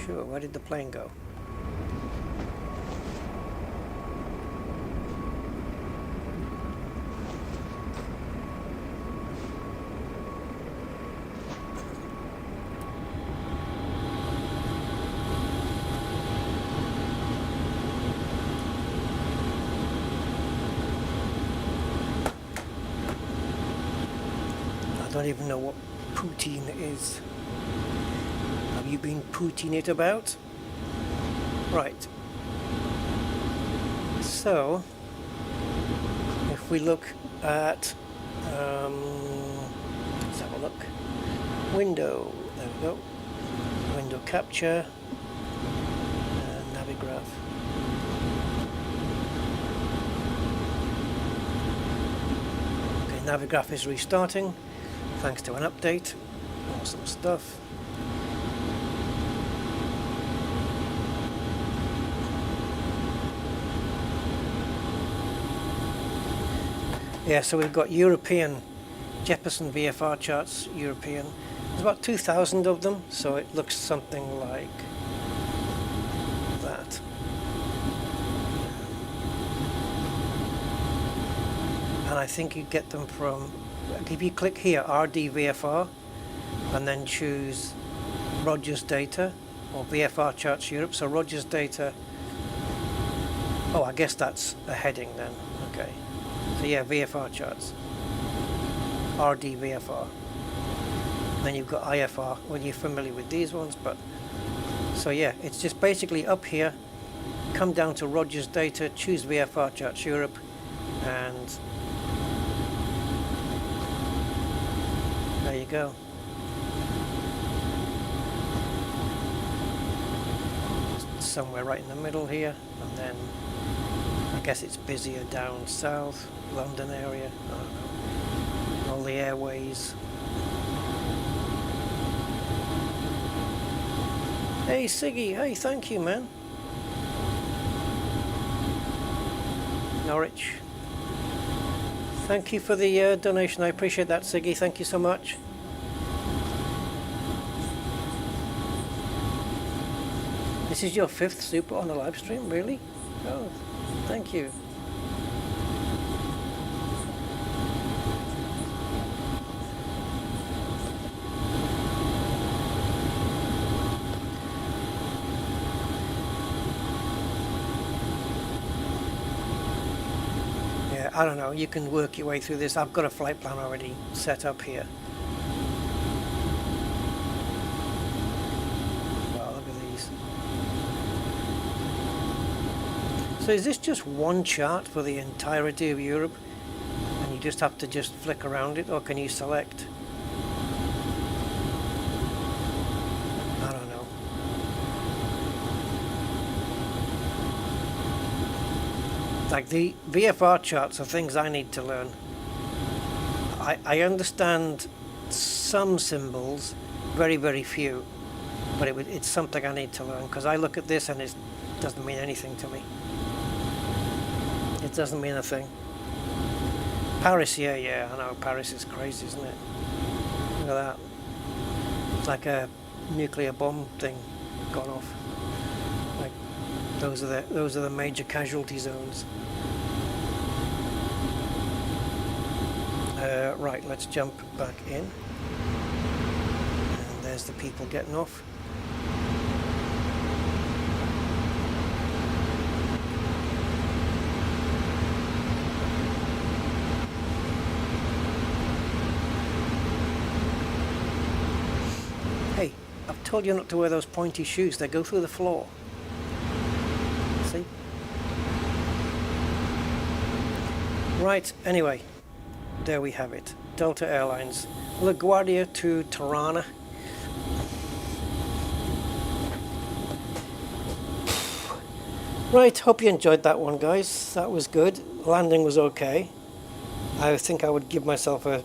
Sure, where did the plane go? I don't even know what poutine is. Have you been poutine it about? Right. So, if we look at, let's have a look. Window, there we go. Window capture, Navigraph. Okay, Navigraph is restarting, thanks to an update. Awesome stuff. Yeah, so we've got European Jeppesen VFR charts, European. There's about 2,000 of them, so it looks something like that. And I think you get them from, if you click here, RD VFR, and then choose Rogers Data, or VFR Charts Europe, so Rogers Data, oh, I guess that's a heading then, okay. So yeah, VFR charts, RD VFR. Then you've got IFR, well you're familiar with these ones, but so yeah, it's just basically up here, come down to Rogers Data, choose VFR Charts Europe, and there you go. Somewhere right in the middle here, and then I guess it's busier down south, London area, I don't know, all the airways. Hey Siggy, hey, thank you man. Norwich. Thank you for the donation, I appreciate that Siggy, thank you so much. This is your 5th super on the live stream, really? Oh, thank you. Yeah, I don't know, you can work your way through this. I've got a flight plan already set up here. So is this just one chart for the entirety of Europe and you just have to just flick around it, or can you select? Like the VFR charts are things I need to learn. I understand some symbols, very, very few, but it's something I need to learn, because I look at this and it doesn't mean anything to me. It doesn't mean a thing. Paris, yeah, I know, Paris is crazy, isn't it? Look at that. It's like a nuclear bomb thing gone off. Like, those are the major casualty zones. Right, let's jump back in. And there's the people getting off. Hey, I've told you not to wear those pointy shoes. They go through the floor. See? Right, anyway. There we have it. Delta Airlines. LaGuardia to Tirana. Right, hope you enjoyed that one, guys. That was good. Landing was okay. I think I would give myself a,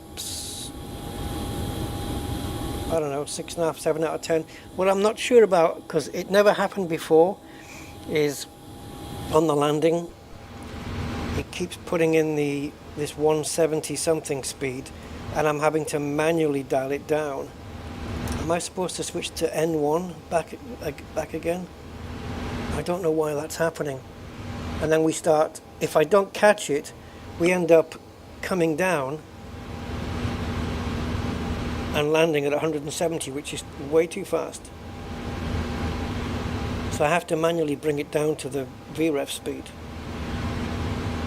I don't know, 6.5, 7 out of 10. What I'm not sure about, because it never happened before, is on the landing, it keeps putting in this 170 something speed, and I'm having to manually dial it down. Am I supposed to switch to N1 back again? I don't know why that's happening. And then we start, if I don't catch it, we end up coming down and landing at 170, which is way too fast. So I have to manually bring it down to the VREF speed.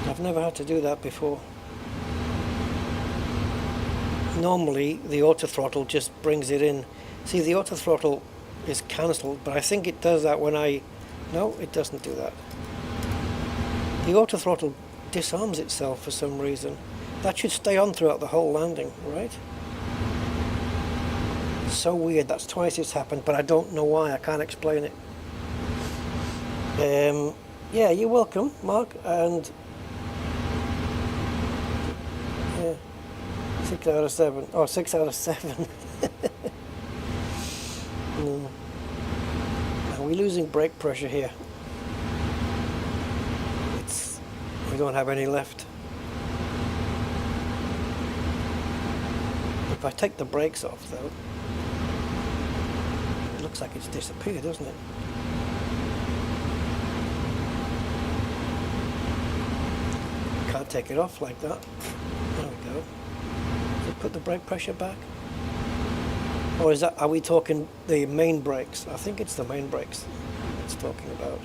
I've never had to do that before. Normally the auto throttle just brings it in. See, the auto throttle is cancelled, but I think it does that when no, it doesn't do that. The auto throttle disarms itself for some reason. That should stay on throughout the whole landing, right? So weird. That's twice it's happened, but I don't know why. I can't explain it. Yeah, you're welcome, Mark. And 6 out of 7. Oh, 6 out of 7. No. Are we losing brake pressure here? We don't have any left. If I take the brakes off, though, it looks like it's disappeared, doesn't it? Can't take it off like that. There we go. Does it put the brake pressure back? Or is that, are we talking the main brakes? I think it's the main brakes it's talking about.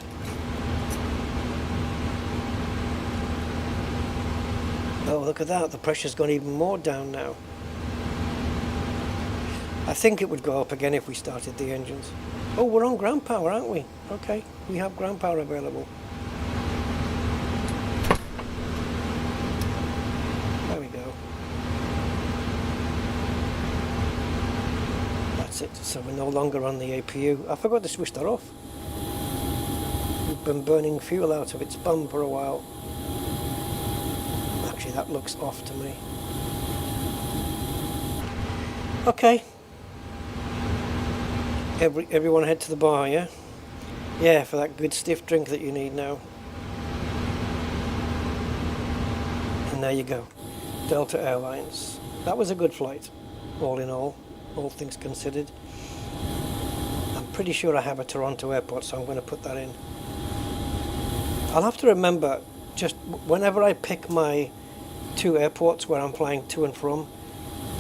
Oh, look at that. The pressure's gone even more down now. I think it would go up again if we started the engines. Oh, we're on ground power, aren't we? Okay, we have ground power available. There we go. That's it. So we're no longer on the APU. I forgot to switch that off. We've been burning fuel out of its bum for a while. Actually, that looks off to me. Okay. Everyone head to the bar, yeah? Yeah, for that good stiff drink that you need now. And there you go. Delta Airlines. That was a good flight, all in all things considered. I'm pretty sure I have a Toronto airport, so I'm going to put that in. I'll have to remember, just whenever I pick my 2 airports where I'm flying to and from,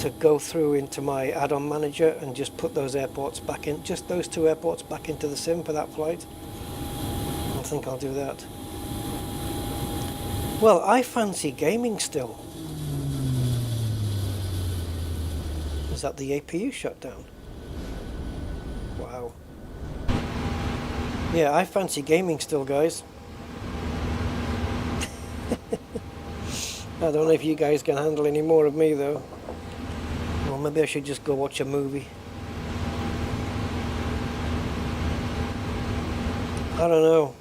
to go through into my add-on manager and just put those airports back in, just those 2 airports back into the sim for that flight. I think I'll do that. Well, I fancy gaming still. Is that the APU shut down? Wow. Yeah, I fancy gaming still, guys. I don't know if you guys can handle any more of me, though. Well, maybe I should just go watch a movie. I don't know.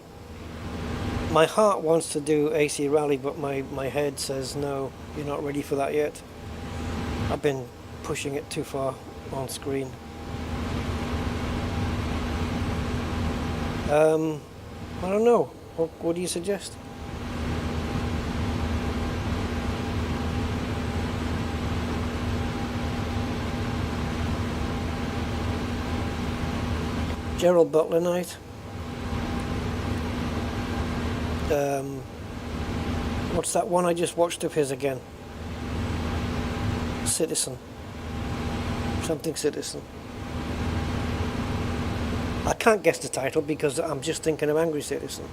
My heart wants to do AC Rally, but my head says no, you're not ready for that yet. I've been pushing it too far on screen. I don't know. What do you suggest? Gerald Butler night. What's that one I just watched of his again? Citizen. Something Citizen. I can't guess the title because I'm just thinking of Angry Citizen.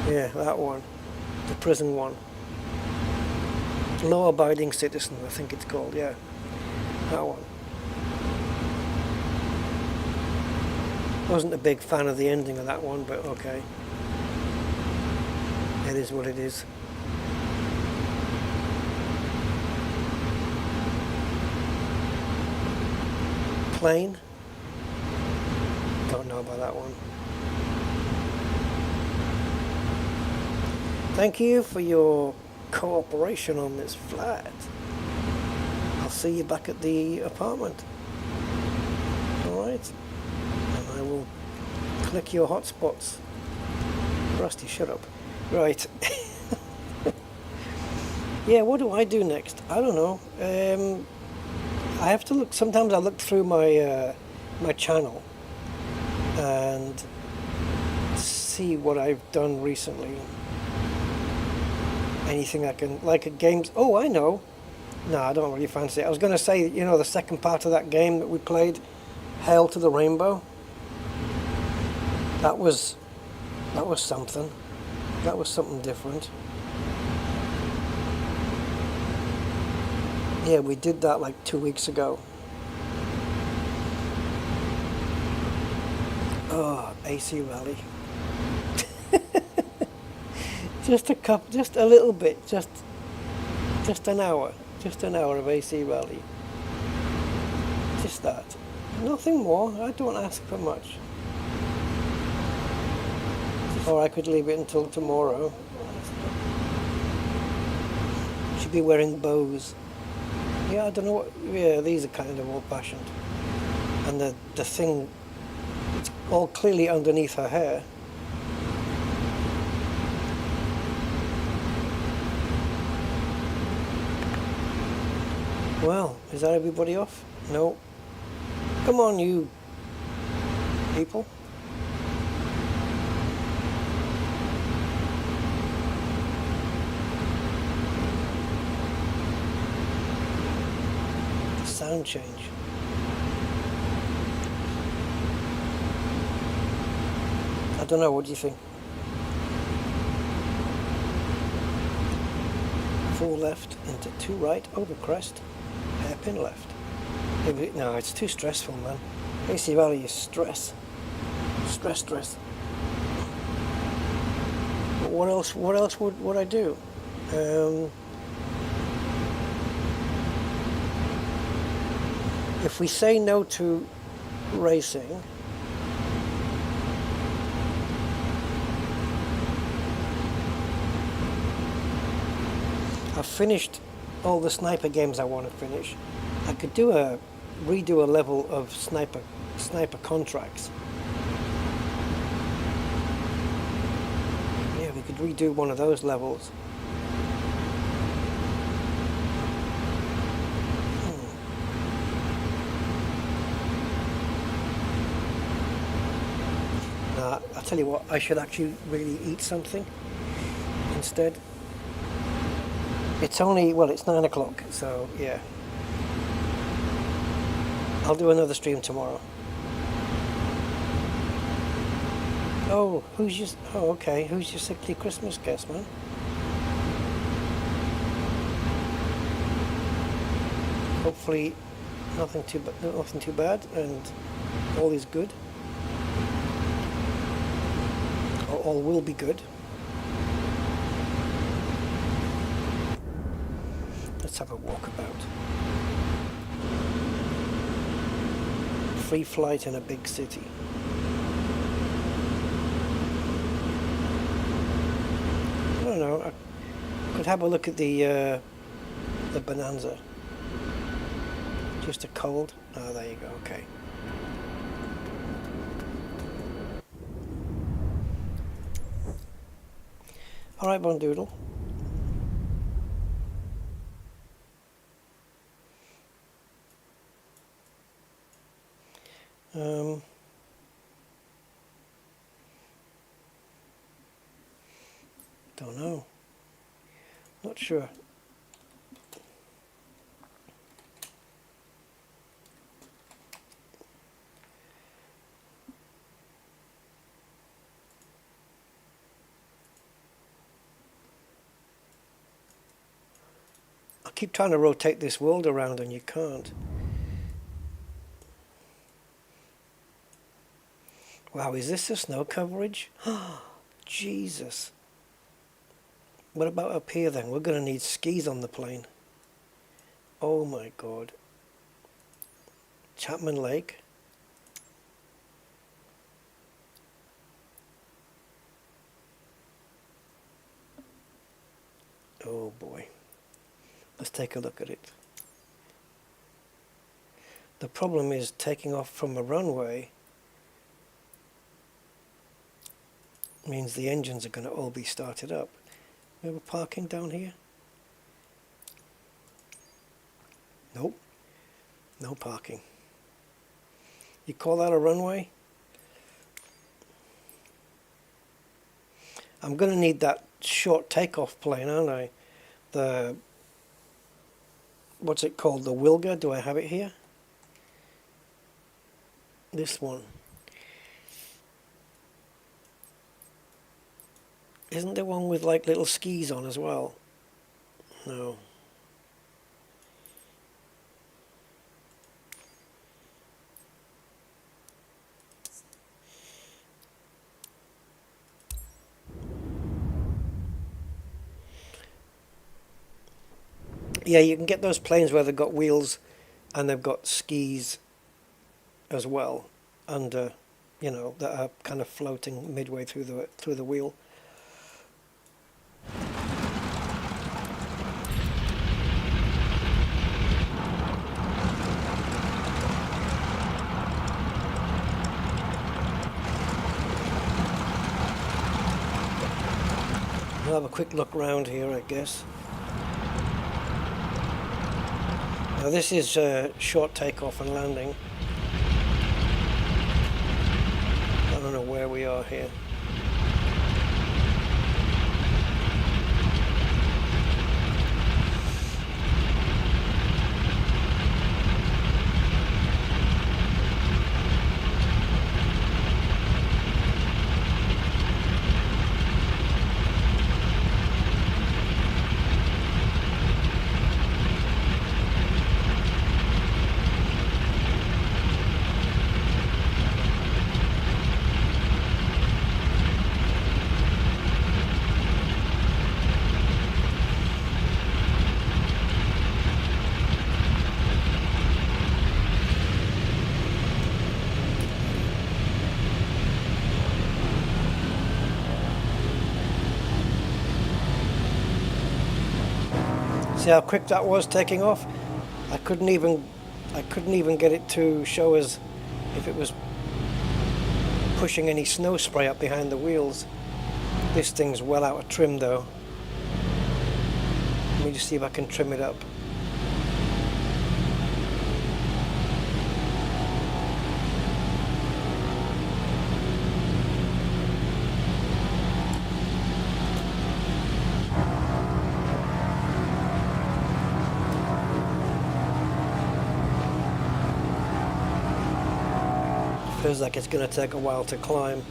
Yeah, that one. The prison one. Law Abiding Citizen, I think it's called, yeah. That one. Wasn't a big fan of the ending of that one, but okay. It is what it is. Plane. Don't know about that one. Thank you for your cooperation on this flight. I'll see you back at the apartment. Alright? And I will click your hotspots. Rusty, shut up. Right. Yeah, what do I do next? I don't know. I have to look. Sometimes I look through my my channel and see what I've done recently. Anything I can, like a games. Oh, I know. No, I don't really fancy it. I was going to say, you know, the second part of that game that we played, Hail to the Rainbow. That was something. That was something different. Yeah, we did that like 2 weeks ago. Oh, AC Rally. Just a little bit, just an hour of AC Rally. Just that. Nothing more. I don't ask for much. Or I could leave it until tomorrow. Should be wearing bows. Yeah, I don't know what. Yeah, these are kind of old-fashioned. And the thing, it's all clearly underneath her hair. Well, is that everybody off? No. Come on, you people. Sound change. I don't know, what do you think? 4 left into 2 right over crest. Hairpin left. No, it's too stressful, man. AC Rally is stress. Stress. But what else would I do? If we say no to racing, I've finished all the sniper games I want to finish. I could redo a level of sniper contracts. Yeah, we could redo one of those levels. I'll tell you what, I should actually really eat something instead. It's only, well, it's 9 o'clock, so yeah. I'll do another stream tomorrow. Oh, okay, who's your sickly Christmas guest, man? Hopefully nothing too bad and all is good. Or all will be good. Let's have a walkabout. Free flight in a big city. But have a look at the Bonanza. Just a cold. Oh, there you go. Okay. All right, Bondoodle. Don't know. Not sure. I keep trying to rotate this world around and you can't. Wow, is this the snow coverage? Jesus. What about up here then? We're going to need skis on the plane. Oh my God. Chapman Lake. Oh boy. Let's take a look at it. The problem is taking off from a runway means the engines are going to all be started up. We have a parking down here? Nope. No parking. You call that a runway? I'm going to need that short takeoff plane, aren't I? The... what's it called? The Wilga? Do I have it here? This one. Isn't there one with like little skis on as well? No. Yeah, you can get those planes where they've got wheels and they've got skis as well under, you know, that are kind of floating midway through the wheel. We'll have a quick look around here, I guess. Now this is short takeoff and landing. I don't know where we are here. See how quick that was taking off? I couldn't even get it to show us if it was pushing any snow spray up behind the wheels. This thing's well out of trim though. Let me just see if I can trim it up. Feels like it's going to take a while to climb.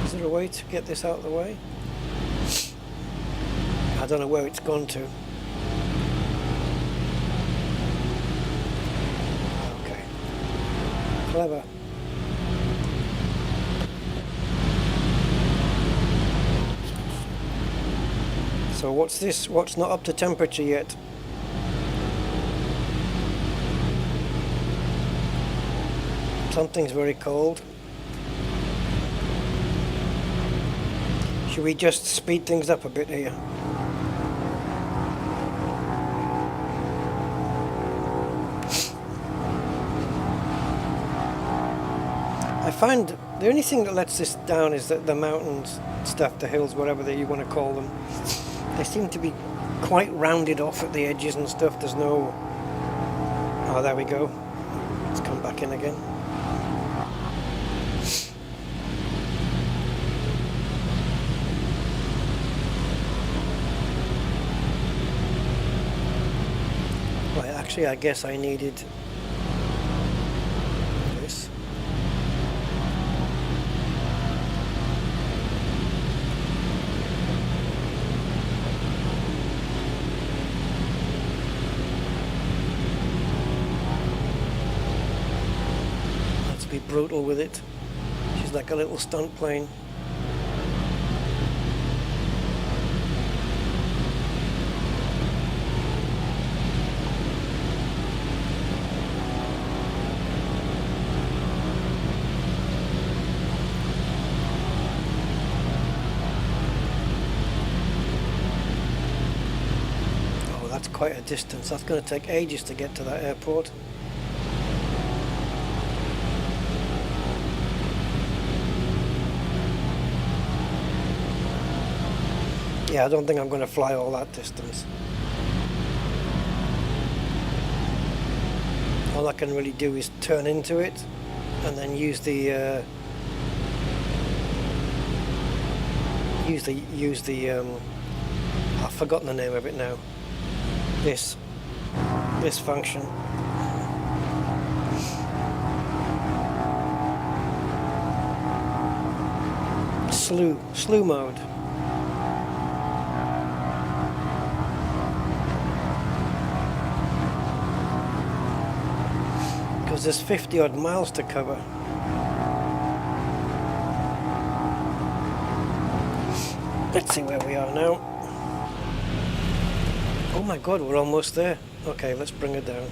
Is there a way to get this out of the way? I don't know where it's gone to. Okay. Clever. So what's this? What's not up to temperature yet? Something's very cold. Should we just speed things up a bit here? I find the only thing that lets this down is that the mountains stuff, the hills, whatever that you want to call them, they seem to be quite rounded off at the edges and stuff. There's no... Oh, there we go. Let's come back in again. Right, actually I guess I needed this. Be brutal with it. She's like a little stunt plane. Oh, that's quite a distance. That's going to take ages to get to that airport. Yeah, I don't think I'm going to fly all that distance. All I can really do is turn into it and then use the I've forgotten the name of it now. This function. Slew mode. Because there's 50 odd miles to cover. Let's see where we are now. Oh my god, we're almost there. Okay, let's bring it down.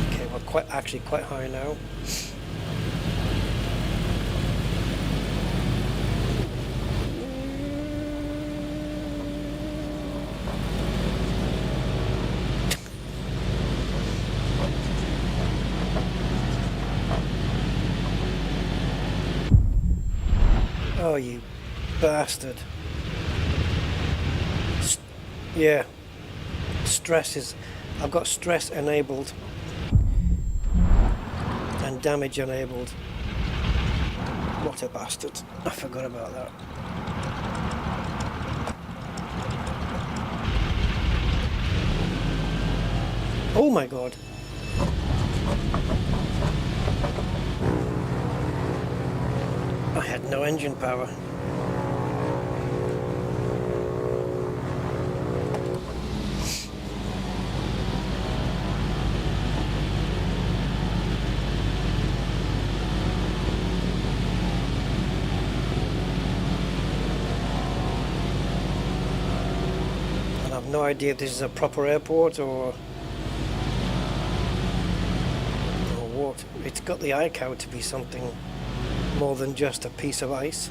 Okay, we're actually quite high now. Oh, you bastard. Yeah. Stress is... I've got stress enabled. And damage enabled. What a bastard. I forgot about that. Oh my god. I had no engine power. And I've no idea if this is a proper airport or what. It's got the iCow to be something more than just a piece of ice,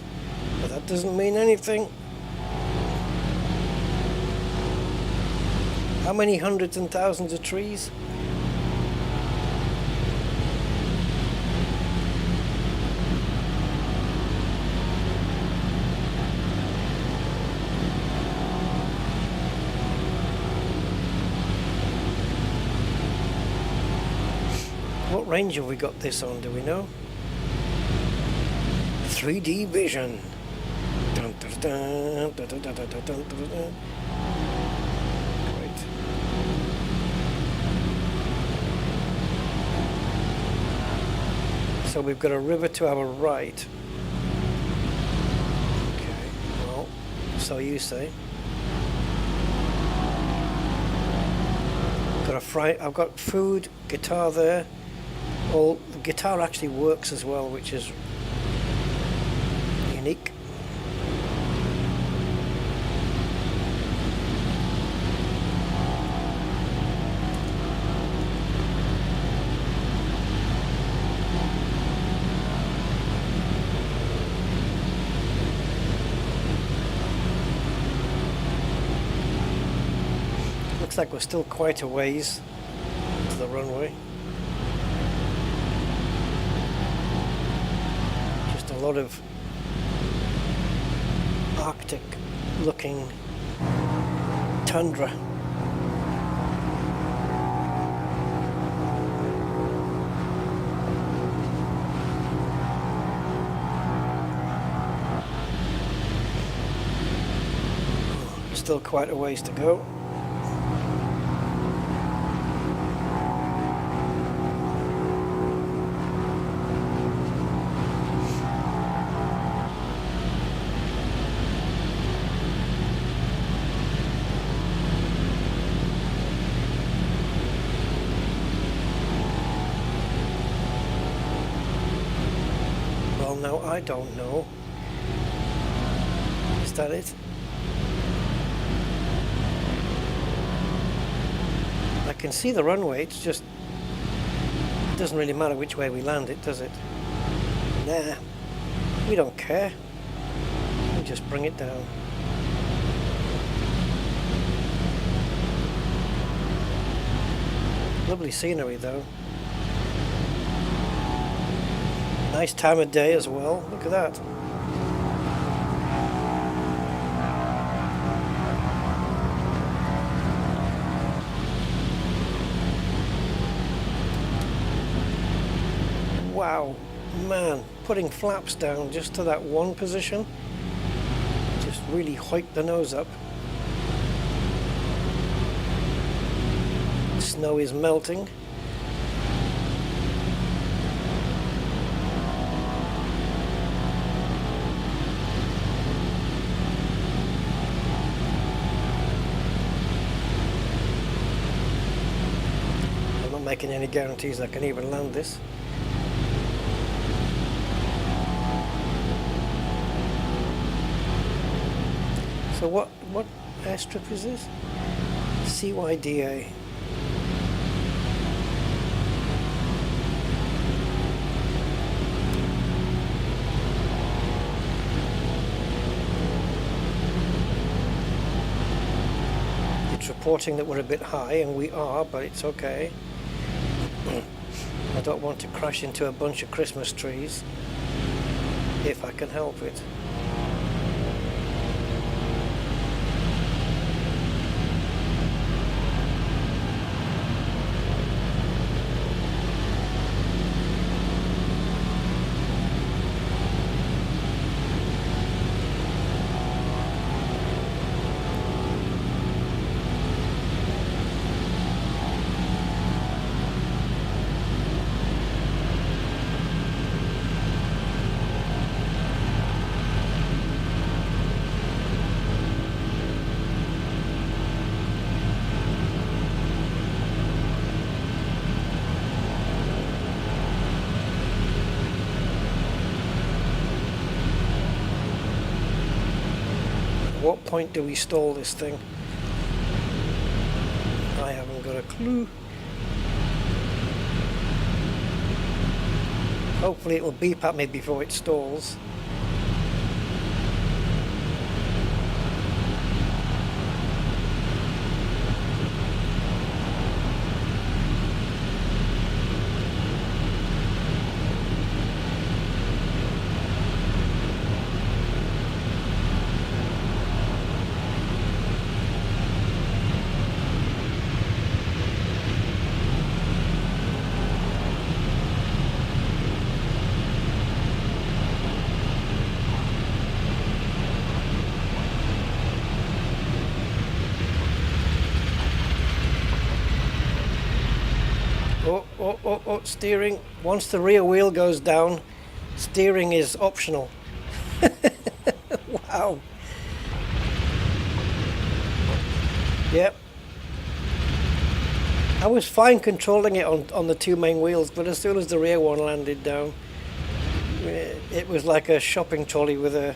but that doesn't mean anything. How many hundreds and thousands of trees? What range have we got this on, do we know? 3D vision. Dun, dun, dun, dun, dun, dun, dun, dun, dun, dun. Great. So we've got a river to our right. Okay, well, so you say. I've got food, guitar there. Well, the guitar actually works as well, which is technique. Looks like we're still quite a ways to the runway. Just a lot of Arctic looking tundra. Still quite a ways to go. Well, now I don't know. Is that it? I can see the runway, it's just, it doesn't really matter which way we land it, does it? Nah, we don't care. We just bring it down. Lovely scenery though. Nice time of day as well, look at that. Wow, man, putting flaps down just to that one position just really hiked the nose up. Snow is melting. I'm not making any guarantees I can even land this. So what airstrip is this? CYDA. It's reporting that we're a bit high, and we are, but it's okay. I don't want to crash into a bunch of Christmas trees if I can help it. At what point do we stall this thing? I haven't got a clue. Hopefully it will beep at me before it stalls. Oh, steering. Once the rear wheel goes down, steering is optional. Wow. Yep. I was fine controlling it on the two main wheels, but as soon as the rear one landed down, It was like a shopping trolley with a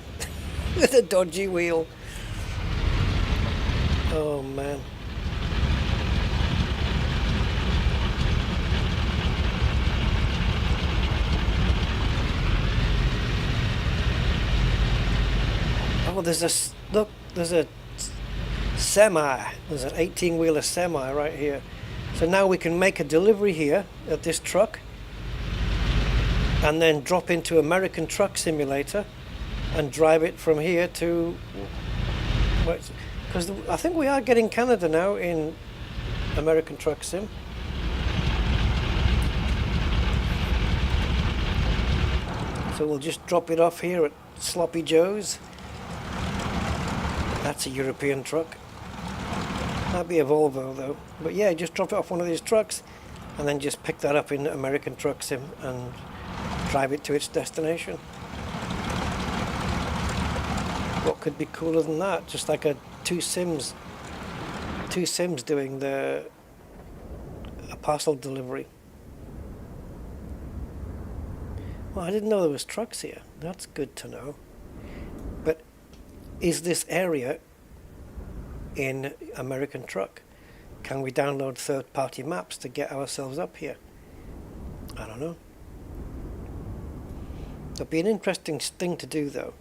with a dodgy wheel. Oh man. Oh, there's a semi. There's an 18-wheeler semi right here. So now we can make a delivery here at this truck and then drop into American Truck Simulator and drive it from here to, because I think we are getting Canada now in American Truck Sim. So we'll just drop it off here at Sloppy Joe's. That's a European truck. Might be a Volvo though. But yeah, just drop it off one of these trucks and then just pick that up in American Truck Sim and drive it to its destination. What could be cooler than that? Just like two Sims doing a parcel delivery. Well, I didn't know there was trucks here. That's good to know. But is this area in American Truck? Can we download third-party maps to get ourselves up here? I don't know. It'll be an interesting thing to do though.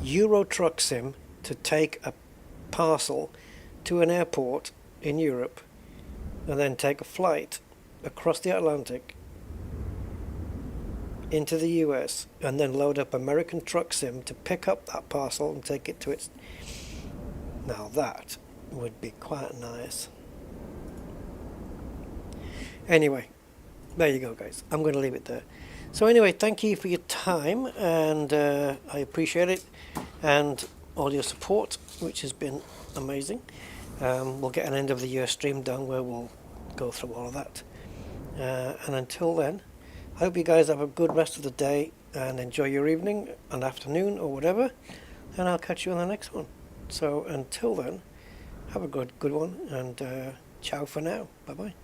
Euro Truck Sim to take a parcel to an airport in Europe and then take a flight across the Atlantic into the US and then load up American Truck Sim to pick up that parcel and take it to its... Now that would be quite nice. Anyway, there you go guys. I'm going to leave it there. So anyway, thank you for your time and I appreciate it and all your support, which has been amazing. We'll get an end of the year stream done where we'll go through all of that. And until then, I hope you guys have a good rest of the day and enjoy your evening and afternoon or whatever, and I'll catch you on the next one. So until then, have a good one and ciao for now. Bye bye.